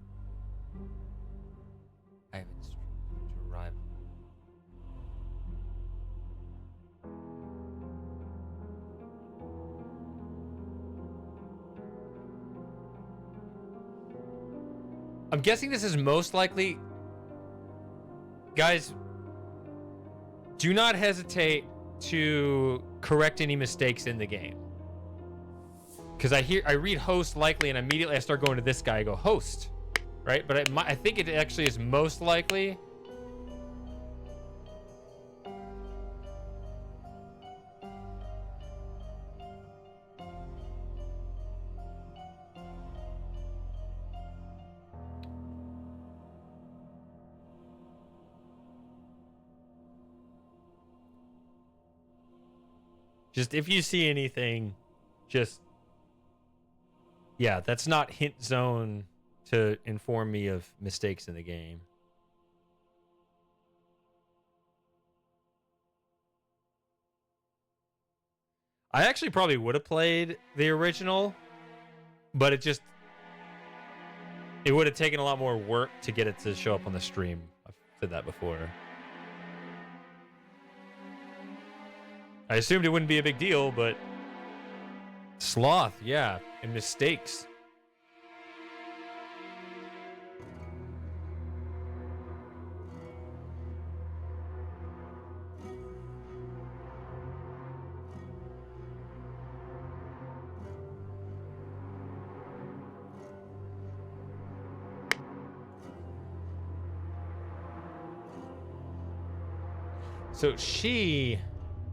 I have instructions to arrive. I'm guessing this is most likely. Guys, do not hesitate to correct any mistakes in the game. Because I read host likely, and immediately I start going to this guy. I go host, right? But I think it actually is most likely. Just if you see anything, just yeah, that's not hint zone to inform me of mistakes in the game. I actually probably would have played the original, but it would have taken a lot more work to get it to show up on the stream. I've said that before. I assumed it wouldn't be a big deal, but sloth, yeah, and mistakes. So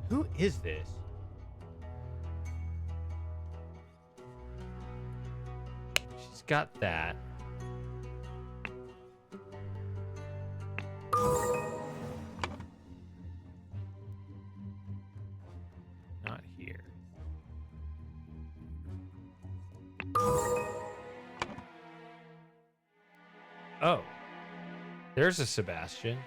who is this? She's got that. Not here. Oh. There's a Sebastian.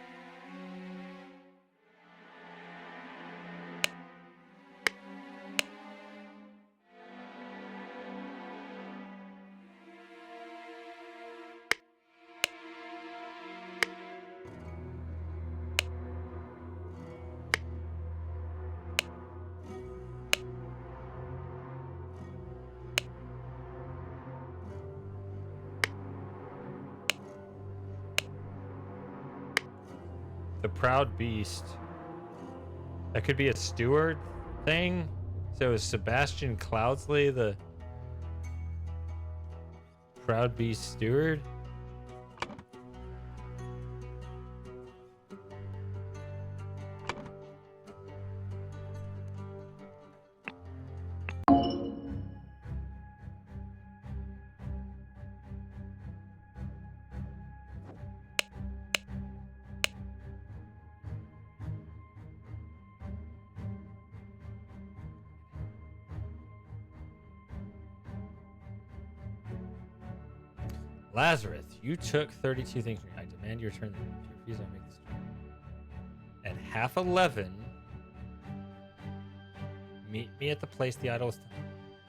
The Proud Beast. That could be a steward thing. So is Sebastian Cloudsley the Proud Beast steward? Lazarus, you took 32 things from me. I demand your return. If you refuse, I make this. At 11:30, meet me at the place the idol is.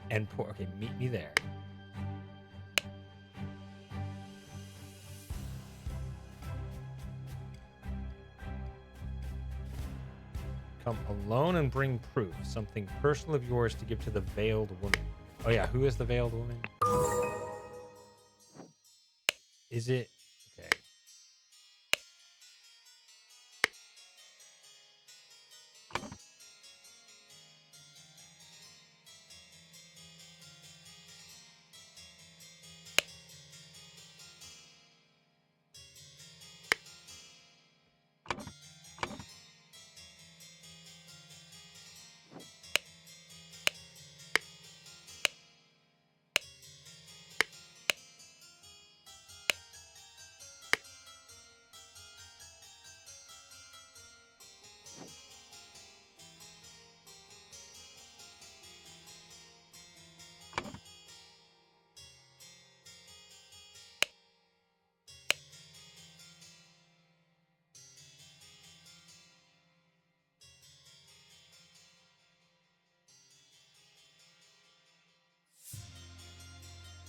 And pour. Okay, meet me there. come alone and bring proof. Something personal of yours to give to the veiled woman. Oh yeah, who is the veiled woman? Is it... Okay.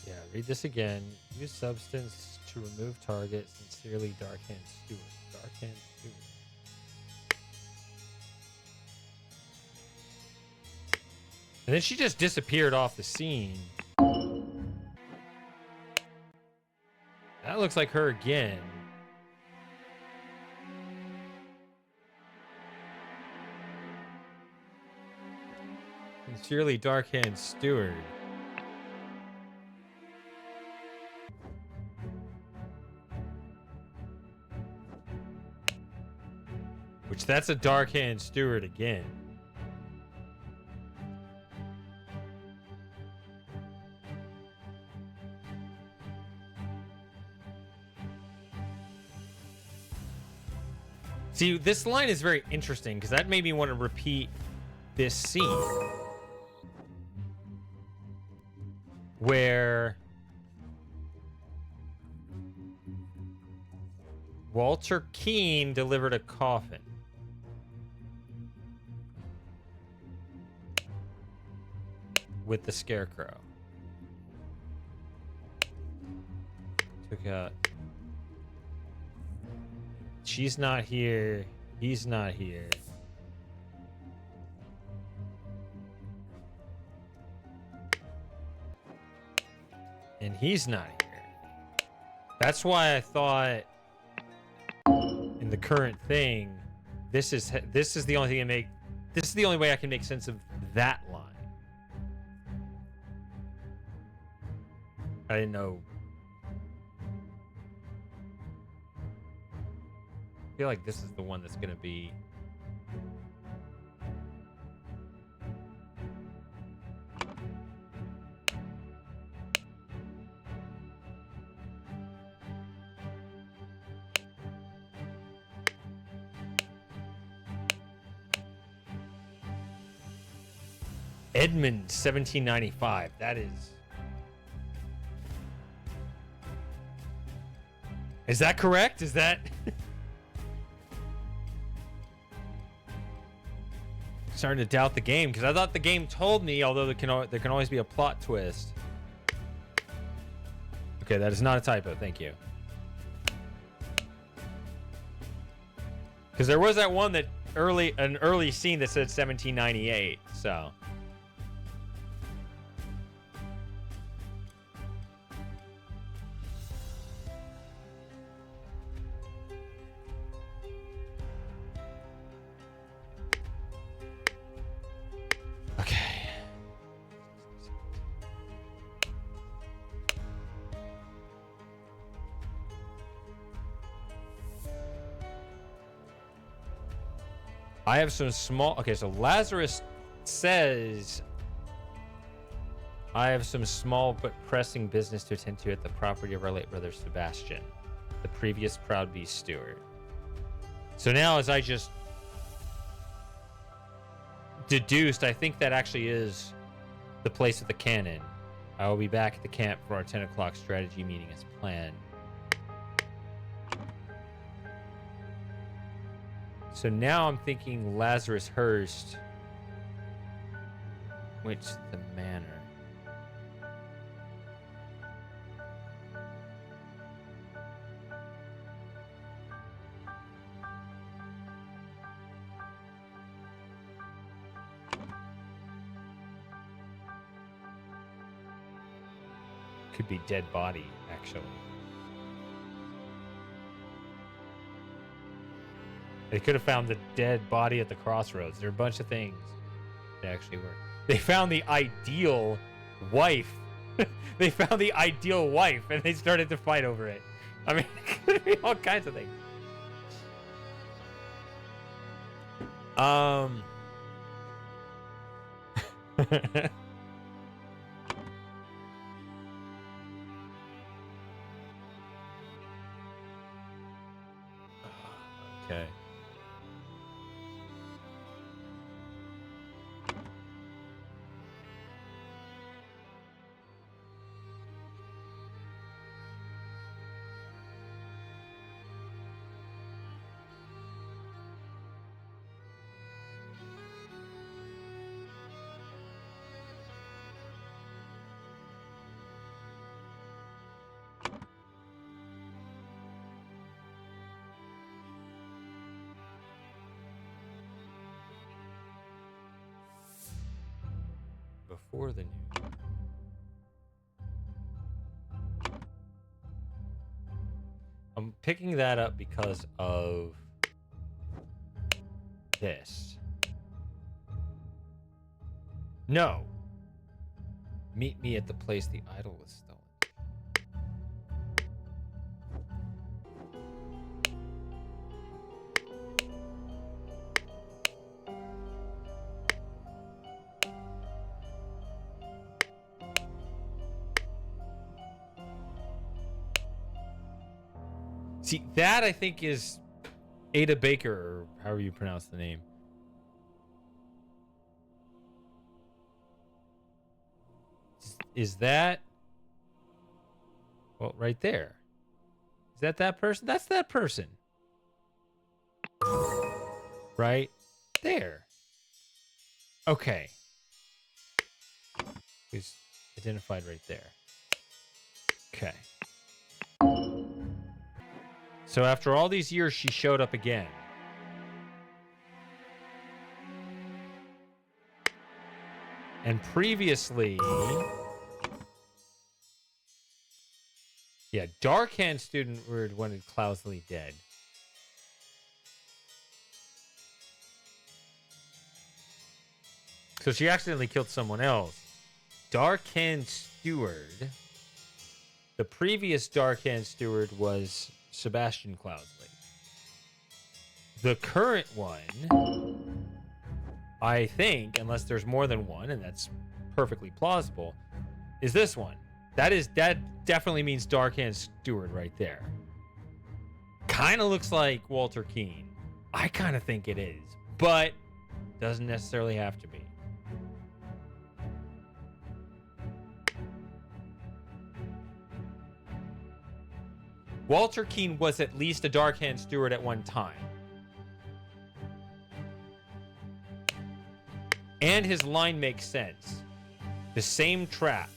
Yeah, read this again. Use substance to remove target. Sincerely, Darkhand Stewart. Darkhand Stewart. And then she just disappeared off the scene. That looks like her again. Sincerely, Darkhand Stewart. Which that's a Darkhand Stewart again. See, this line is very interesting because that made me want to repeat this scene where Walter Keane delivered a coffin. With the scarecrow. Took out. She's not here. He's not here. And he's not here. That's why I thought in the current thing, this is the only thing this is the only way I can make sense of that line. I didn't know. I feel like this is the one that's gonna be. Edmund 1795. That is. Is that correct? Is that? Starting to doubt the game because I thought the game told me, although there can always be a plot twist. Okay, that is not a typo. Thank you. Because there was that one that an early scene that said 1798. So. I have some small... Okay, so Lazarus says... I have some small but pressing business to attend to at the property of our late brother Sebastian, the previous Proud Beast steward. So now, as I just deduced, I think that actually is the place of the cannon. I will be back at the camp for our 10 o'clock strategy meeting as planned. So now I'm thinking Lazarus Hearst, which the manor. could be dead body, actually. They could have found the dead body at the crossroads. There are a bunch of things that actually work. They found the ideal wife. They found the ideal wife, and they started to fight over it. I mean, it could be all kinds of things. Okay. Before the news. I'm picking that up because of this. No. Meet me at the place the idol was stolen. See, that I think is Ada Baker, or however you pronounce the name. Is that... Well, right there. Is that person? That's that person. Right there. Okay. He's identified right there. Okay. So after all these years, she showed up again. And previously... Yeah, Darkhand student wanted Cloudsley dead. So she accidentally killed someone else. Darkhand steward. The previous Darkhand steward was Sebastian Cloudsley. The current one, I think, unless there's more than one, and that's perfectly plausible, is this one. That definitely means Darkhand steward right there. Kind of looks like Walter Keane. I kind of think it is, but doesn't necessarily have to be. Walter Keane was at least a Darkhand steward at one time. And his line makes sense. The same trap.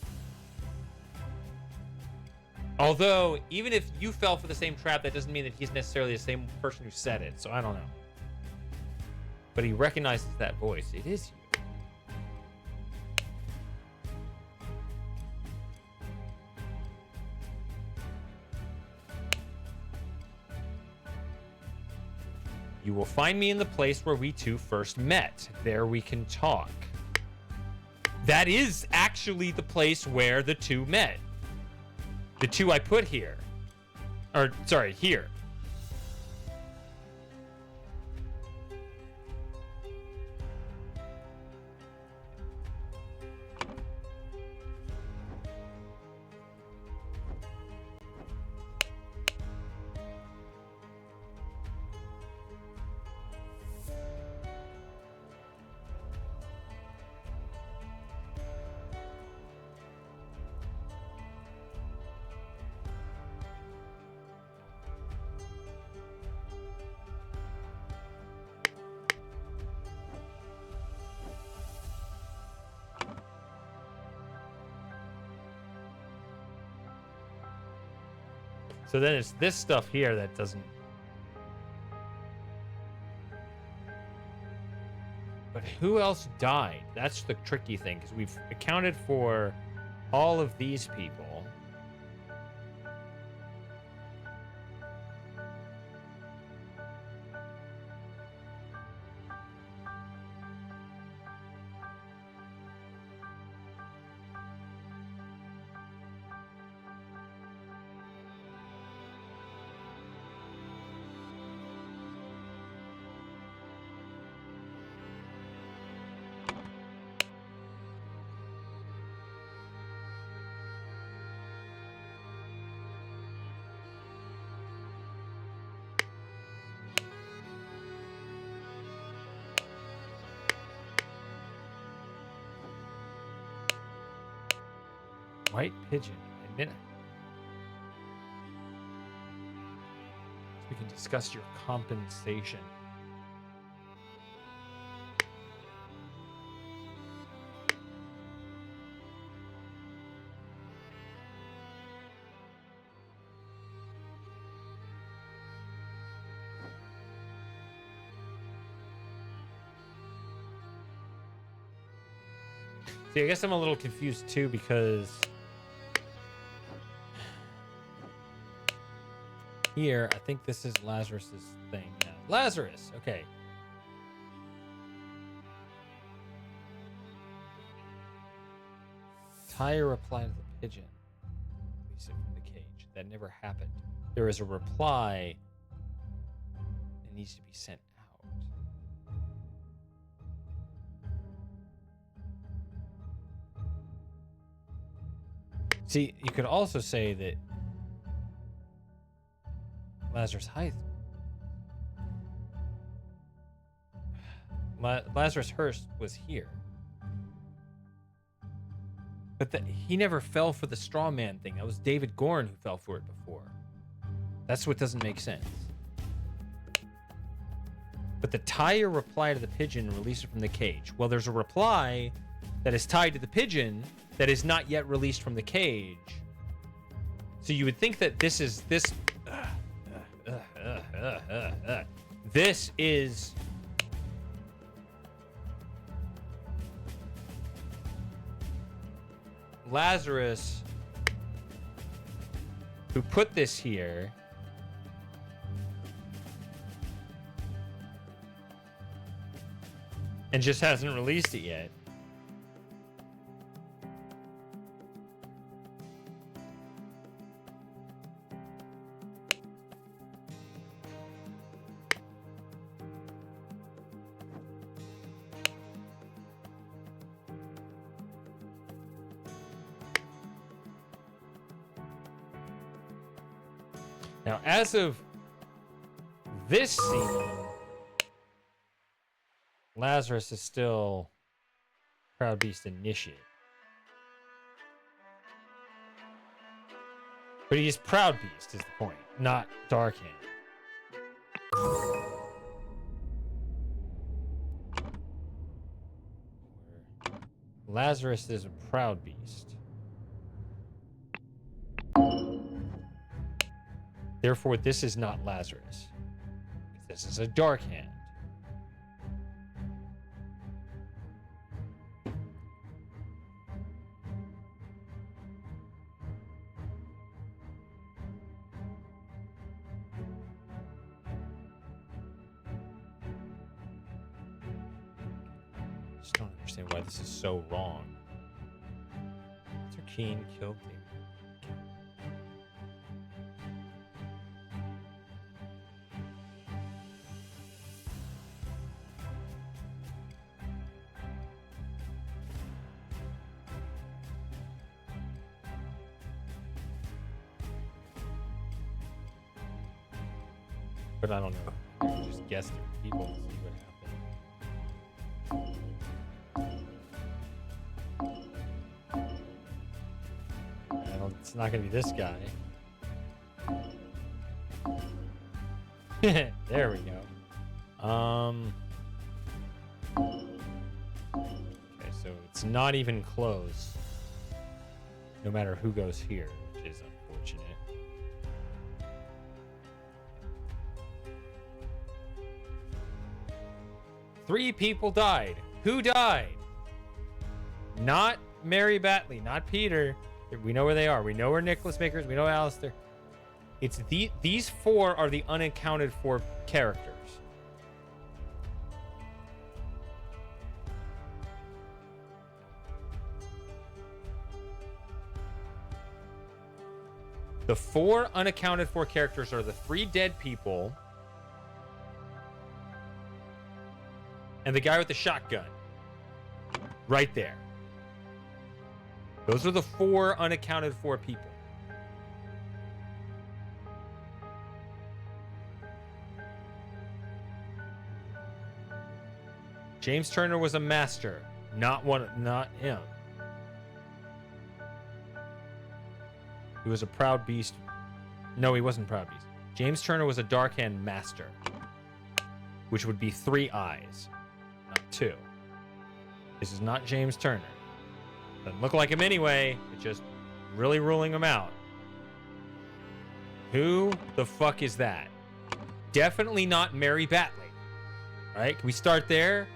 Although, even if you fell for the same trap, that doesn't mean that he's necessarily the same person who said it, so I don't know. But he recognizes that voice. It is you. You will find me in the place where we two first met. There we can talk. That is actually the place where the two met. The two I put here. Or, sorry, here. So then it's this stuff here that doesn't... But who else died? That's the tricky thing, because we've accounted for all of these people. White pigeon. A minute. We can discuss your compensation. See, I guess I'm a little confused too because here, I think this is Lazarus's thing. Yeah. Lazarus, okay. Tyre replied to the pigeon. Release it from the cage. That never happened. There is a reply that needs to be sent out. See, you could also say that Lazarus Hurst was here. But he never fell for the straw man thing. That was David Gorn who fell for it before. That's what doesn't make sense. But the Tyre reply to the pigeon and release it from the cage. Well, there's a reply that is tied to the pigeon that is not yet released from the cage. So you would think that this is Lazarus who put this here and just hasn't released it yet. Now, as of this scene, Lazarus is still Proud Beast initiate. But he's Proud Beast is the point, not Dark Hand. Lazarus is a Proud Beast. Therefore, this is not Lazarus. This is a Dark Hand. I just don't understand why this is so wrong. Mr. Keen killed the... But I don't know. I just guess the people and see what happens. It's not gonna be this guy. There we go. Okay, so it's not even close. No matter who goes here, which is unfortunate. Three people died. Who died? Not Mary Batley, not Peter. We know where they are. We know where Nicholas Makers. We know Alistair. It's these four are the unaccounted for characters. The four unaccounted for characters are the three dead people and the guy with the shotgun. Right there. Those are the four unaccounted for people. James Turner was a master, not him. He was a Proud Beast. No, he wasn't Proud Beast. James Turner was a Darkhand Master, which would be 3 eyes, not 2. This is not James Turner. Doesn't look like him anyway. It's just really ruling him out. Who the fuck is that? Definitely not Mary Batley. All right, can we start there?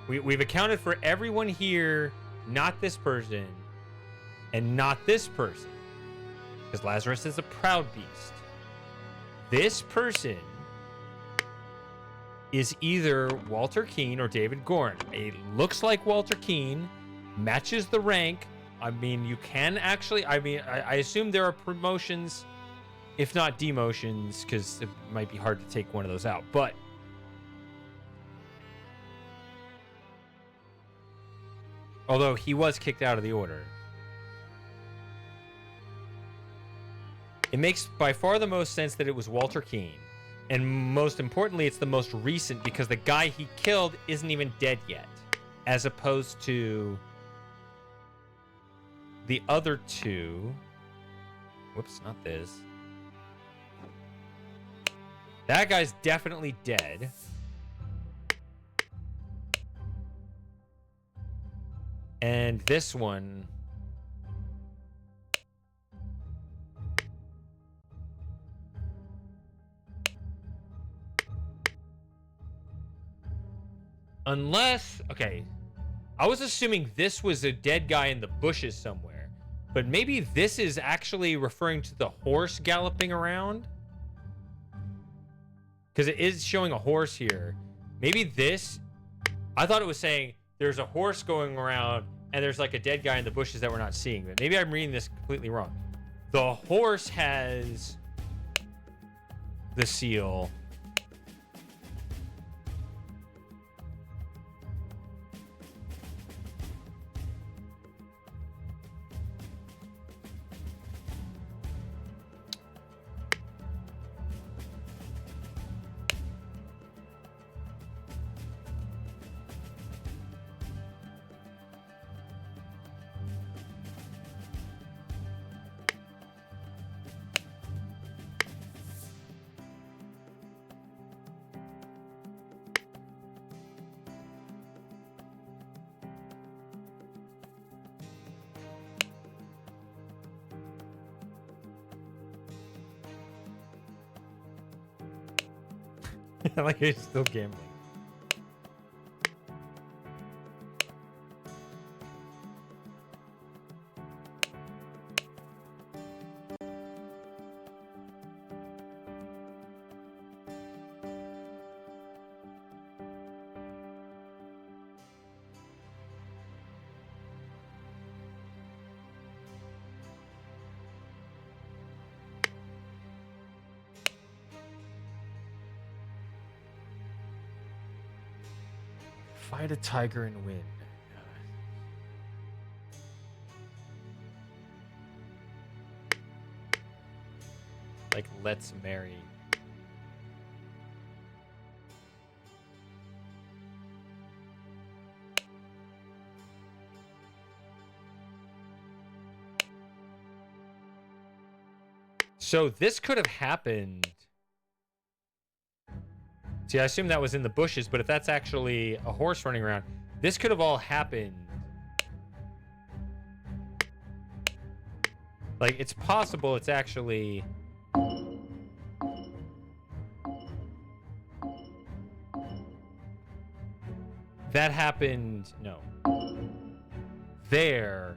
We've accounted for everyone here, not this person, and not this person. Because Lazarus is a Proud Beast. This person is either Walter Keane or David Goren. It looks like Walter Keane, matches the rank. I mean, you can actually, I assume there are promotions, if not demotions, because it might be hard to take one of those out. But although he was kicked out of the order, it makes by far the most sense that it was Walter Keane. And most importantly, it's the most recent because the guy he killed isn't even dead yet. As opposed to the other 2. Whoops, not this. That guy's definitely dead. And this one... Unless, okay, I was assuming this was a dead guy in the bushes somewhere, but maybe this is actually referring to the horse galloping around, because it is showing a horse here. Maybe this, I thought it was saying there's a horse going around and there's like a dead guy in the bushes that we're not seeing, but maybe I'm reading this completely wrong. The horse has the seal. Like he's still gambling. Fight a tiger and win. Like, let's marry. So this could have happened. See, I assume that was in the bushes, but if that's actually a horse running around, this could have all happened. Like, it's possible it's actually... That happened, no. There,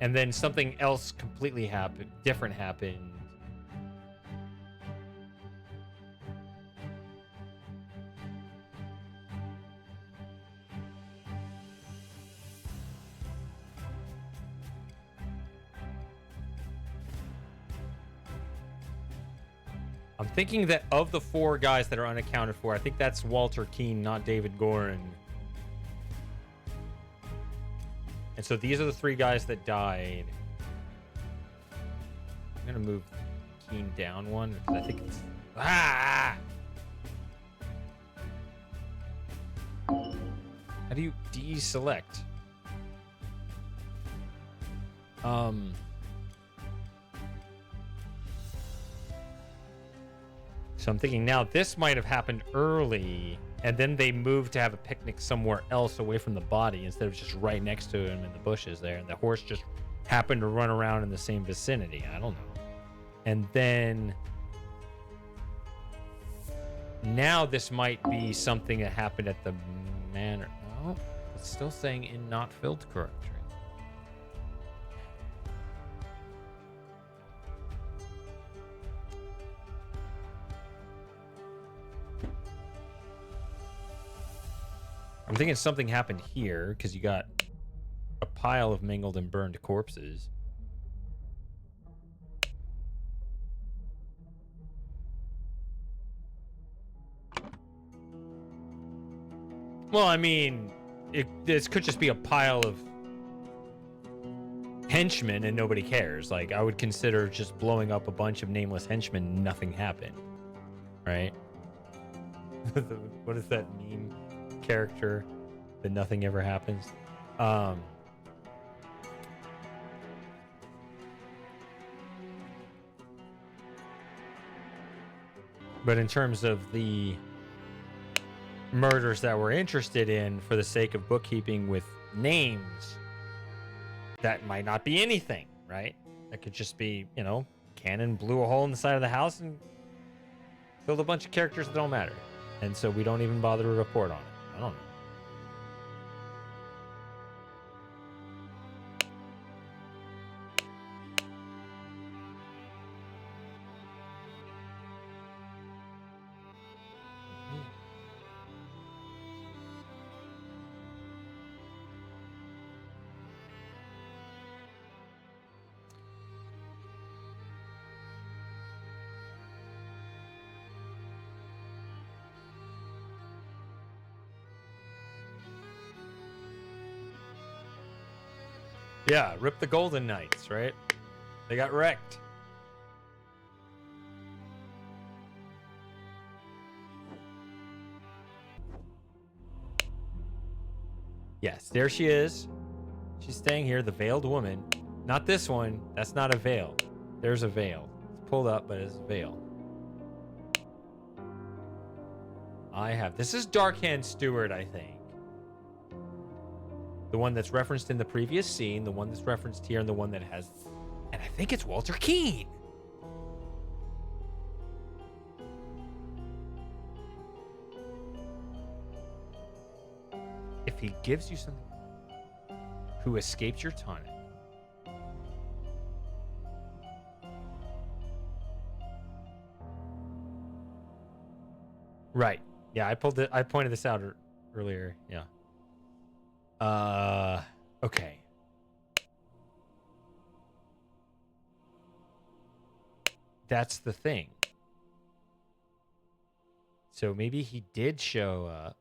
and then something else completely happened, different happened. I'm thinking that of the 4 guys that are unaccounted for, I think that's Walter Keane, not David Goren. And so these are the 3 guys that died. I'm gonna move Keane down one because I think it's... Ah! How do you deselect? So I'm thinking now this might have happened early, and then they moved to have a picnic somewhere else away from the body instead of just right next to him in the bushes there. And the horse just happened to run around in the same vicinity. I don't know. And then now this might be something that happened at the manor. No, it's still saying in not filled correctly. I'm thinking something happened here because you got a pile of mangled and burned corpses. Well, I mean, this could just be a pile of henchmen and nobody cares. Like, I would consider just blowing up a bunch of nameless henchmen, nothing happened. Right? What is that meme character that nothing ever happens? But in terms of the murders that we're interested in for the sake of bookkeeping with names, that might not be anything, right? That could just be, you know, cannon blew a hole in the side of the house and killed a bunch of characters that don't matter. And so we don't even bother to report on it. I don't know. Yeah, rip the Golden Knights, right? They got wrecked. Yes, there she is. She's staying here, the veiled woman. Not this one. That's not a veil. There's a veil. It's pulled up, but it's a veil. This is Darkhand Stewart, I think. The one that's referenced in the previous scene, the one that's referenced here, and the one that has... And I think it's Walter Keane. If he gives you something... Who escaped your tonic. Right. Yeah, I pointed this out earlier. Yeah. Okay. That's the thing. So maybe he did show up.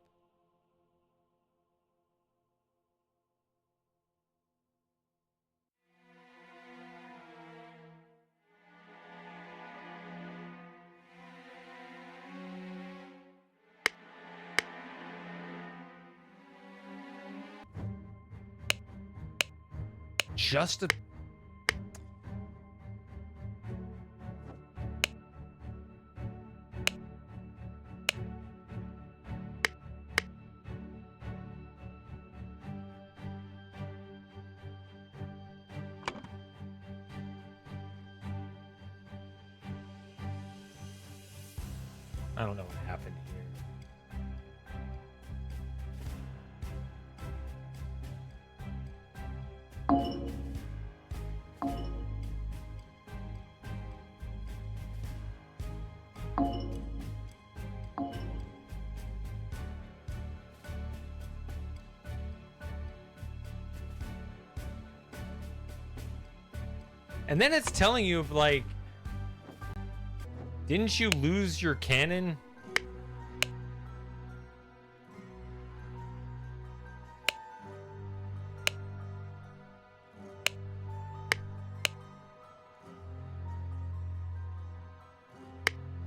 Just a... I don't know what happened here. And then it's telling you, like, didn't you lose your cannon?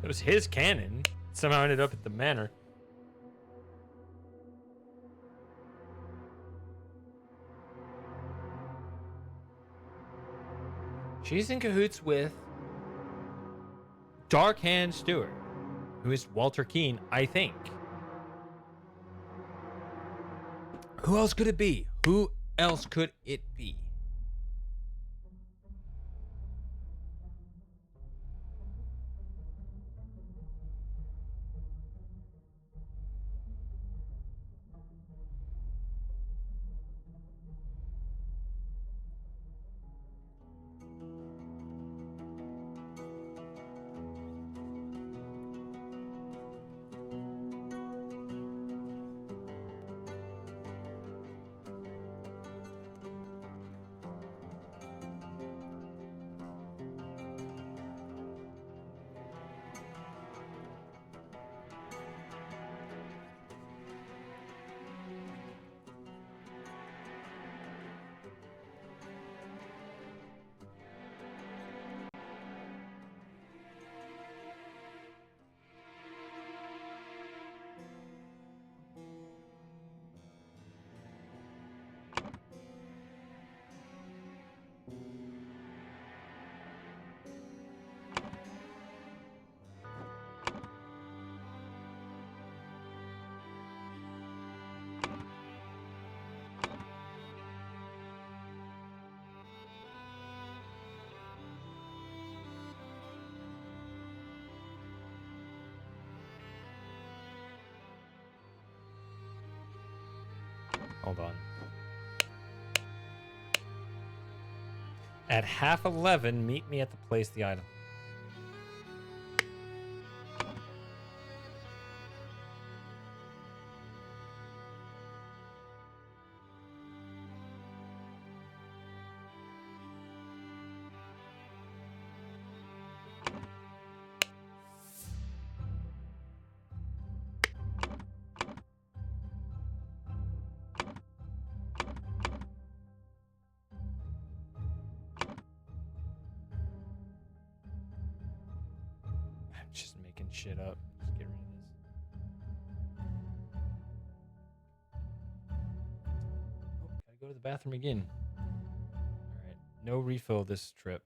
It was his cannon. It somehow ended up at the manor. She's in cahoots with Darkhand Stewart. who is Walter Keane, I think. Who else could it be? Who else could it be? Hold on. At 11:30, meet me at the place the item. I'm just making shit up. Just get rid of this. Oh, gotta go to the bathroom again. All right, no refill this trip.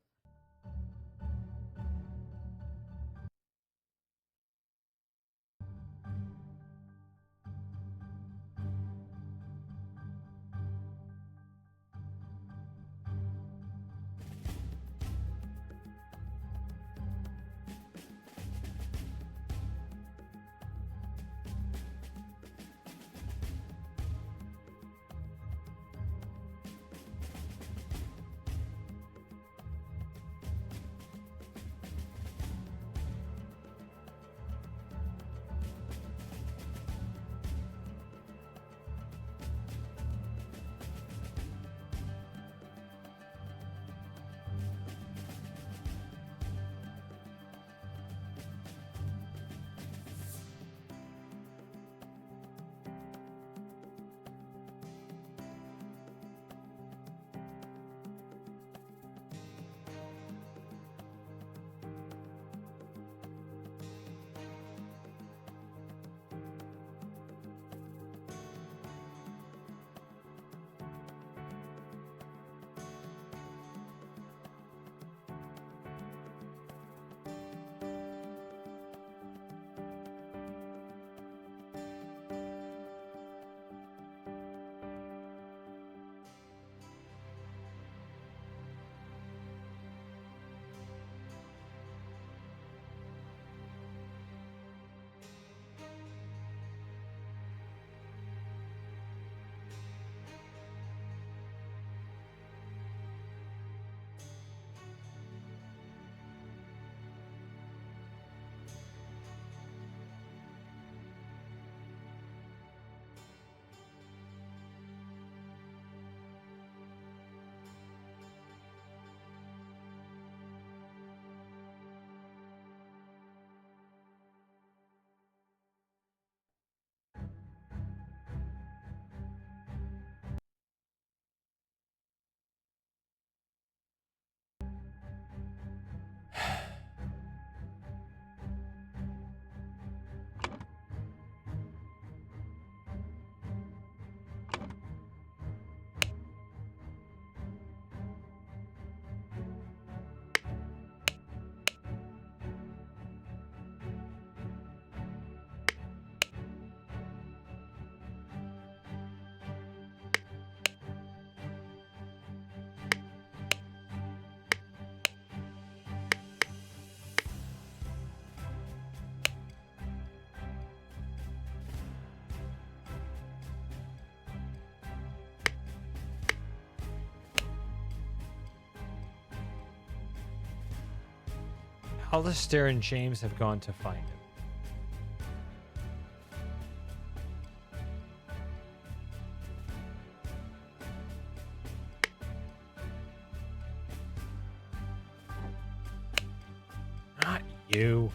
Alistair and James have gone to find him. Not you.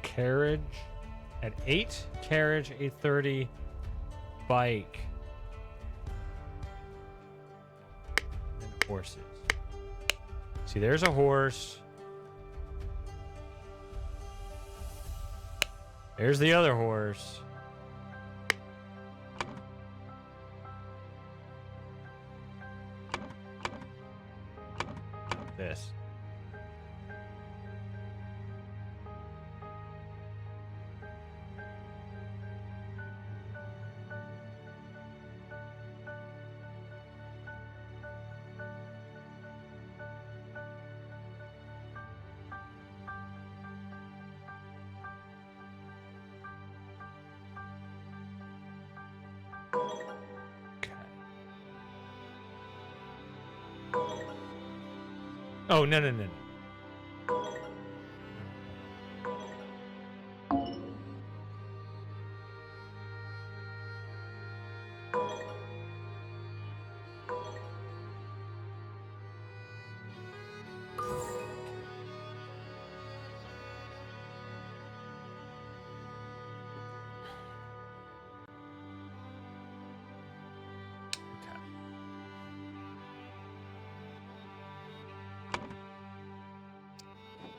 Carriage at 8, carriage 8:30, bike, and horses. See, there's a horse. There's the other horse. This. Oh, no, no, no, no.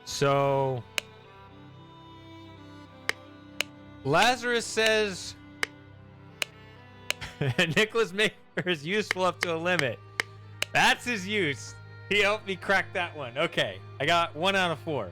So Lazarus says Nicholas Maker is useful up to a limit. That's his use. He helped me crack that one. Okay, I got 1 out of 4.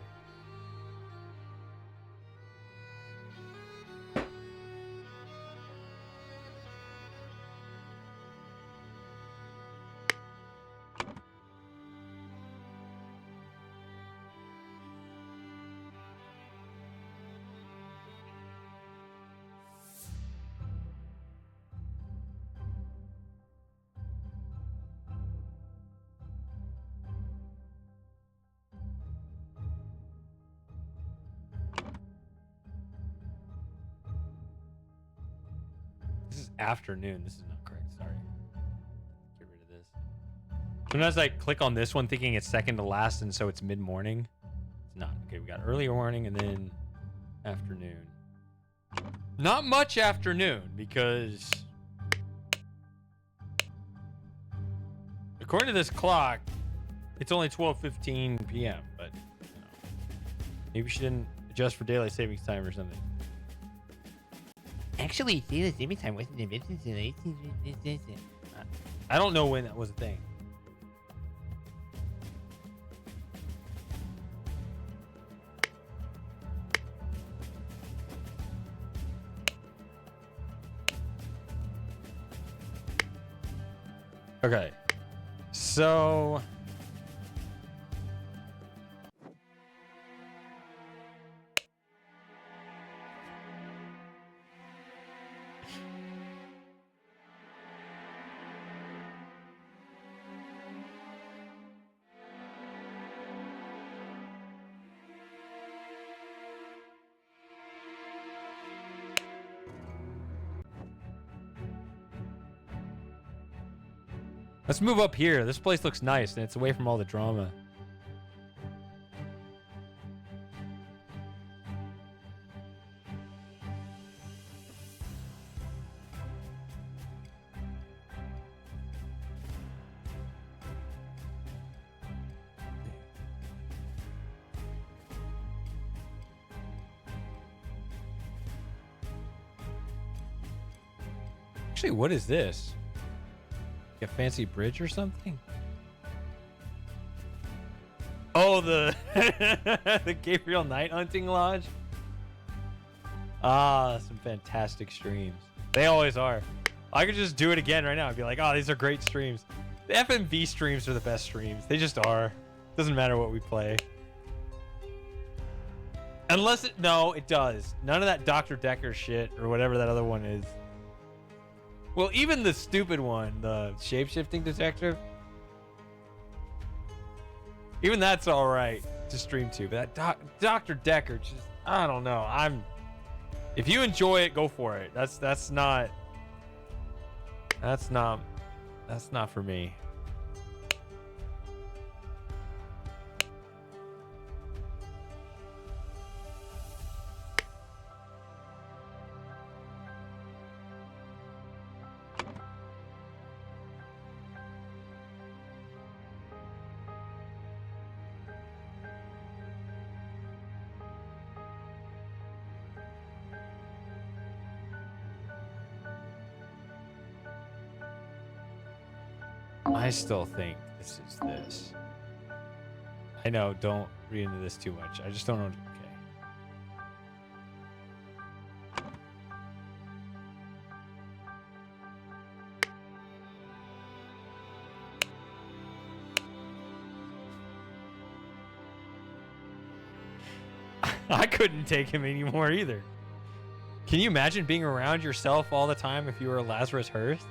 This is afternoon. This is not correct. Sorry. Get rid of this. Sometimes I click on this one thinking it's second to last, and so it's mid-morning. It's not. Okay, we got early morning and then afternoon. Not much afternoon because according to this clock, it's only 12:15 p.m. But you know, maybe she didn't adjust for daylight savings time or something. Actually, daylight savings time wasn't invented until 18. I don't know when that was a thing. Okay, so let's move up here. This place looks nice and it's away from all the drama. Actually, what is this? Like a fancy bridge or something? Oh, the the Gabriel Night Hunting Lodge. Ah, some fantastic streams. They always are. I could just do it again right now. I'd be like, oh, these are great streams. The FMV streams are the best streams. They just are. Doesn't matter what we play. Unless it... No, it does. None of that Dr. Decker shit or whatever that other one is. Well, even the stupid one, the shape-shifting detector. Even that's all right to stream to. But that Dr. Decker just... I don't know. If you enjoy it, go for it. That's not for me. I still think this is this. I know, don't read into this too much. I just don't know. Okay. I couldn't take him anymore either. Can you imagine being around yourself all the time if you were Lazarus Hearst?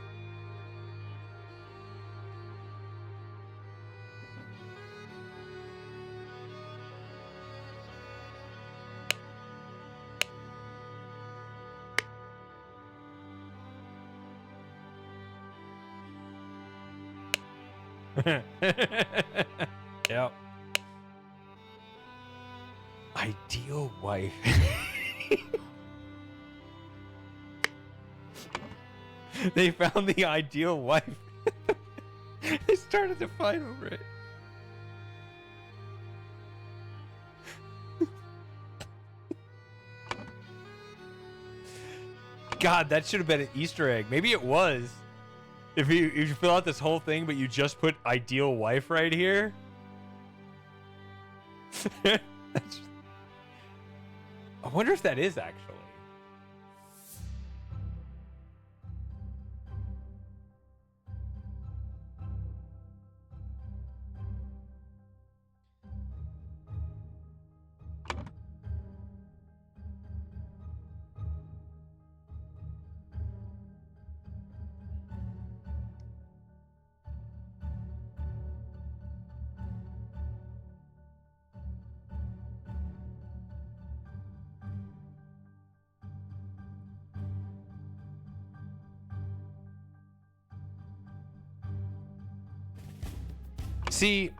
Yep. Ideal wife. They found the ideal wife. They started to fight over it. God, that should have been an Easter egg. Maybe it was. If you fill out this whole thing, but you just put ideal wife right here. I wonder if that is actually. See,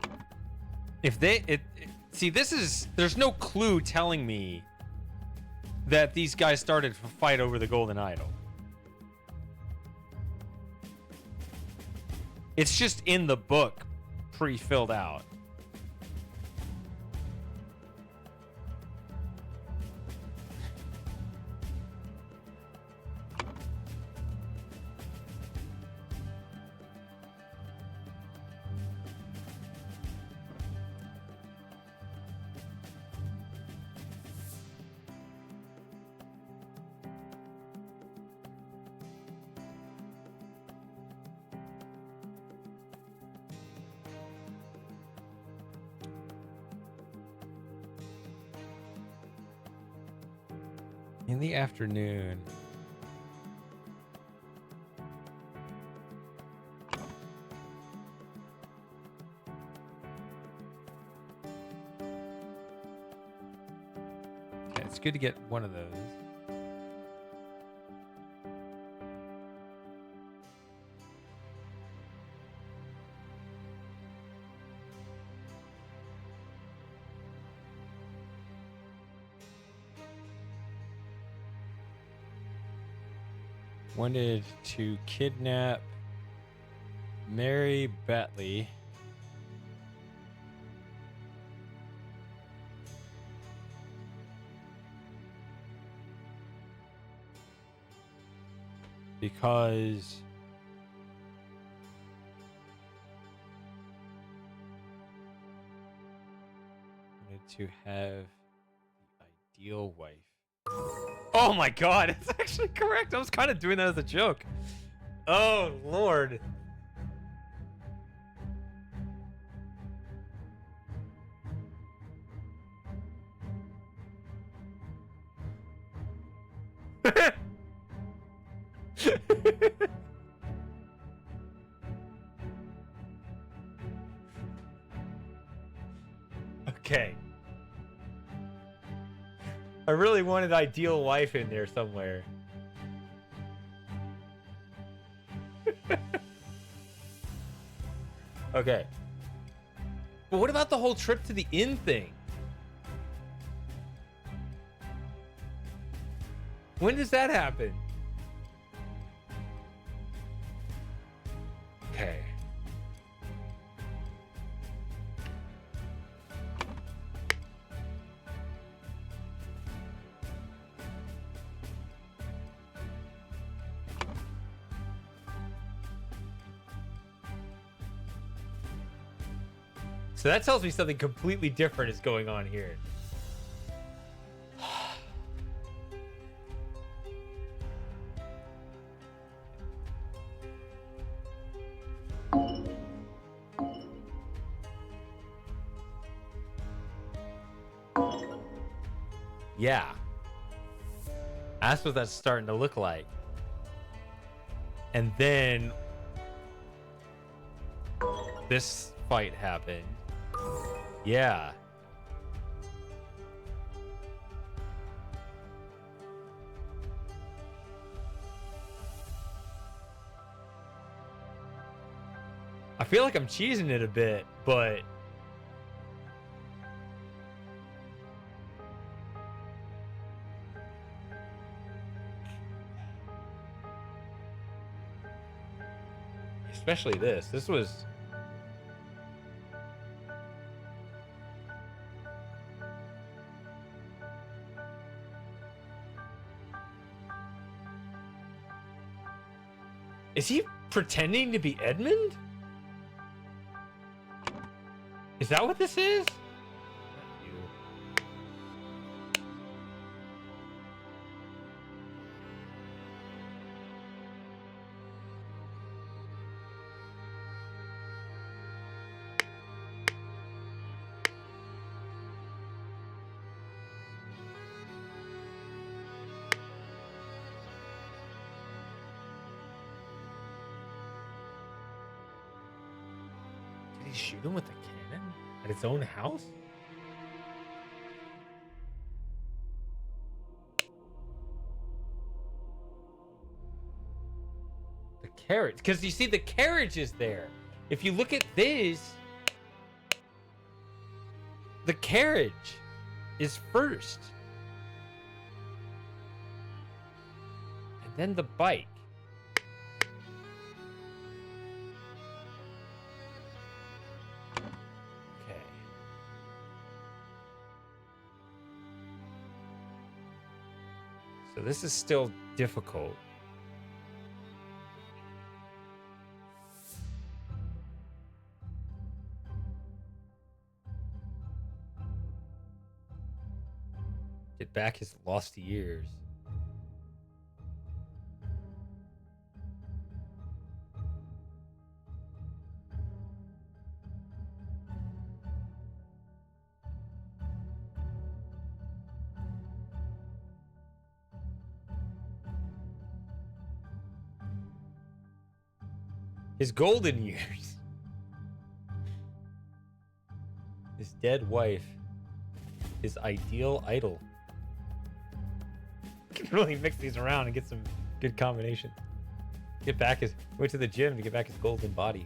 there's no clue telling me that these guys started to fight over the golden idol. It's just in the book, pre-filled out. In the afternoon. Okay, it's good to get one of those. Wanted to kidnap Mary Batley. Because wanted to have the ideal wife. Oh my god, it's actually correct. I was kind of doing that as a joke. Oh, Lord. Okay. I really wanted ideal wife in there somewhere. Okay. But what about the whole trip to the inn thing? When does that happen? Okay. So that tells me something completely different is going on here. Yeah. That's what that's starting to look like. And then this fight happened. Yeah. I feel like I'm cheesing it a bit, but especially this. This was Is he pretending to be Edmund? Is that what this is? Did he shoot him with a cannon at his own house? The carriage, because you see the carriage is there. If you look at this, the carriage is first. And then the bike. Okay. So this is still difficult. Get back his lost years. His golden years. His dead wife. His ideal idol. Can really mix these around and get some good combination. Get back his went to the gym to get back his golden body.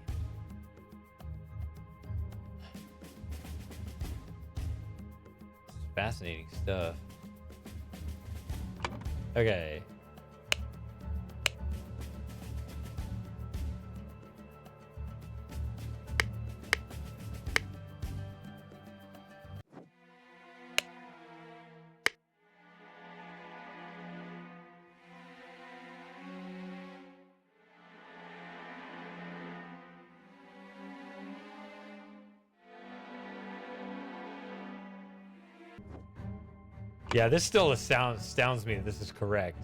Fascinating stuff. Okay. Yeah, this still astounds me that this is correct.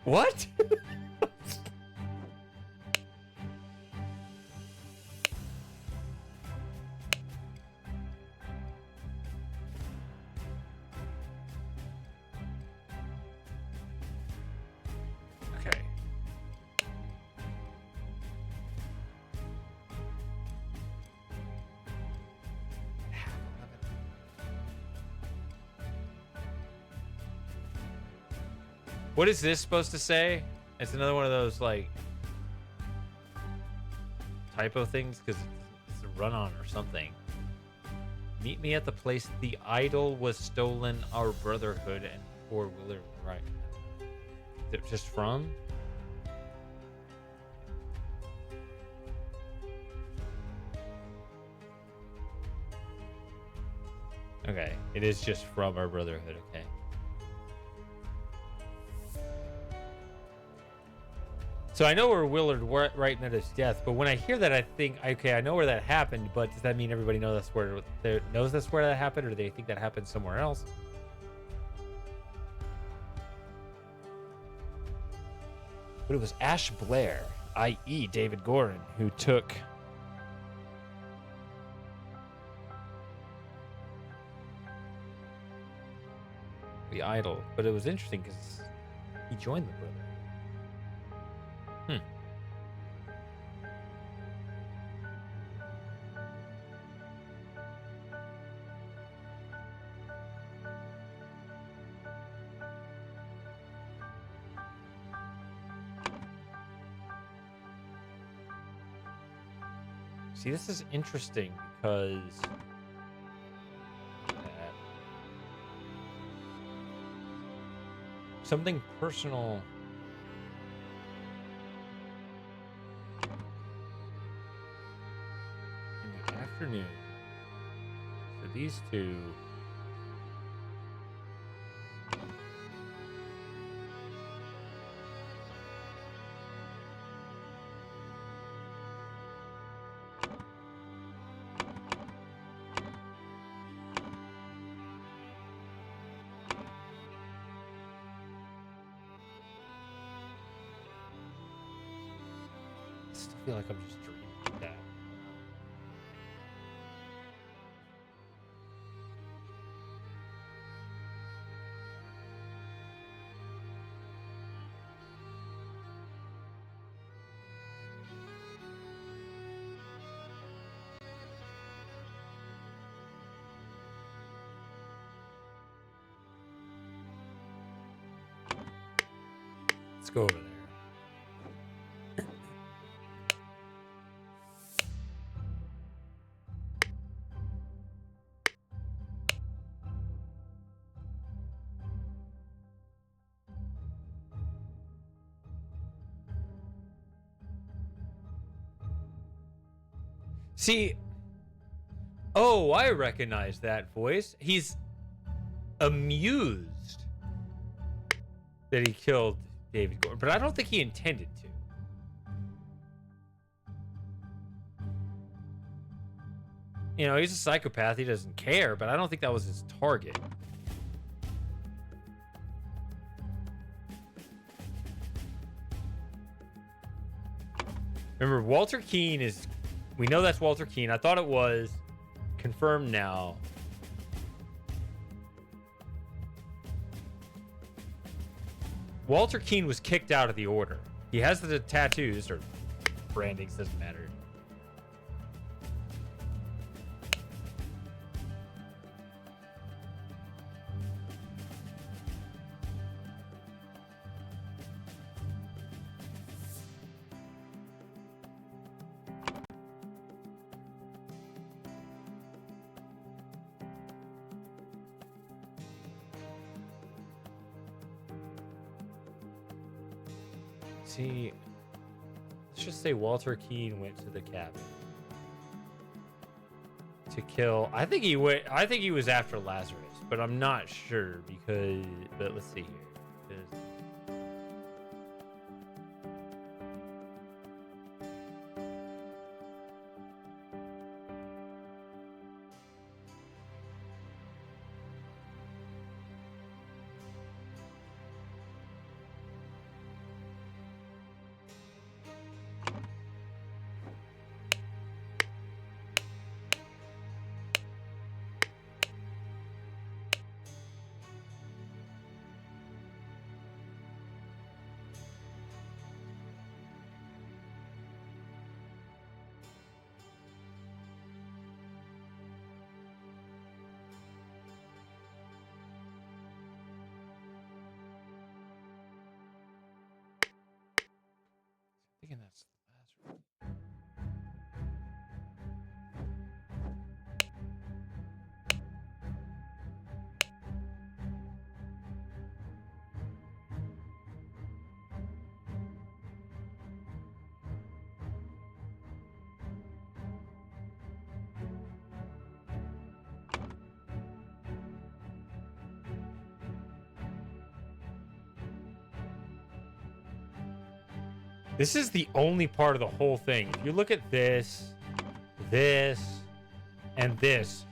What? Okay. What is this supposed to say? It's another one of those like typo things because it's a run on or something. Meet me at the place the idol was stolen, our brotherhood and poor Willard. Right. Is it just from? Okay, it is just from our brotherhood. Okay. So I know where Willard right at his death, but when I hear that, I think, okay, I know where that happened, but does that mean everybody knows that's where that happened, or do they think that happened somewhere else? But it was Ash Blair, i.e. David Gorin, who took the idol. But it was interesting because he joined the brother. See, this is interesting because something personal. In the afternoon. So these two. I feel like I'm just dreaming that. Let's go over there. See, oh, I recognize that voice. He's amused that he killed David Gordon, but I don't think he intended to. You know, he's a psychopath. He doesn't care, but I don't think that was his target. Remember, Walter Keane is... We know that's Walter Keane. I thought it was. Confirmed now. Walter Keane was kicked out of the order. He has the tattoos, or brandings, doesn't matter. See, let's just say Walter Keane went to the cabin to kill. I think he went. I think he was after Lazarus, but I'm not sure because. But let's see here. thinking that's right. This is the only part of the whole thing. If you look at this, and this,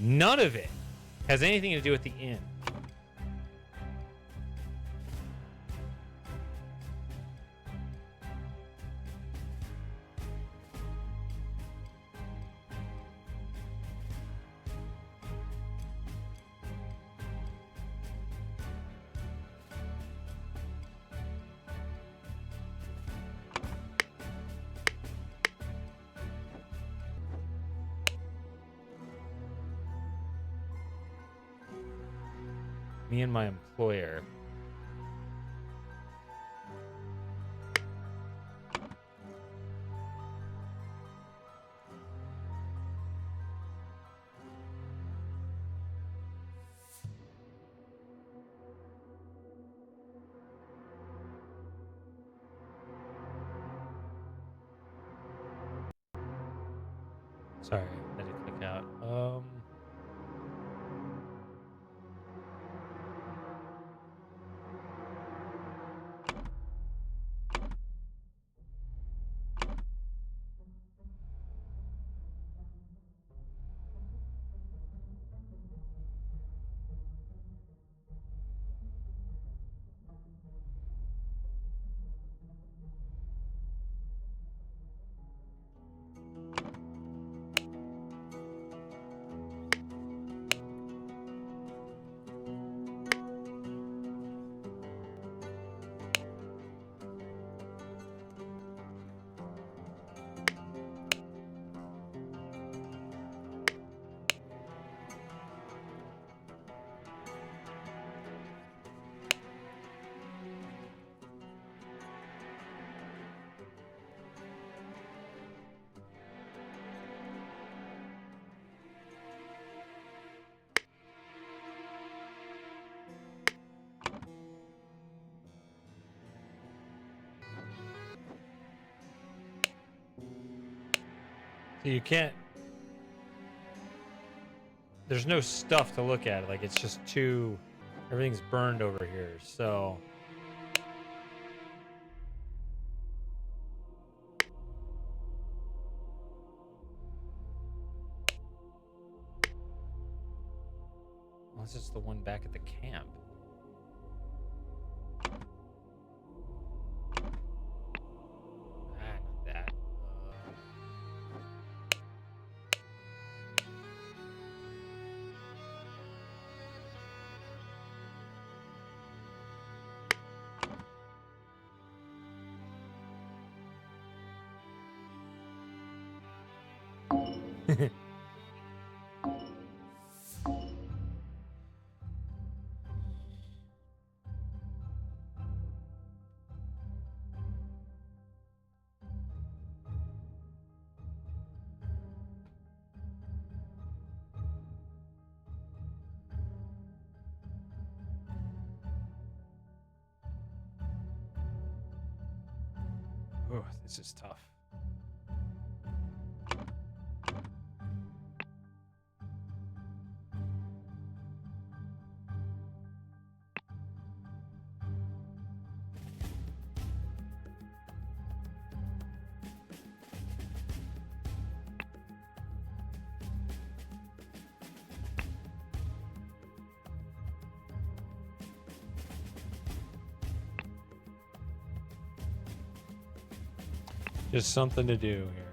none of it has anything to do with the inn. Me and my employer. Sorry, I had to click out. So you can't. There's no stuff to look at. Like, it's just too. Everything's burned over here. So. Unless it's the one back at the camp. Not that. Oh, this is tough. Just something to do here.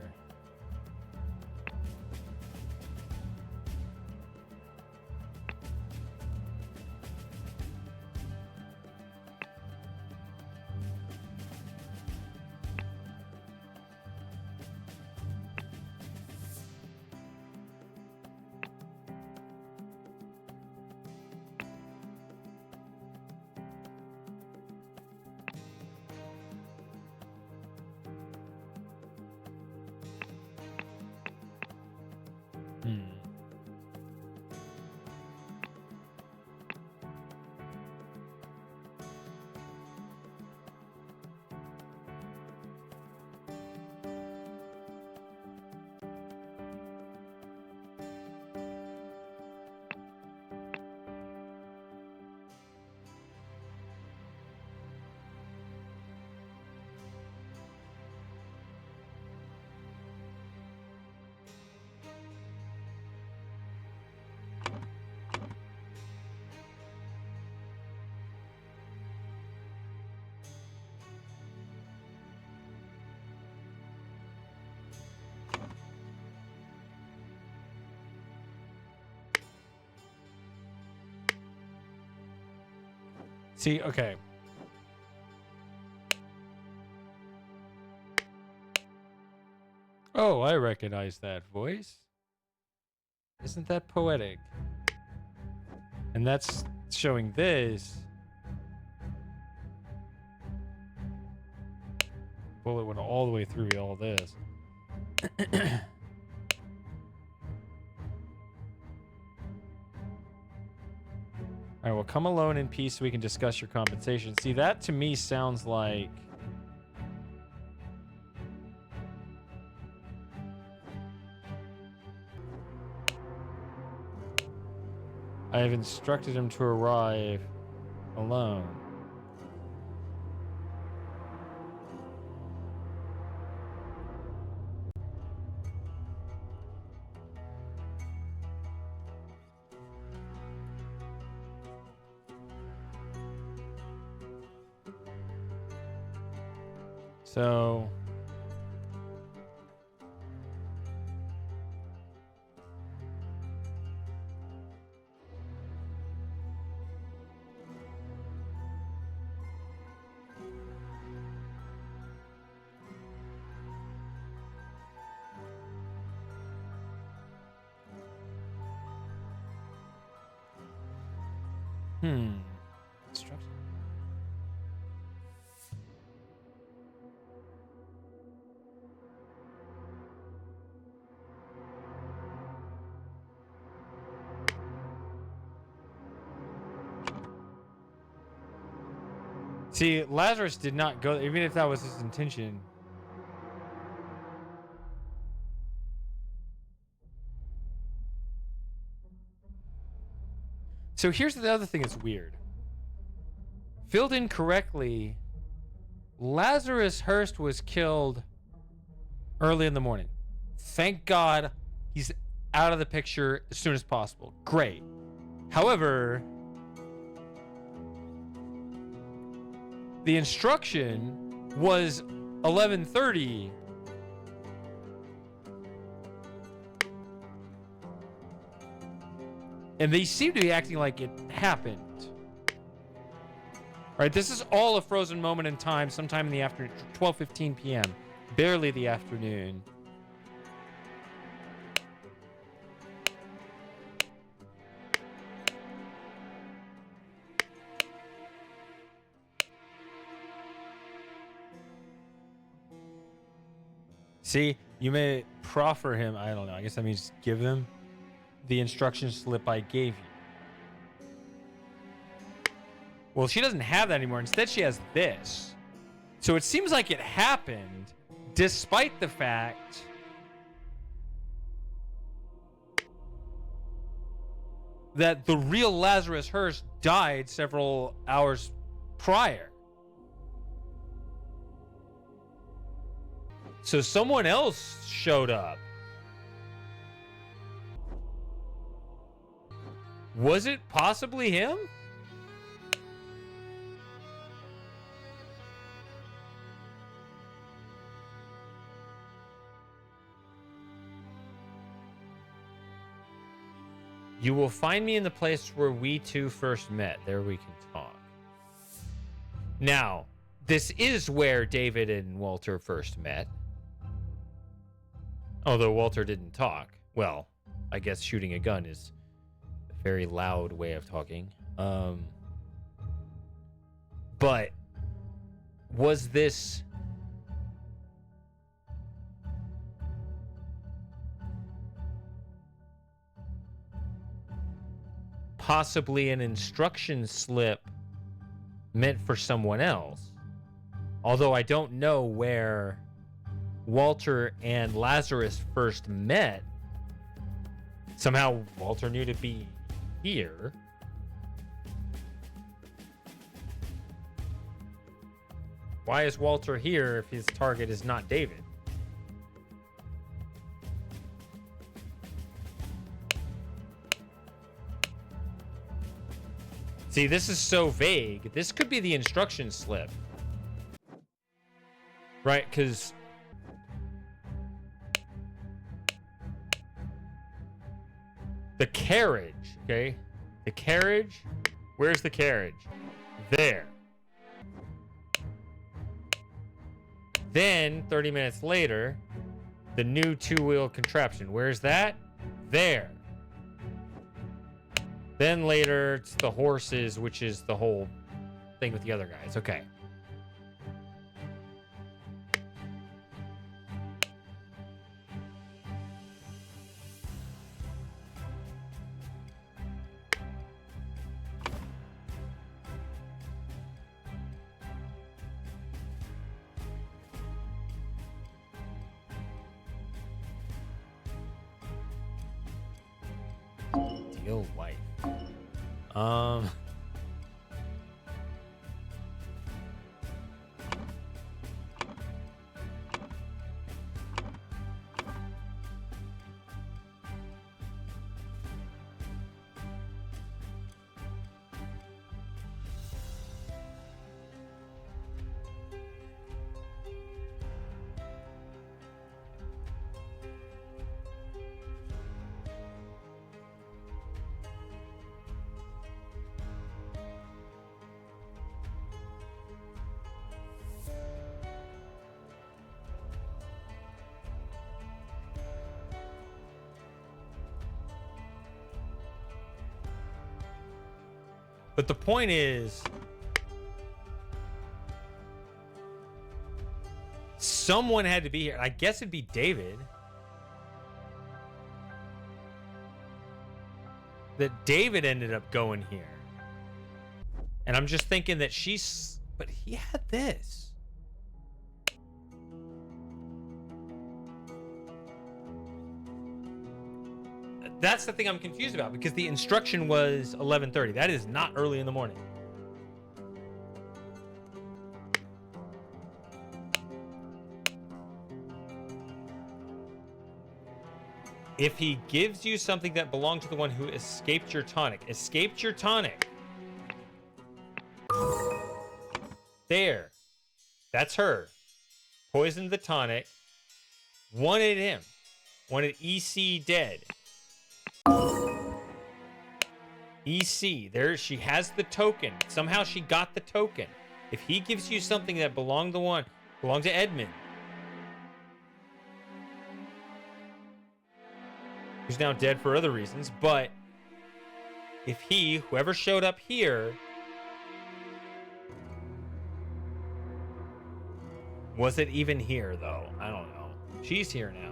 See, okay. Oh, I recognize that voice. Isn't that poetic? And that's showing this. Bullet went all the way through all this. All right, well, come alone in peace so we can discuss your compensation. See, that to me sounds like... I have instructed him to arrive alone. So... Instruction. See, Lazarus did not go, even if that was his intention. So here's the other thing that's weird. Filled in correctly, Lazarus Hurst was killed early in the morning. Thank God he's out of the picture as soon as possible. Great. However, the instruction was 11:30. And they seem to be acting like it happened. Right, this is all a frozen moment in time, sometime in the afternoon, 12:15 p.m. Barely the afternoon. See, you may proffer him, I don't know, I guess that means give him the instruction slip I gave you. Well, she doesn't have that anymore. Instead, she has this. So it seems like it happened despite the fact that the real Lazarus Hurst died several hours prior. So someone else showed up. Was it possibly him? You will find me in the place where we two first met. There we can talk. Now, this is where David and Walter first met. Although Walter didn't talk. Well, I guess shooting a gun is a very loud way of talking. But was this possibly an instruction slip meant for someone else? Although I don't know where Walter and Lazarus first met. Somehow Walter knew to be here. Why is Walter here if his target is not David? See, this is so vague. This could be the instruction slip. Right, because the carriage, okay? The carriage, where's the carriage? there. Then 30 minutes later, the new two-wheel contraption. Where's that? There. Then later, it's the horses, which is the whole thing with the other guys. Okay. Deal wife. But the point is, someone had to be here. I guess it'd be David. That David ended up going here. And I'm just thinking that but he had this. That's the thing I'm confused about, because the instruction was 11:30. That is not early in the morning. If he gives you something that belonged to the one who escaped your tonic. Escaped your tonic. There. That's her. Poisoned the tonic. Wanted him. Wanted EC dead. EC, there she has the token. Somehow she got the token. If he gives you something that belonged to Edmund, who's now dead for other reasons, but if whoever showed up here, was it even here though? I don't know. She's here now.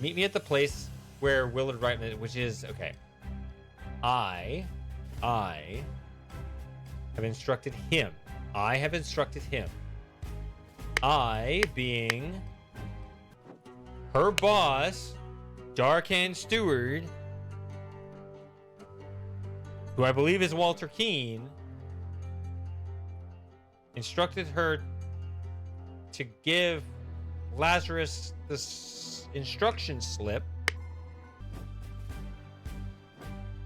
Meet me at the place where Willard Reitman, which is, okay. I have instructed him. I have instructed him. I, being her boss, Darkhand Steward, who I believe is Walter Keane, instructed her to give Lazarus the instruction slip,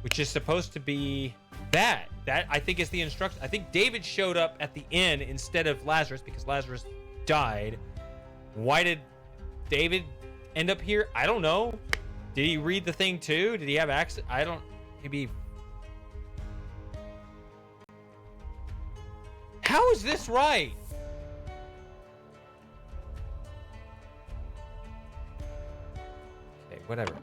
which is supposed to be that I think is the instruction. I think David showed up at the inn instead of Lazarus because Lazarus died. Why did David end up here? I don't know. Did he read the thing too? Did he have access? Maybe. How is this right? Whatever.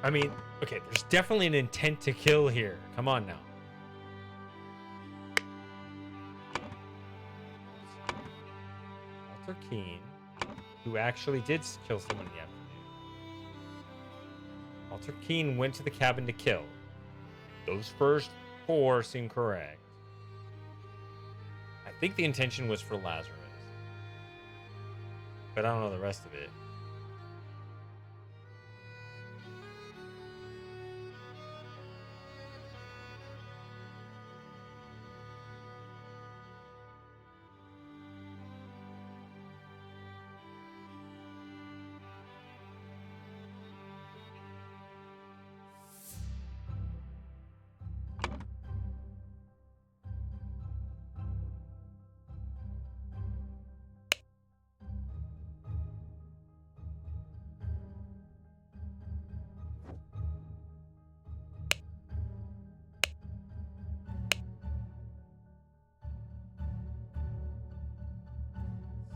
I mean, okay, there's definitely an intent to kill here. Come on now. Walter Keane, who actually did kill someone in the afternoon. Walter Keane went to the cabin to kill. Those first 4 seem correct. I think the intention was for Lazarus, but I don't know the rest of it.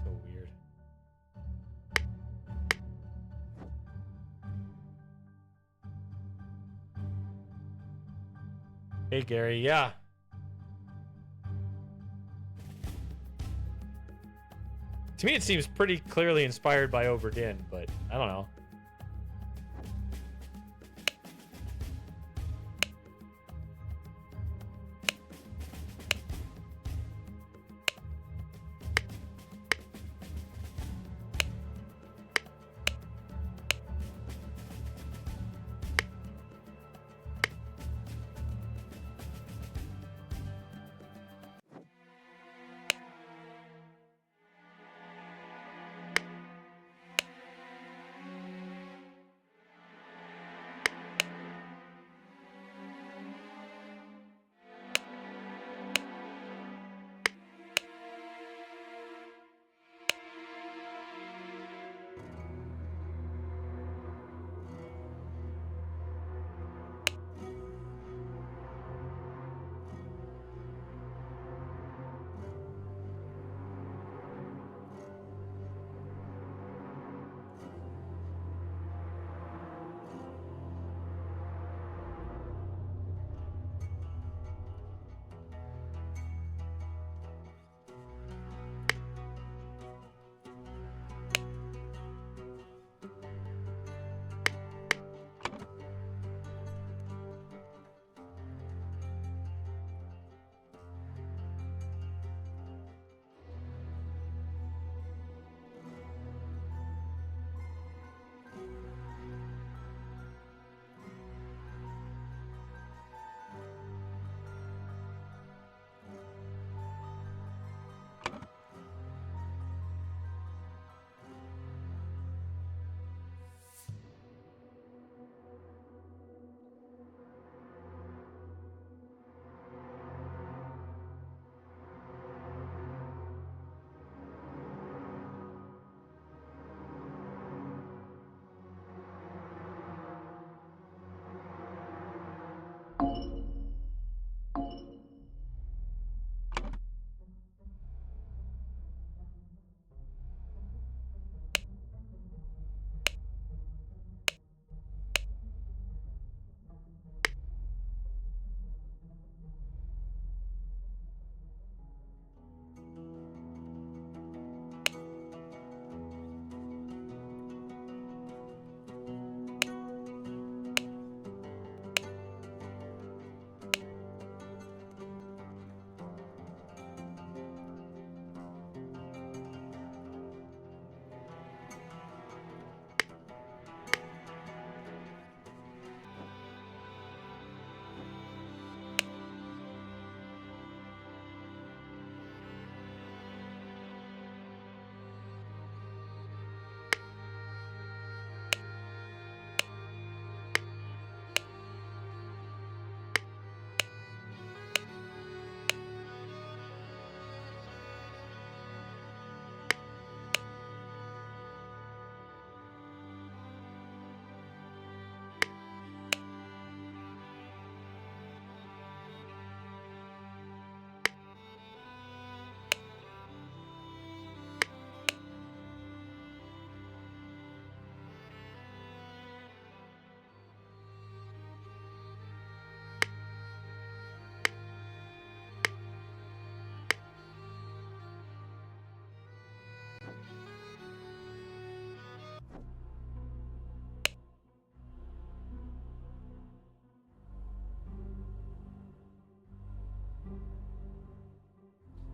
So weird. Hey, Gary. Yeah. To me, it seems pretty clearly inspired by Oberdin, but I don't know.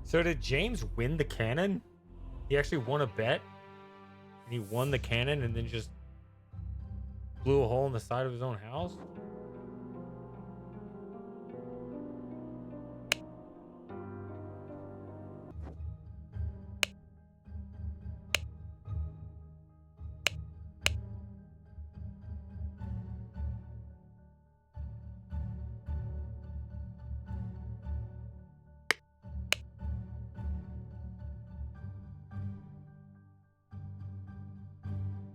So did James win the cannon? He actually won a bet, and he won the cannon, and then just blew a hole in the side of his own house.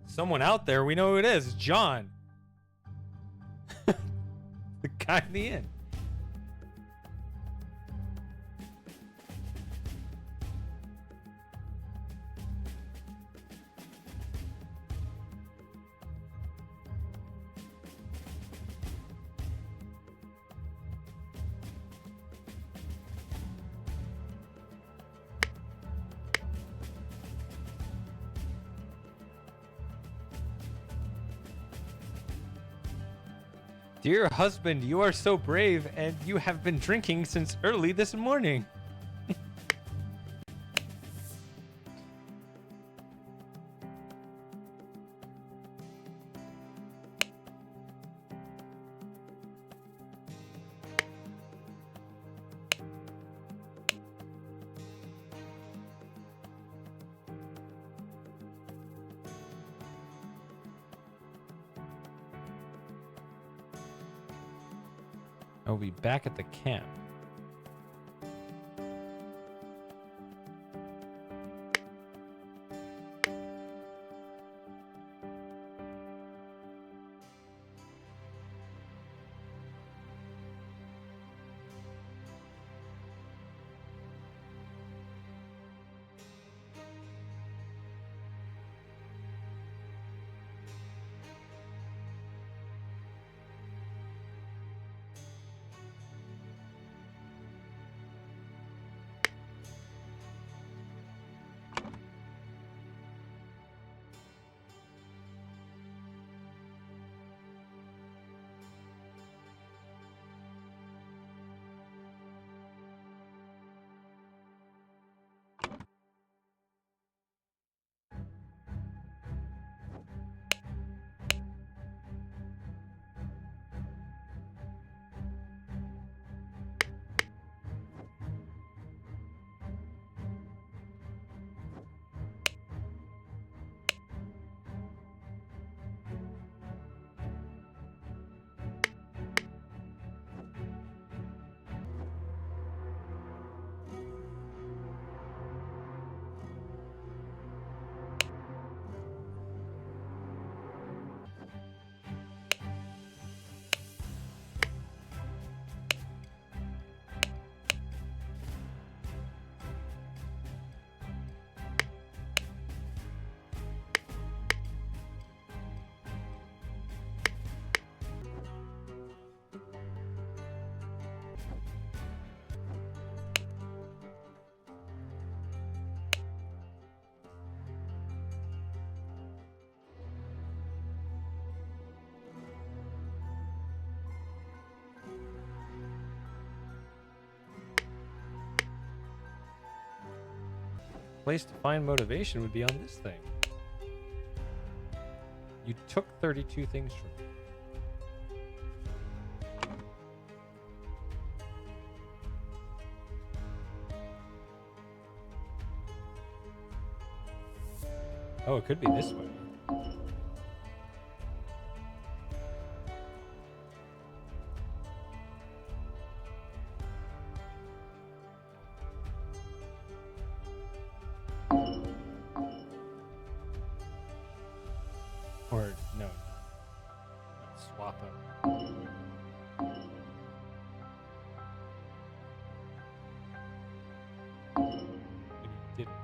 Someone out there, we know who it is. It's John. The guy in the inn. Dear husband, you are so brave, and you have been drinking since early this morning. I'll be back at the camp. Place to find motivation would be on this thing. You took 32 things from me. Oh, it could be this way. Or no, swap them. Maybe you didn't.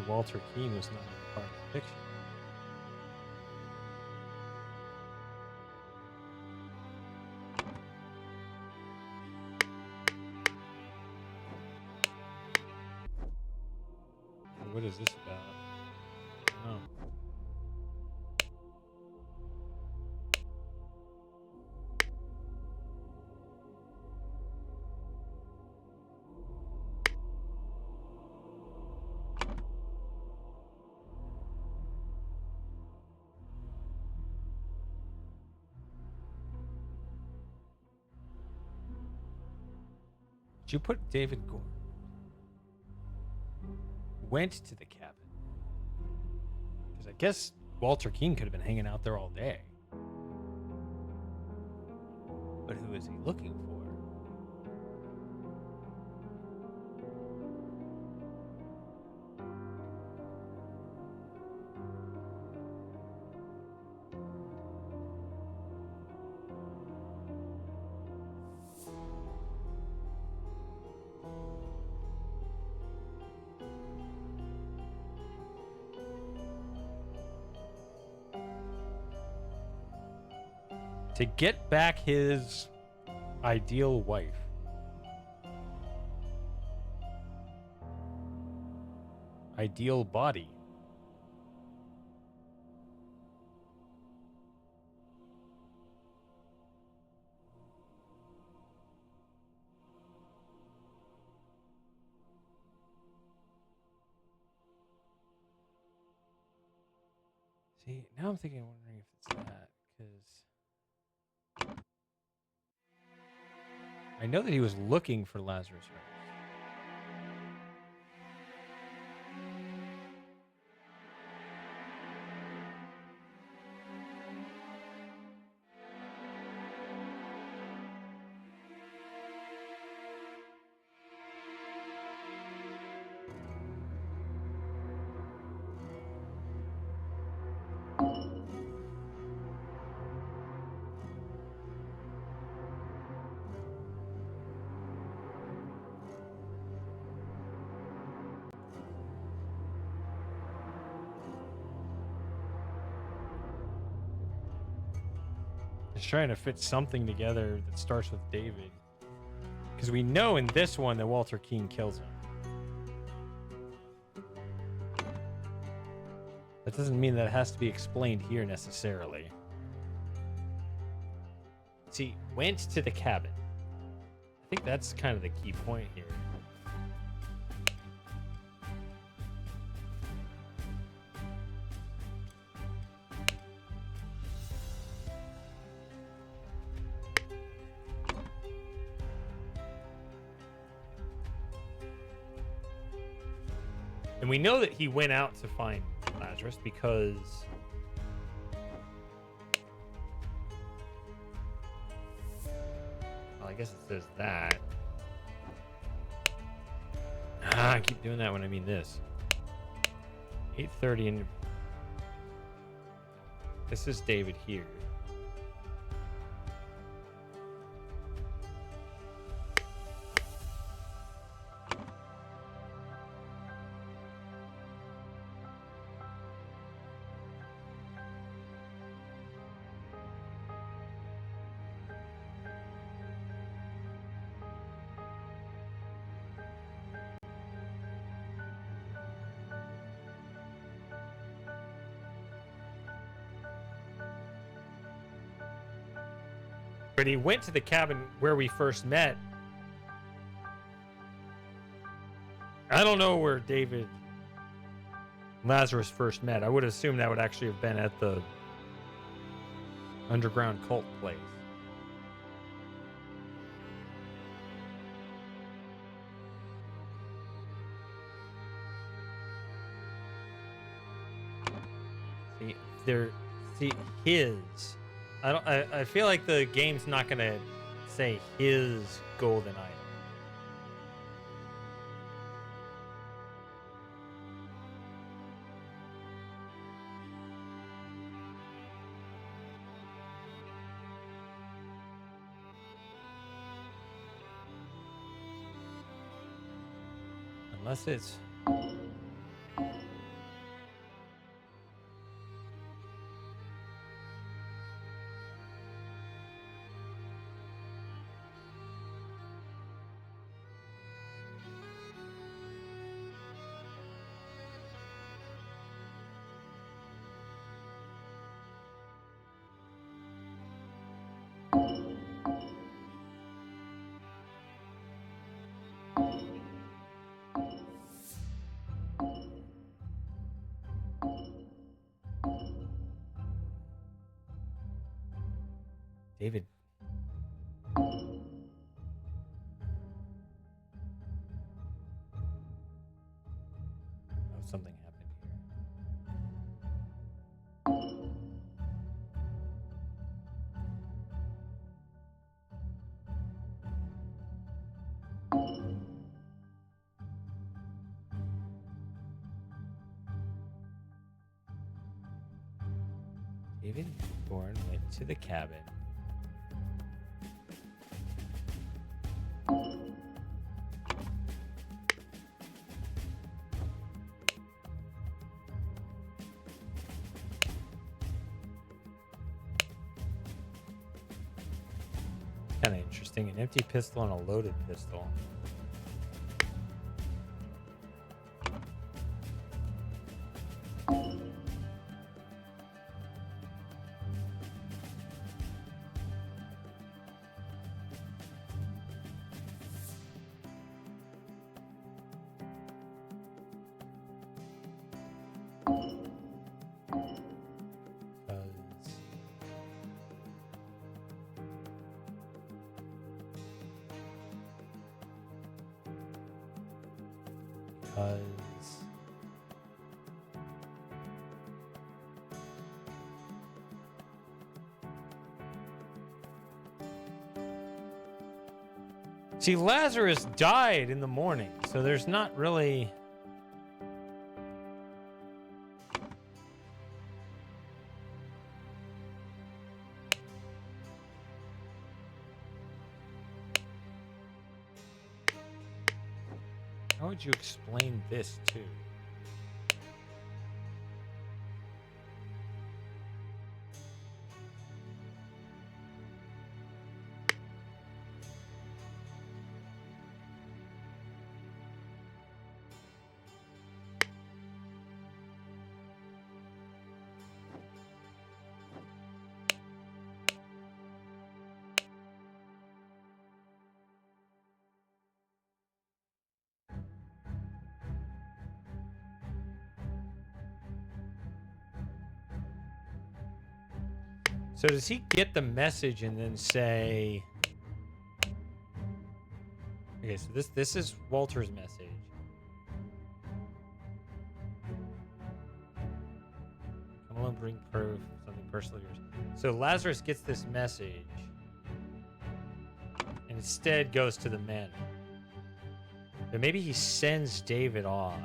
Maybe Walter Keane was not a part of the fiction. What is this about? Oh. Did you put David Gore? Went to the cabin. Because I guess Walter Keane could have been hanging out there all day. But who is he looking for? To get back his ideal wife. Ideal body. See, now I'm thinking, wondering if it's that, because I know that he was looking for Lazarus Hearst. Just trying to fit something together that starts with David. Because we know in this one that Walter Keane kills him. That doesn't mean that it has to be explained here necessarily. See, went to the cabin. I think that's kind of the key point here. And we know that he went out to find Lazarus because well, I guess it says that. I keep doing that when I mean this. 8:30 and this is David here. But he went to the cabin where we first met. I don't know where David Lazarus first met. I would assume that would actually have been at the underground cult place. See his. I feel like the game's not gonna say his golden item. Unless it's David. Oh, something happened here. David Bourne went to the cabin. Kind of interesting. An empty pistol and a loaded pistol. Because see, Lazarus died in the morning, so there's not really how would you explain this too? So does he get the message and then say, okay, so this is Walter's message. Come along, bring proof, something personal yours. So Lazarus gets this message and instead goes to the manor. But maybe he sends David off.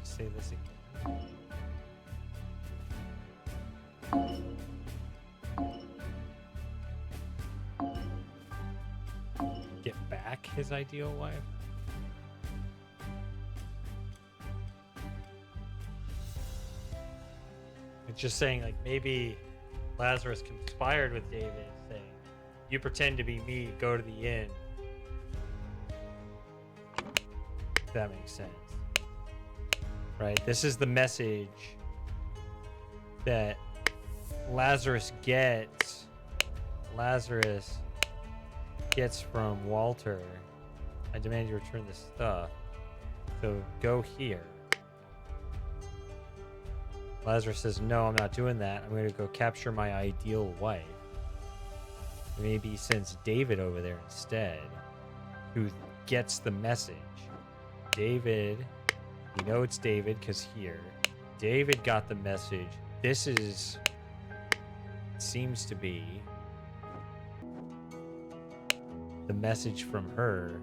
Say this again. Get back his ideal wife? It's just saying, like, maybe Lazarus conspired with David, saying, you pretend to be me, go to the inn. If that makes sense. Right? This is the message that Lazarus gets. Lazarus gets from Walter. I demand you return this stuff. So go here. Lazarus says, no, I'm not doing that. I'm going to go capture my ideal wife. Maybe he sends David over there instead, who gets the message. David, you know it's David because here. David got the message. This is, seems to be the message from her.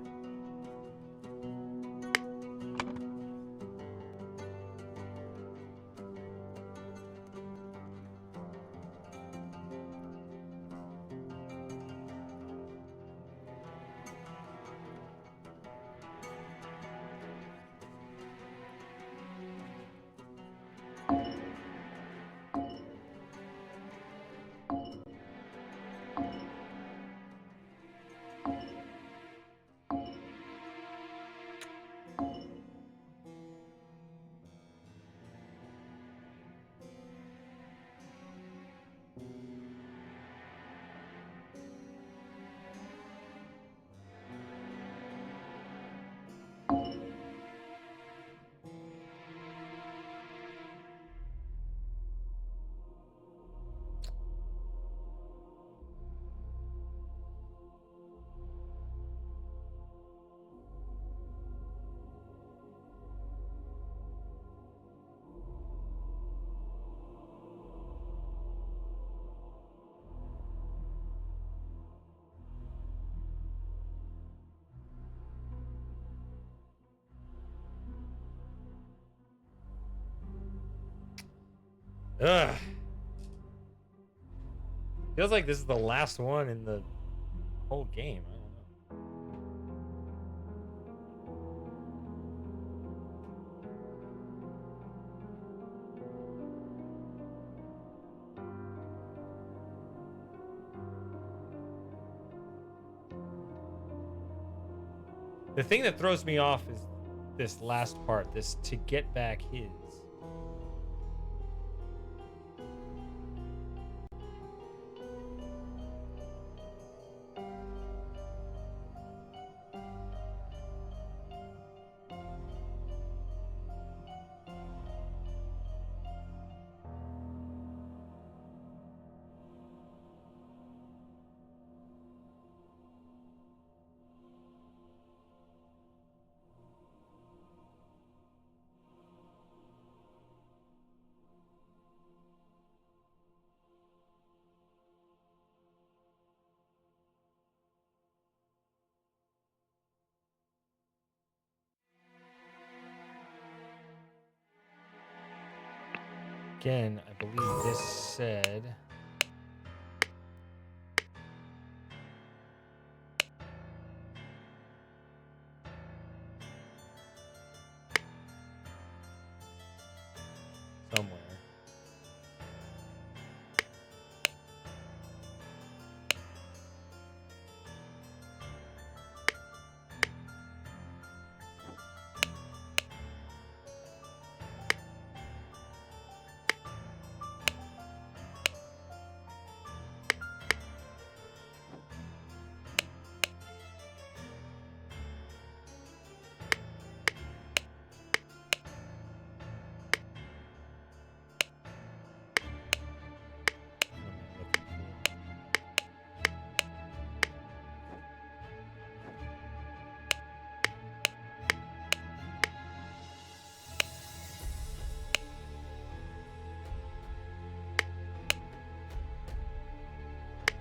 Ugh. Feels like this is the last one in the whole game. I don't know. The thing that throws me off is this last part, this to get back his. Again, I believe this said. Somewhere.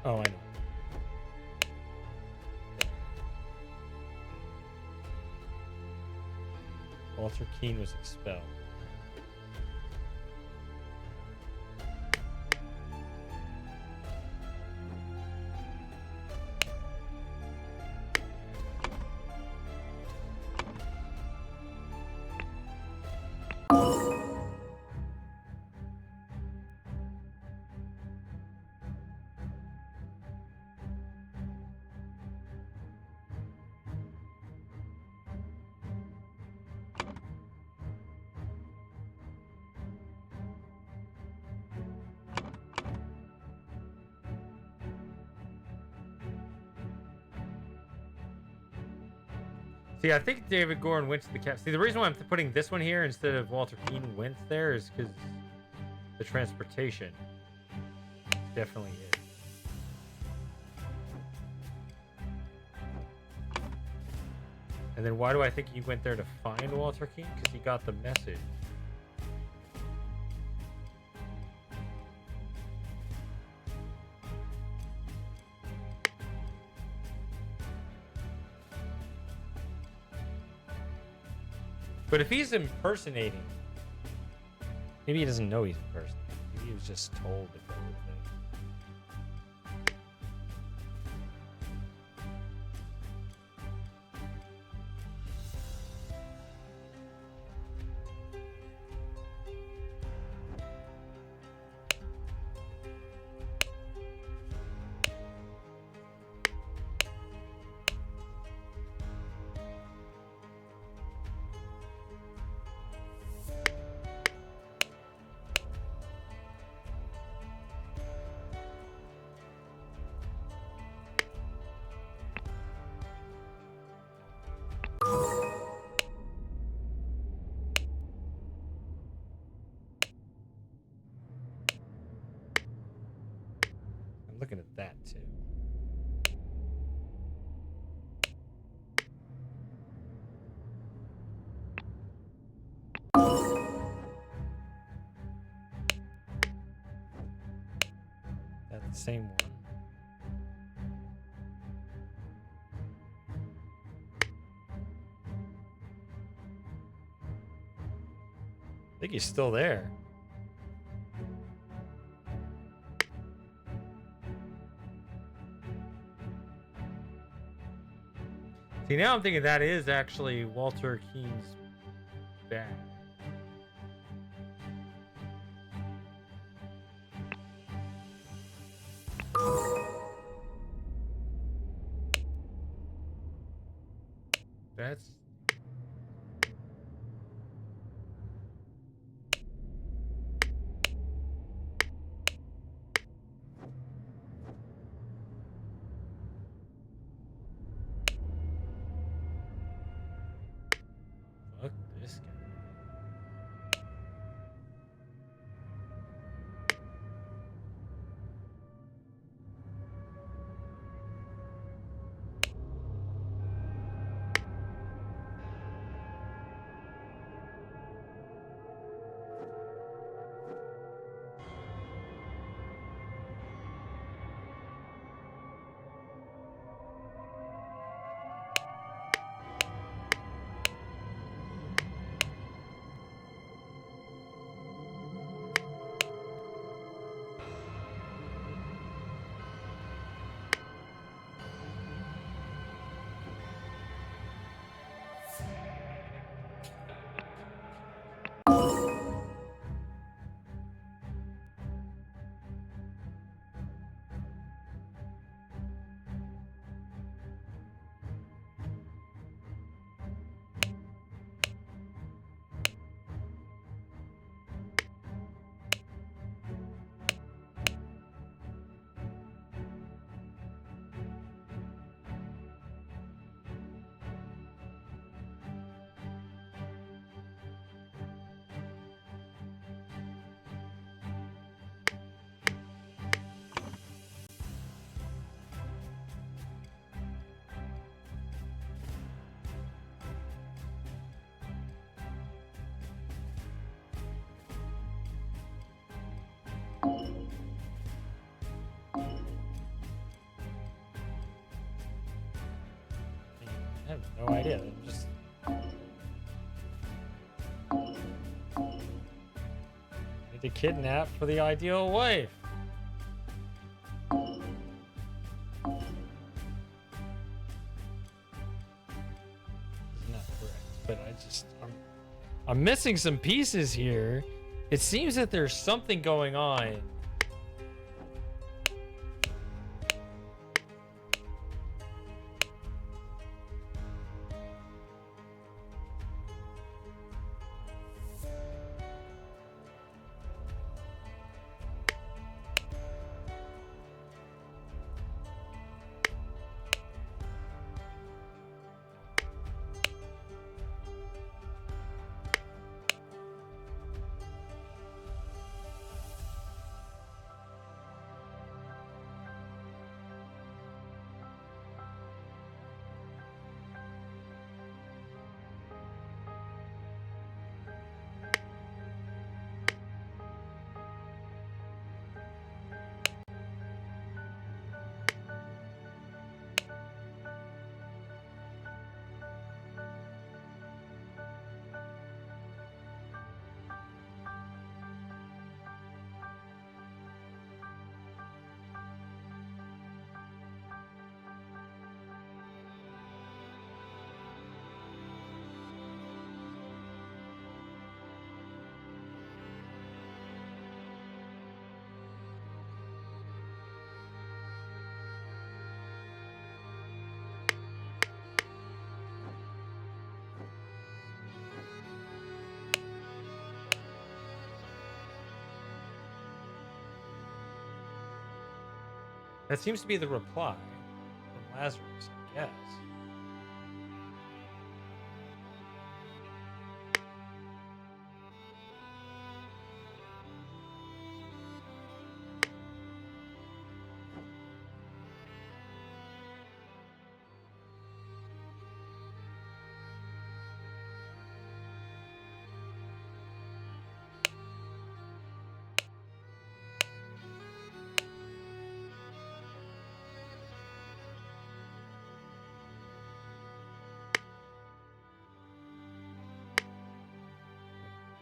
Oh, I know. Walter Keane was expelled. See, I think David Gorin went to the cap. See, the reason why I'm putting this one here instead of Walter Keane went there is because the transportation definitely is. And then why do I think he went there to find Walter Keane? Because he got the message. But if he's impersonating, maybe he doesn't know he's impersonating. Maybe he was just told to go with it. I'm looking at that too. That's the same one. I think he's still there. See, now I'm thinking that is actually Walter Keene's bag. That's... Fuck this guy. I have no idea. I'm just... Need to kidnap for the ideal wife. Isn't that correct? But I'm missing some pieces here. It seems that there's something going on. That seems to be the reply from Lazarus, I guess.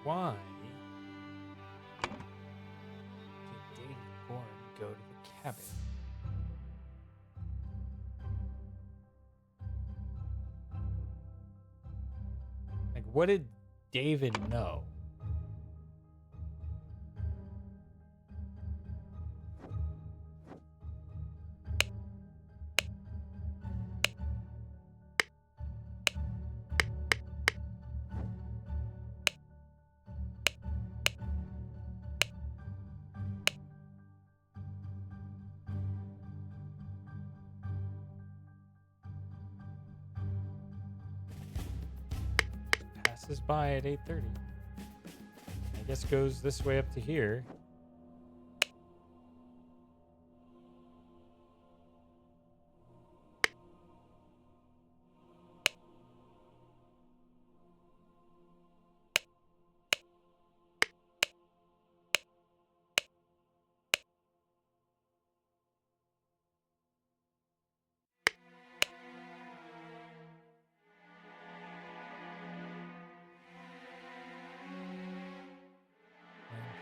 Why did David Bourne go to the cabin? what did David know? Passes by at 8:30. I guess goes this way up to here.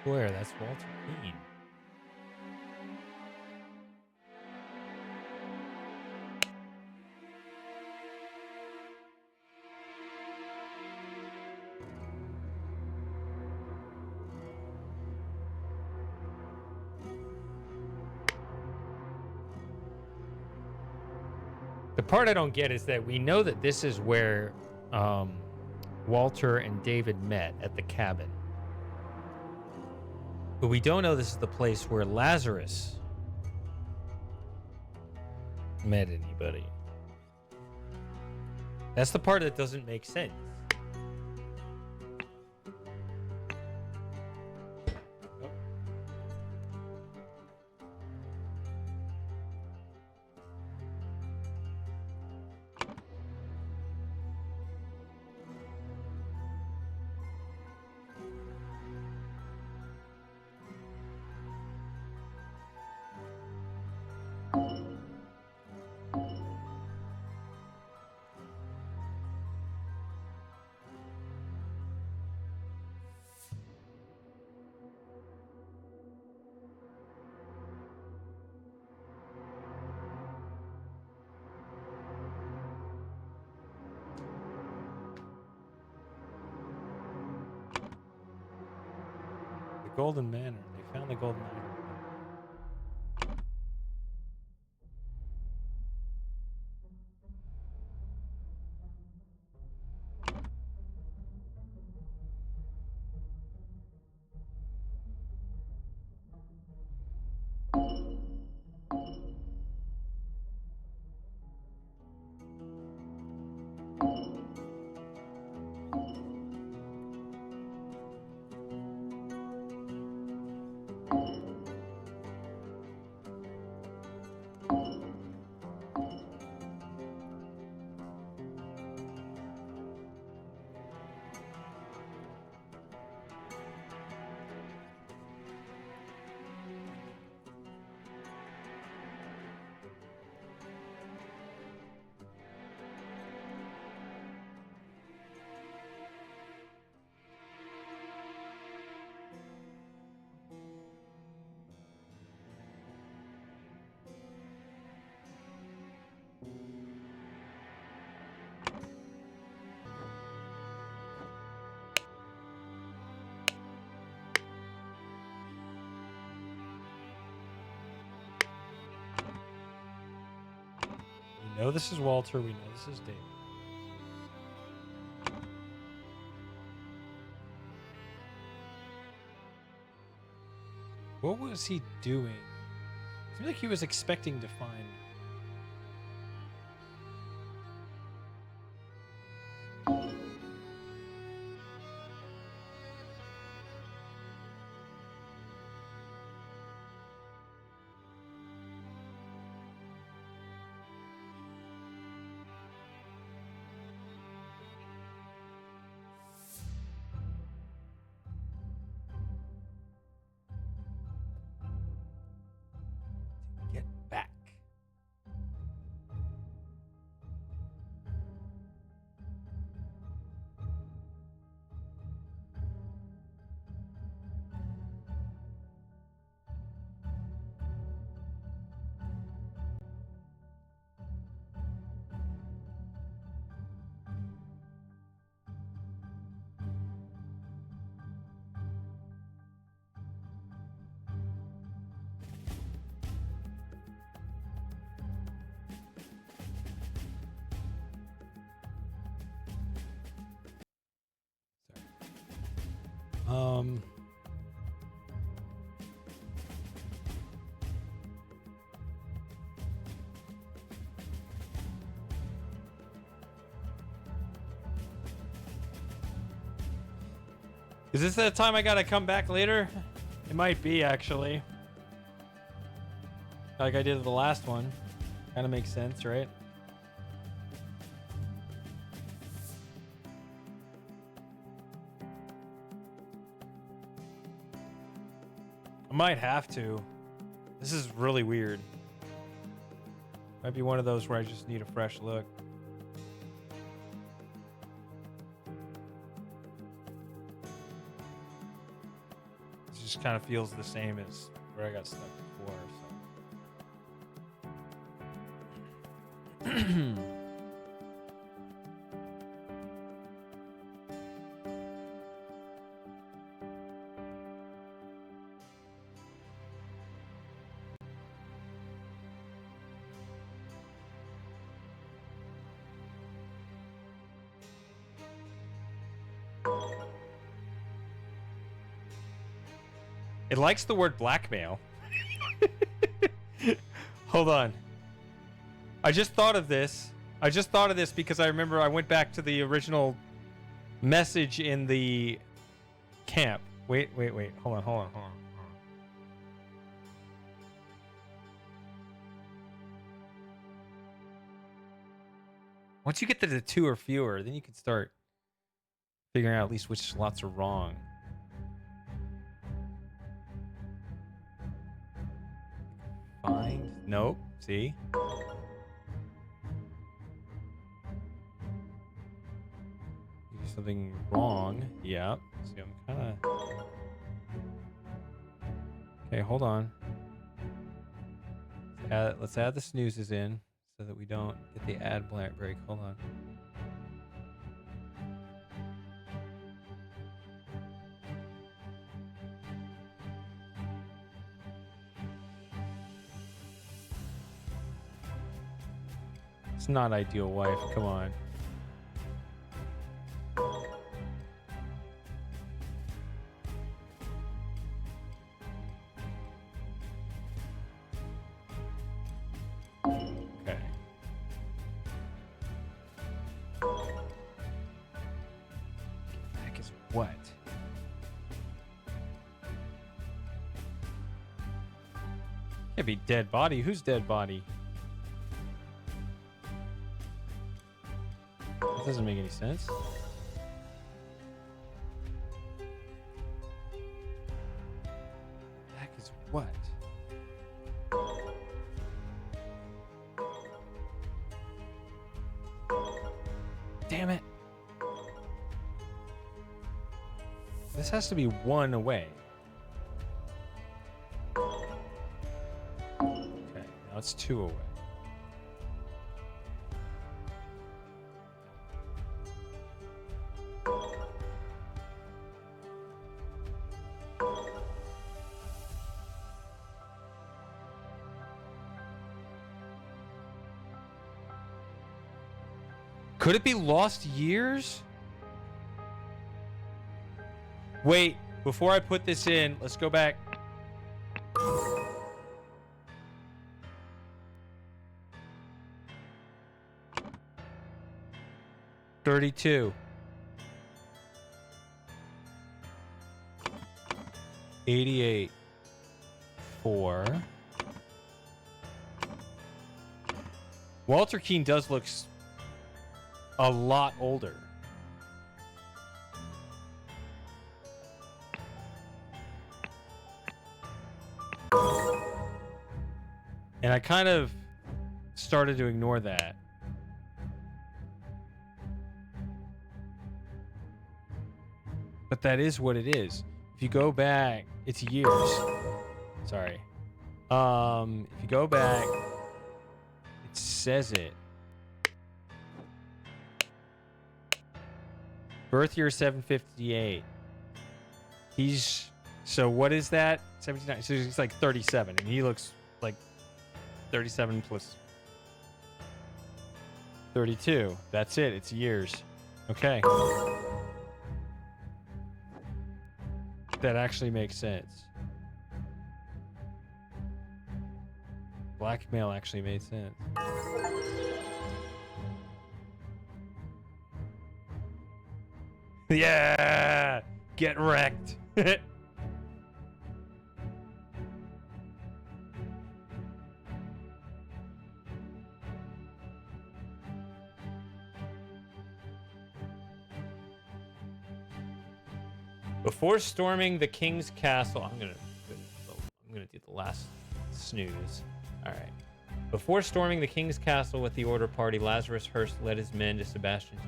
Where? That's Walter Keane. The part I don't get is that we know that this is where Walter and David met at the cabin. But we don't know this is the place where Lazarus met anybody. That's the part that doesn't make sense. Golden Manor. They found the Golden Manor. We know this is Walter. We know this is David. What was he doing? I feel like he was expecting to find. Get back. Is this the time I gotta come back later? It might be, actually. Like I did the last one. Kind of makes sense, right? I might have to. This is really weird. Might be one of those where I just need a fresh look. It just kind of feels the same as where I got stuck before. So. It likes the word blackmail. Hold on. I just thought of this. Because I remember I went back to the original message in the camp. Wait. Hold on. Once you get to the 2 or fewer, then you can start figuring out at least which slots are wrong. Find. Nope. See? You do something wrong. Yeah. See, I'm kind of... Okay, hold on. Let's add the snoozes in so that we don't get the ad blank break. Hold on. It's not ideal, wife. Come on. Okay. Heck is what? Can't be dead body. Who's dead body? That doesn't make any sense. Heck is what? Damn it. This has to be 1 away. Okay, now it's 2 away. Could it be lost years? Wait, before I put this in, let's go back. $32. 88. 4. Walter Keane does look a lot older. And I kind of started to ignore that. But that is what it is. If you go back, it's years. Sorry. If you go back, it says it. Birth year 758. So what is that? 79. So he's like 37, and he looks like 37 plus 32. That's it. It's years. Okay. That actually makes sense. Blackmail actually made sense. Yeah! Get wrecked. Before storming the king's castle, I'm gonna do the last snooze. All right. Before storming the king's castle with the order party, Lazarus Hearst led his men to Sebastian's.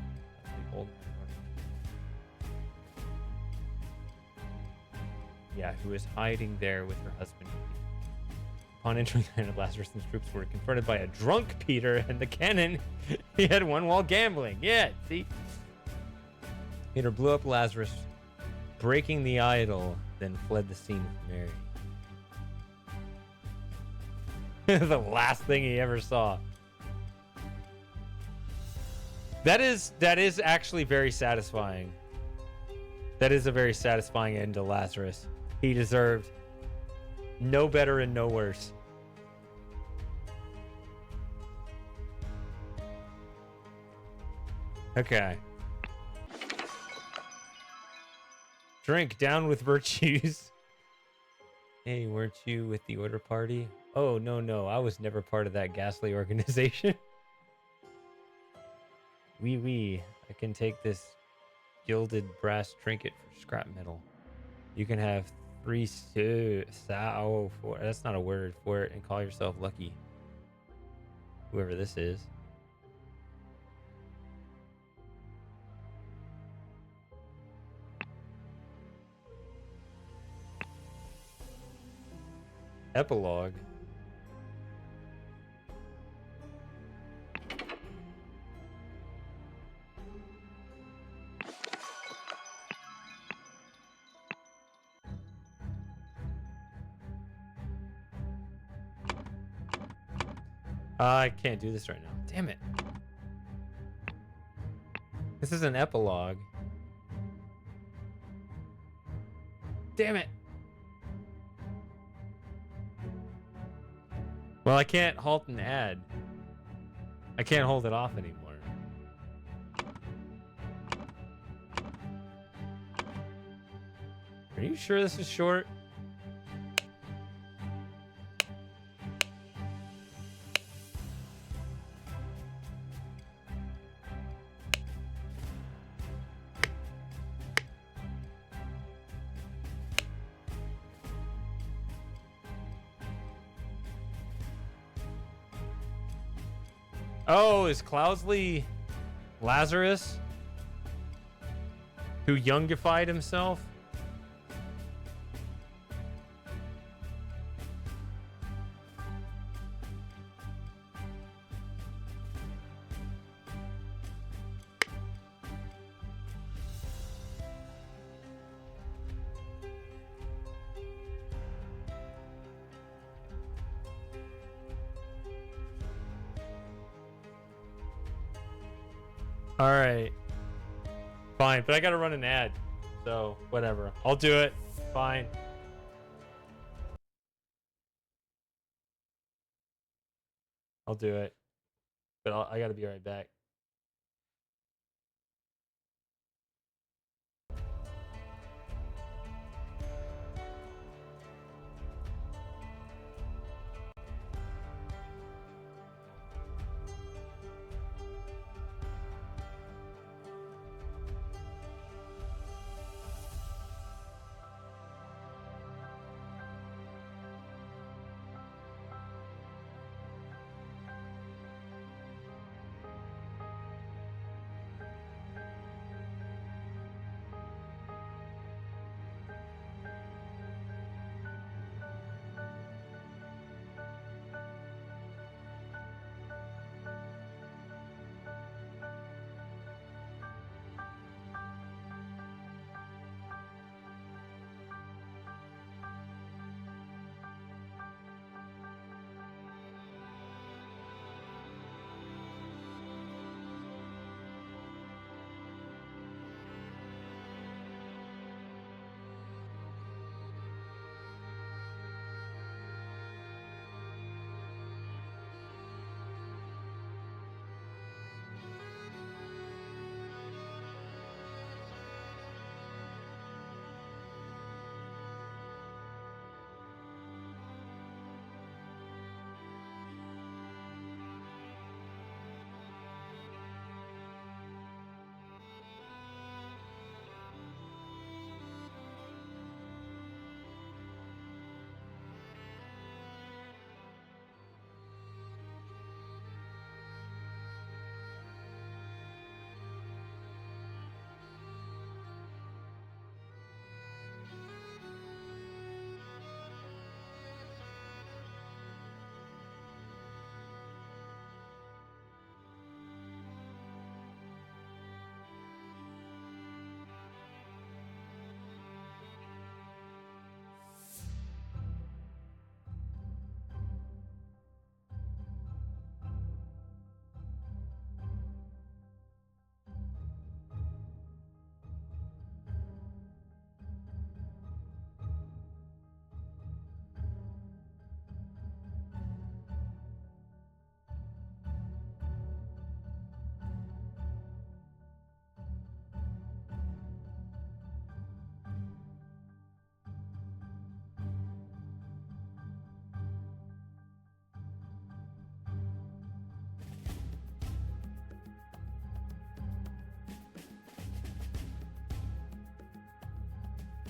Yeah, who was hiding there with her husband. Upon entering the land, Lazarus and his troops were confronted by a drunk Peter and the cannon he had won while gambling. Yeah, see? Peter blew up Lazarus, breaking the idol, then fled the scene with Mary. The last thing he ever saw. That is actually very satisfying. That is a very satisfying end to Lazarus. He deserved no better and no worse. Okay. Drink down with virtues. Hey, weren't you with the order party? Oh, no. I was never part of that ghastly organization. Oui. I can take this gilded brass trinket for scrap metal. You can have 3 sao for that's not a word for it, and call yourself lucky. Whoever this is. Epilogue. I can't do this right now. Damn it. This is an epilogue. Damn it. Well, I can't halt an ad. I can't hold it off anymore. Are you sure this is short? Oh, is Cloudsley Lazarus, who youngified himself? All right. Fine, but I got to run an ad. So, whatever. I'll do it. Fine. I'll do it. But I got to be right back.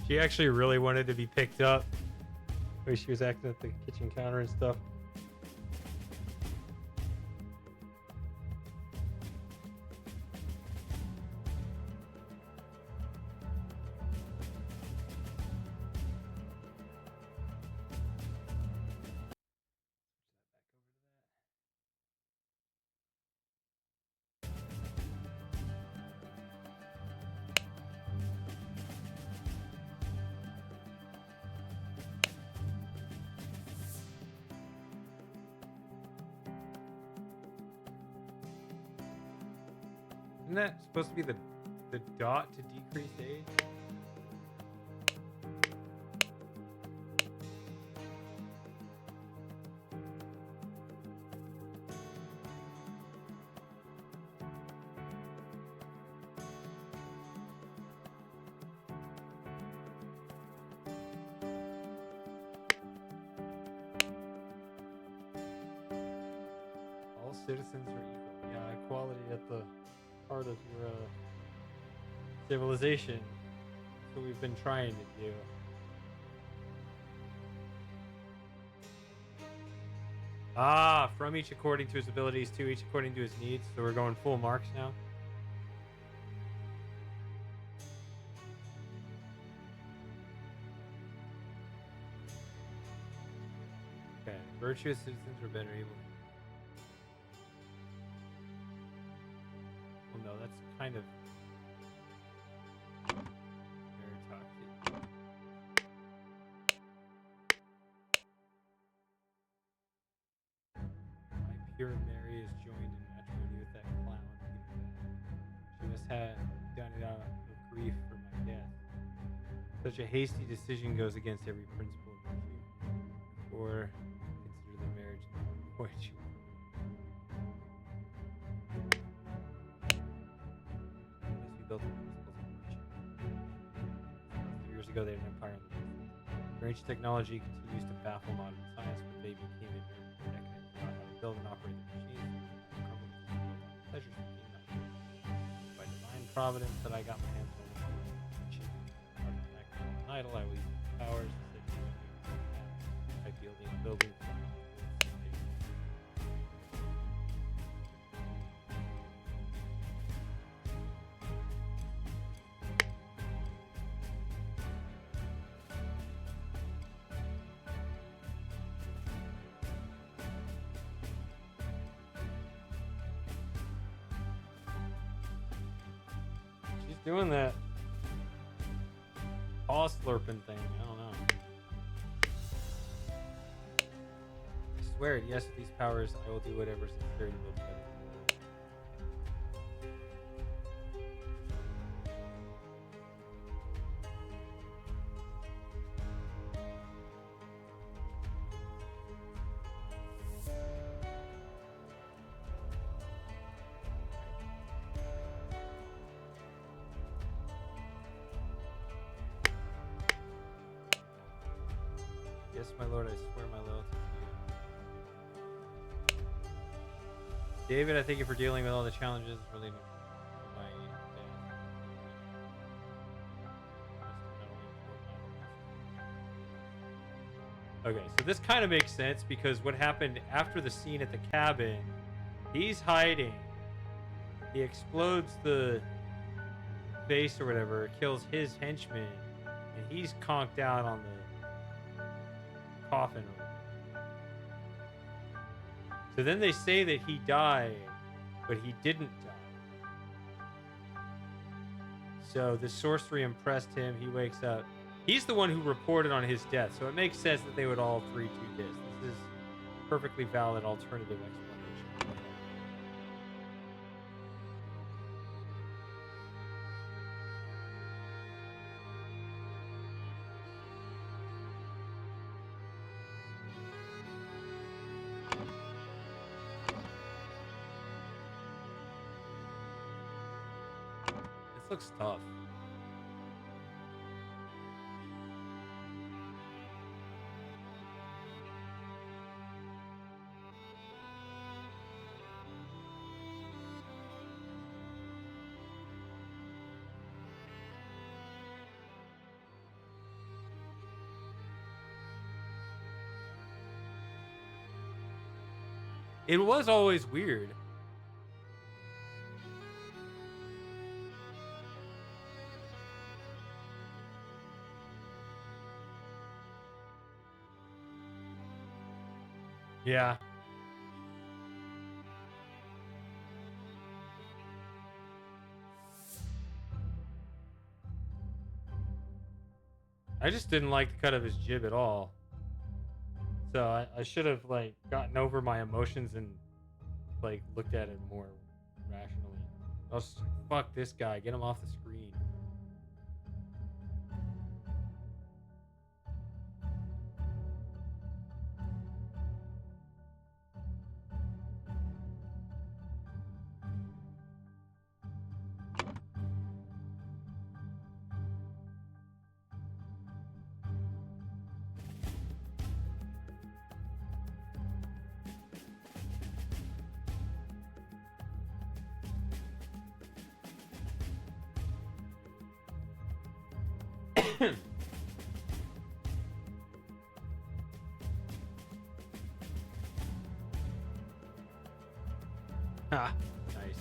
She actually really wanted to be picked up. The way she was acting at the kitchen counter and stuff. Isn't that supposed to be the dot to decrease age? All citizens are equal. Yeah, equality at the heart of your civilization. That's what we've been trying to do. Ah, from each according to his abilities, to each according to his needs. So we're going full marks now. Okay, virtuous citizens are better able. Well, no, that's kind of meritocracy. My pure Mary is joined in matrimony with that clown. She must have done it out of grief for my death. Such a hasty decision goes against every principle of virtue. Or consider the marriage the way she must be built on principles of virtue. 3 years ago, they had an empire in the distance. Their ancient technology continues to baffle modern science, but they became ignorant and decadent about how to build and operate the machines. Pleasures of being not by divine providence that I got my hands on an idol. I will use my powers to save by building buildings. She's doing that paw slurping thing. I don't know. I swear it. Yes, with these powers, I will do whatever is necessary to build better. Yes, my lord, I swear my loyalty to you. David, I thank you for dealing with all the challenges relating to my death. Okay, so this kind of makes sense because what happened after the scene at the cabin, he's hiding. He explodes the base or whatever, kills his henchman, and he's conked out on the coffin. So then they say that he died, but he didn't die. So the sorcery impressed him. He wakes up. He's the one who reported on his death, so it makes sense that they would all three do this. This is perfectly valid alternative explanation. This looks tough. It was always weird. Yeah. I just didn't like the cut of his jib at all. So I should have like gotten over my emotions and like looked at it more rationally. I was just like, fuck this guy, get him off the screen. Ah, nice.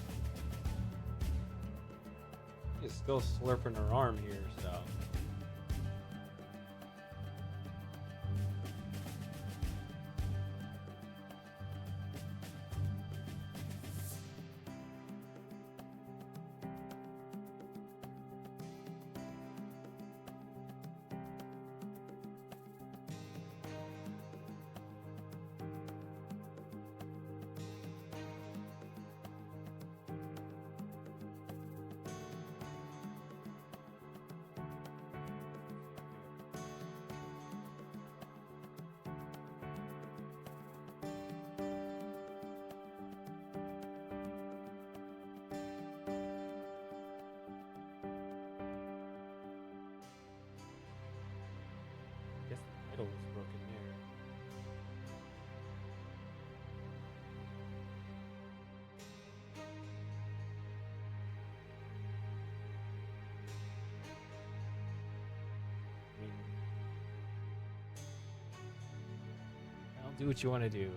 She's still slurping her arm here, so. I guess the idol was broken there. I mean, I'll do what you want to do.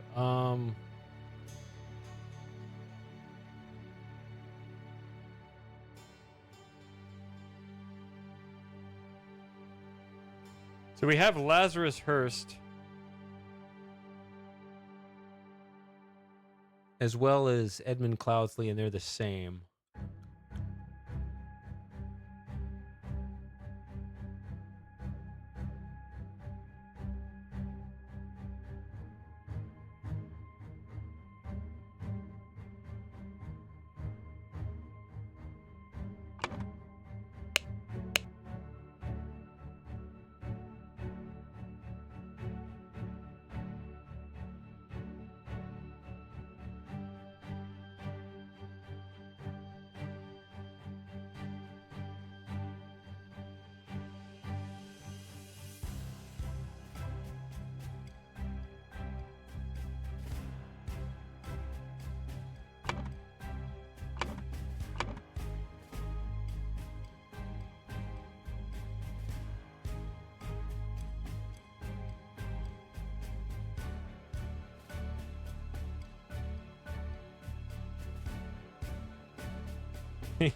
So we have Lazarus Hurst, as well as Edmund Cloudsley, and they're the same.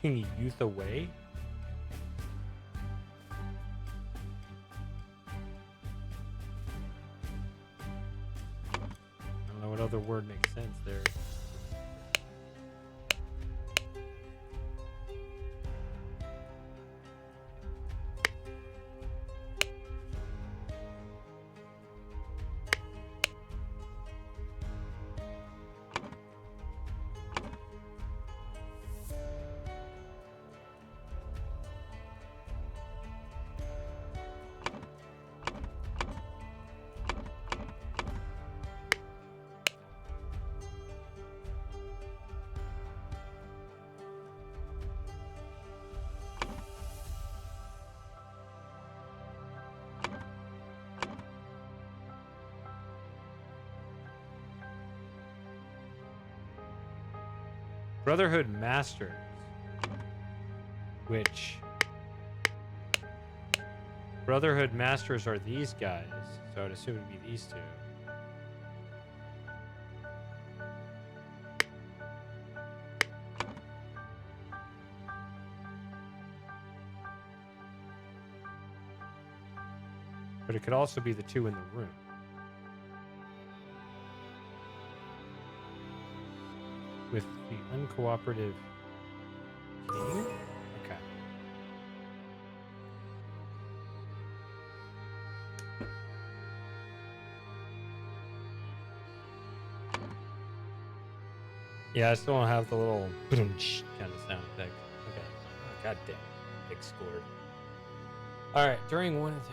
Youth away? I don't know what other word makes sense there. Brotherhood Masters, which Brotherhood Masters are these guys, so I'd assume it'd be these two. but it could also be the two in the room. With the uncooperative king? Okay. Yeah, I still don't have the little boom kind of sound effect. Okay. Oh, God damn. Big scored. Alright, during one attack.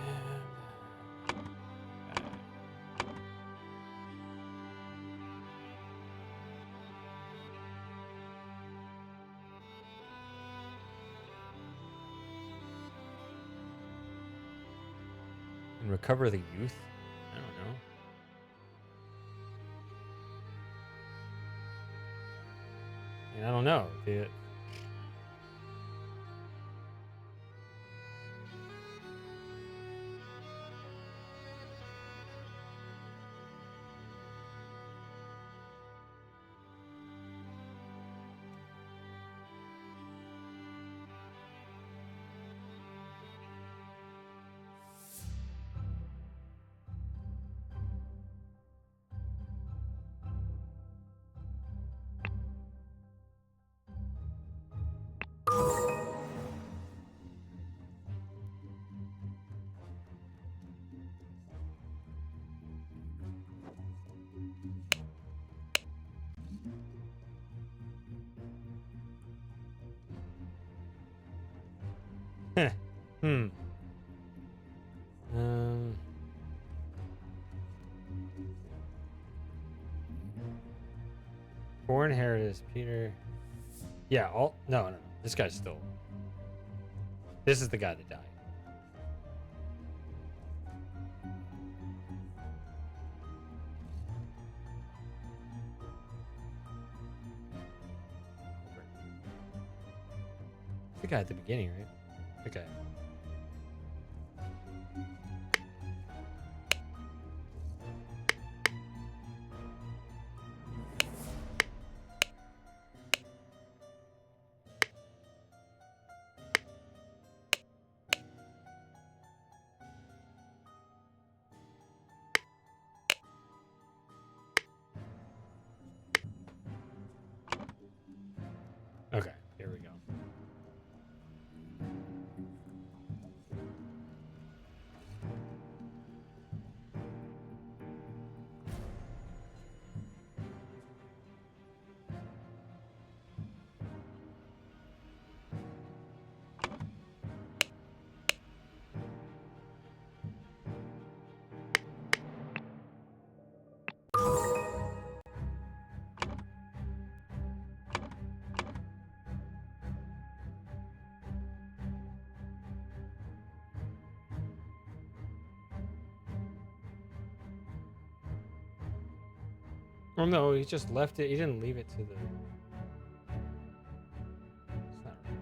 And recover the youth? I don't know. I don't know. Hmm. Foreign heritage, Peter. Yeah, no. This guy's still. This is the guy that died. The guy at the beginning, right? Okay. Okay, here we go. Oh no, he just left it. He didn't leave it to the. It's not right.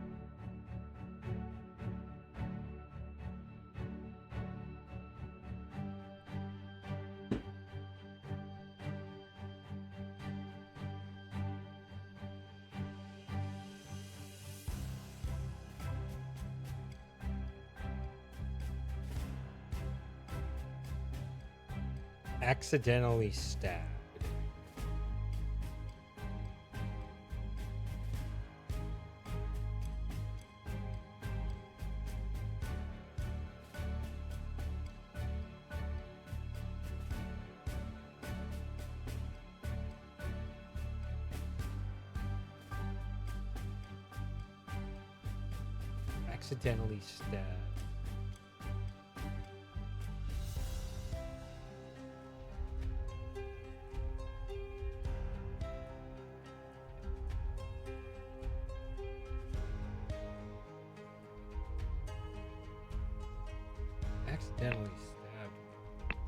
Accidentally stabbed. Accidentally stabbed. Accidentally stabbed.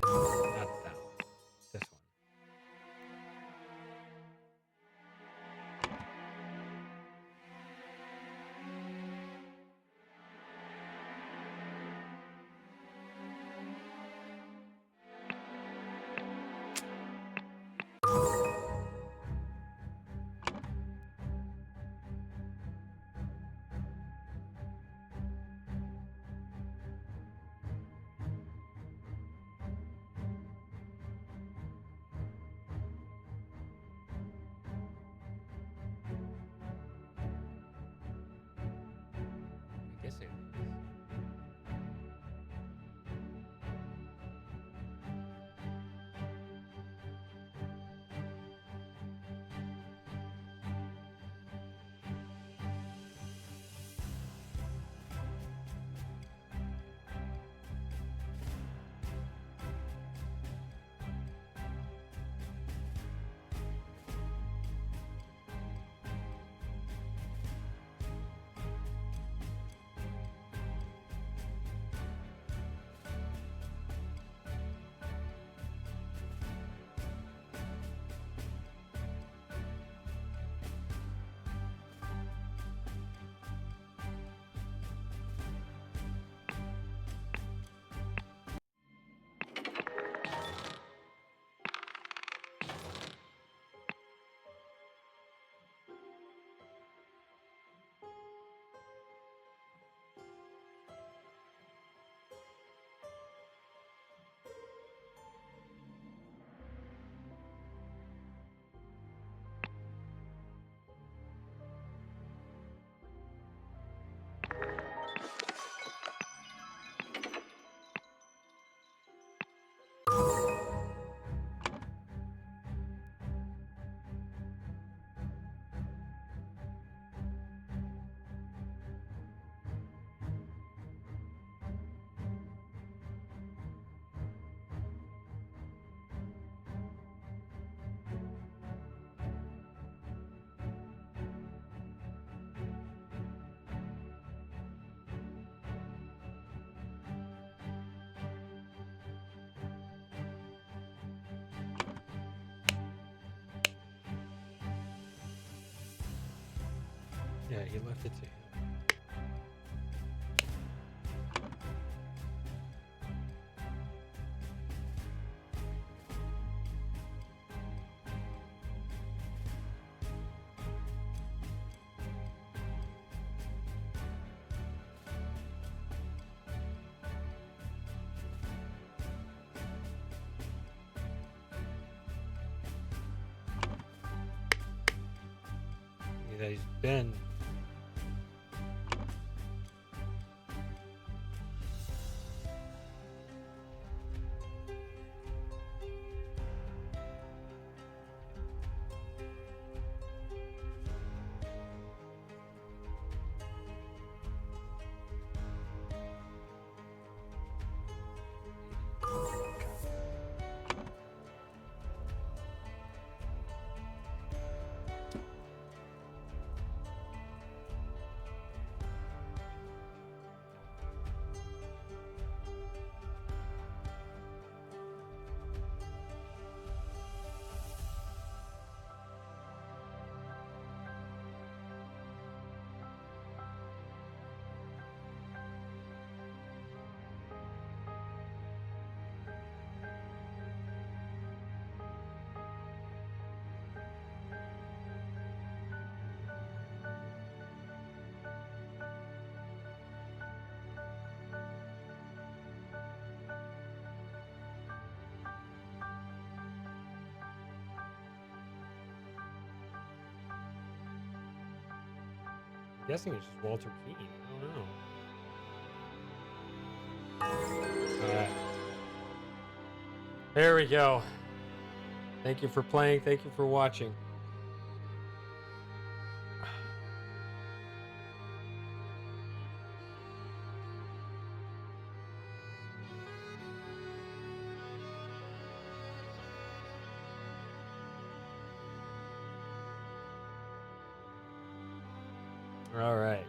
Not that one. This one. Yeah, he left it to him. That he's been. I'm guessing it's just Walter Keane. I don't know. Alright. There we go. Thank you for playing. Thank you for watching. All right.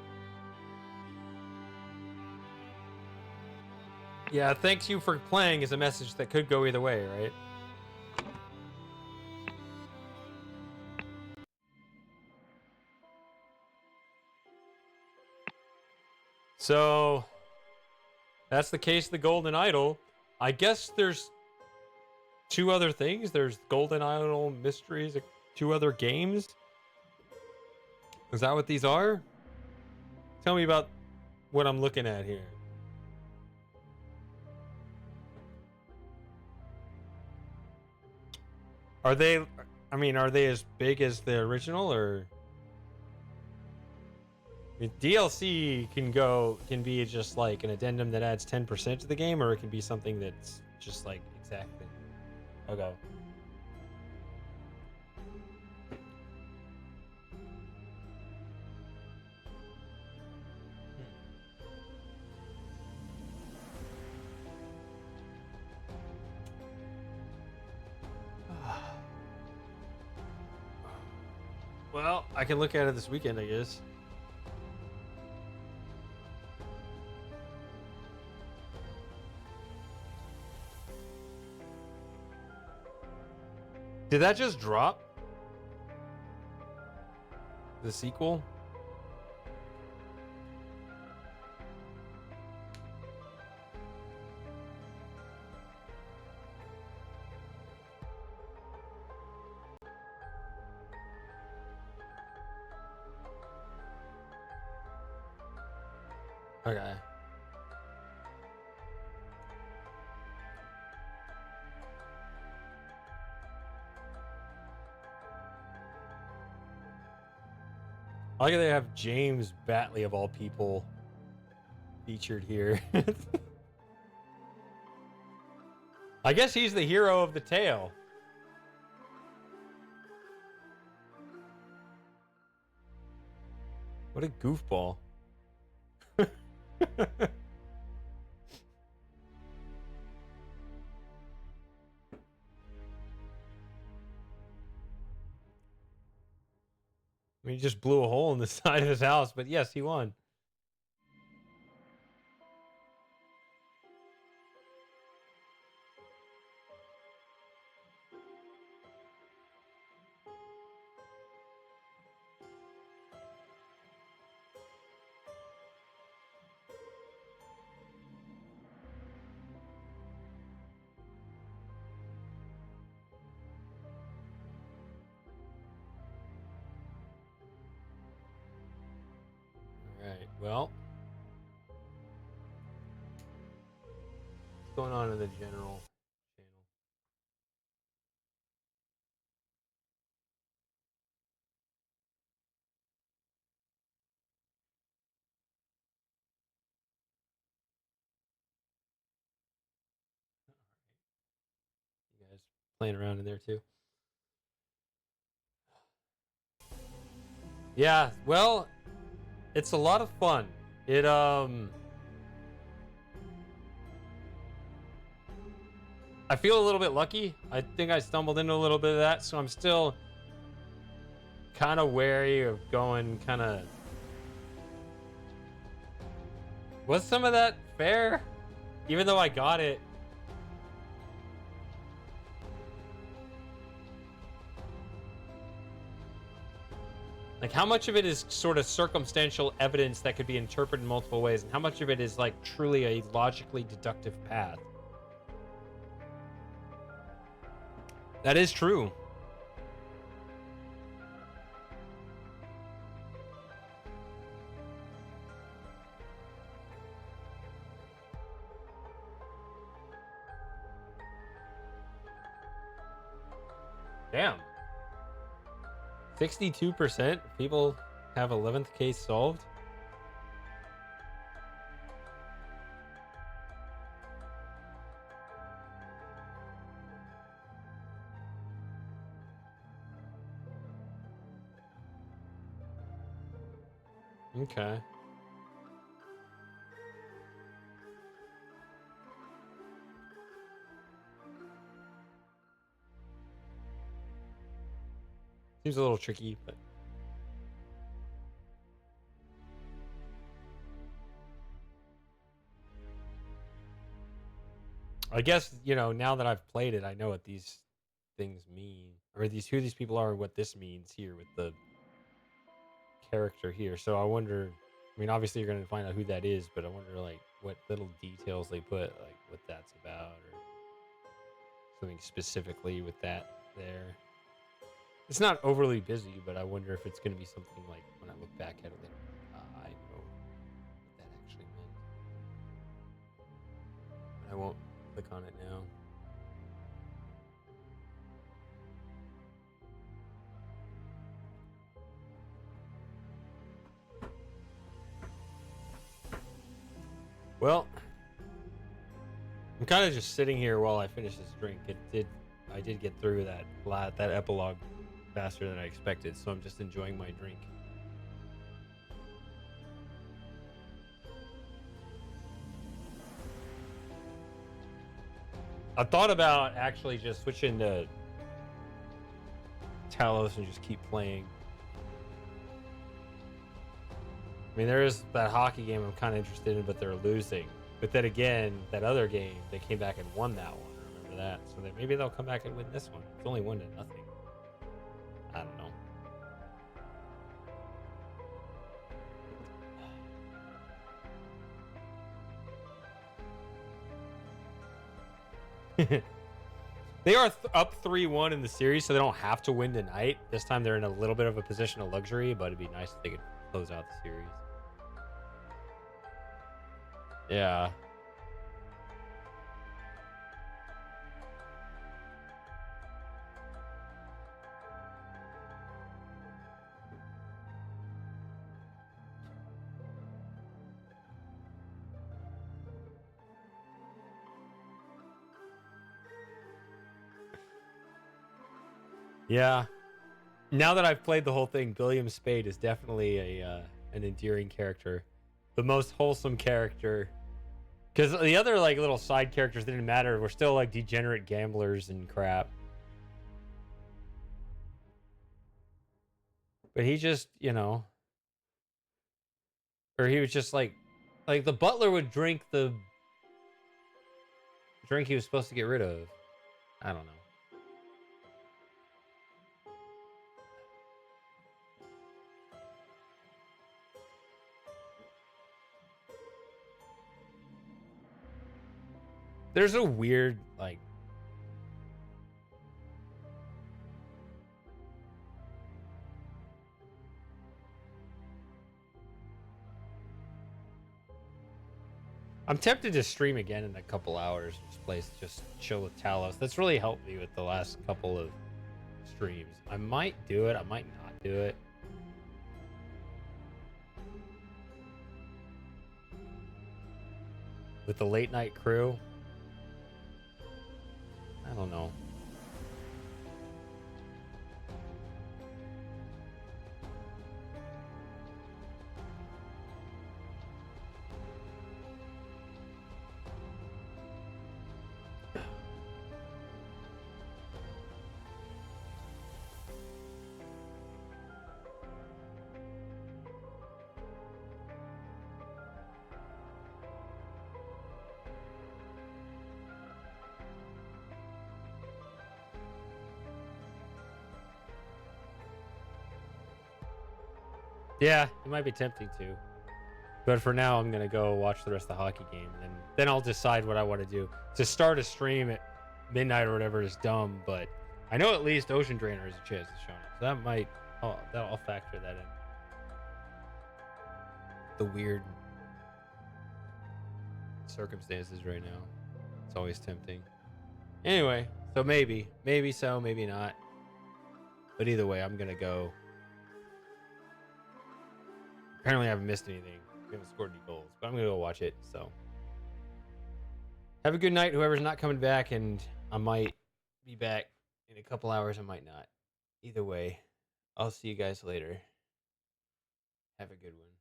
Yeah, thanks you for playing is a message that could go either way, right? So that's the case of the Golden Idol. I guess there's two other things. There's Golden Idol Mysteries, two other games. Is that what these are? Tell me about what I'm looking at here. Are they, I mean, are they as big as the original, or? I mean, DLC can be just like an addendum that adds 10% to the game, or it can be something that's just like exactly. Okay. Well, I can look at it this weekend, I guess. Did that just drop? The sequel? Okay. I like how they have James Batley of all people featured here. I guess he's the hero of the tale. What a goofball. I mean, he just blew a hole in the side of his house, but yes, he won. Well, what's going on in the general channel? You guys playing around in there too? Yeah, well, it's a lot of fun. It I feel a little bit lucky. I think I stumbled into a little bit of that, so I'm still kind of wary of going kind of. Was some of that fair? Even though I got it. Like, how much of it is sort of circumstantial evidence that could be interpreted in multiple ways, and how much of it is like truly a logically deductive path? That is true. Damn. 62% people have 11th case solved. Okay. Seems a little tricky, but I guess, now that I've played it, I know what these things mean, or who these people are, and what this means here with the character here. So I wonder, I mean, obviously you're going to find out who that is, but I wonder, like, what little details they put, like, what that's about, or something specifically with that there. It's not overly busy, but I wonder if it's going to be something like, when I look back at it later, I know what that actually meant. But I won't click on it now. Well, I'm kind of just sitting here while I finish this drink. I did get through that epilogue faster than I expected, so I'm just enjoying my drink. I thought about actually just switching to Talos and just keep playing. I mean, there is that hockey game I'm kind of interested in, but they're losing. But then again, that other game, they came back and won that one. I remember that. So maybe they'll come back and win this one. It's only 1-0. I don't know. They are up 3-1 in the series, so they don't have to win tonight. This time they're in a little bit of a position of luxury, but it'd be nice if they could close out the series. Yeah. Yeah. Now that I've played the whole thing, William Spade is definitely an endearing character. The most wholesome character. Because the other like little side characters didn't matter. We're still like degenerate gamblers and crap. But he just, or he was just like the butler would drink the drink he was supposed to get rid of. I don't know. There's a weird like I'm tempted to stream again in a couple hours. Just chill with Talos. That's really helped me with the last couple of streams. I might do it. I might not do it. With the late night crew. I don't know. Yeah, it might be tempting to. But for now, I'm going to go watch the rest of the hockey game. And then I'll decide what I want to do. To start a stream at midnight or whatever is dumb, but I know at least Ocean Drainer has a chance of showing up. So that might, I'll factor that in. The weird circumstances right now. It's always tempting. Anyway, so maybe so, maybe not. But either way, I'm going to go. Apparently, I haven't missed anything. We haven't scored any goals, but I'm going to go watch it. So, have a good night, whoever's not coming back, and I might be back in a couple hours. I might not. Either way, I'll see you guys later. Have a good one.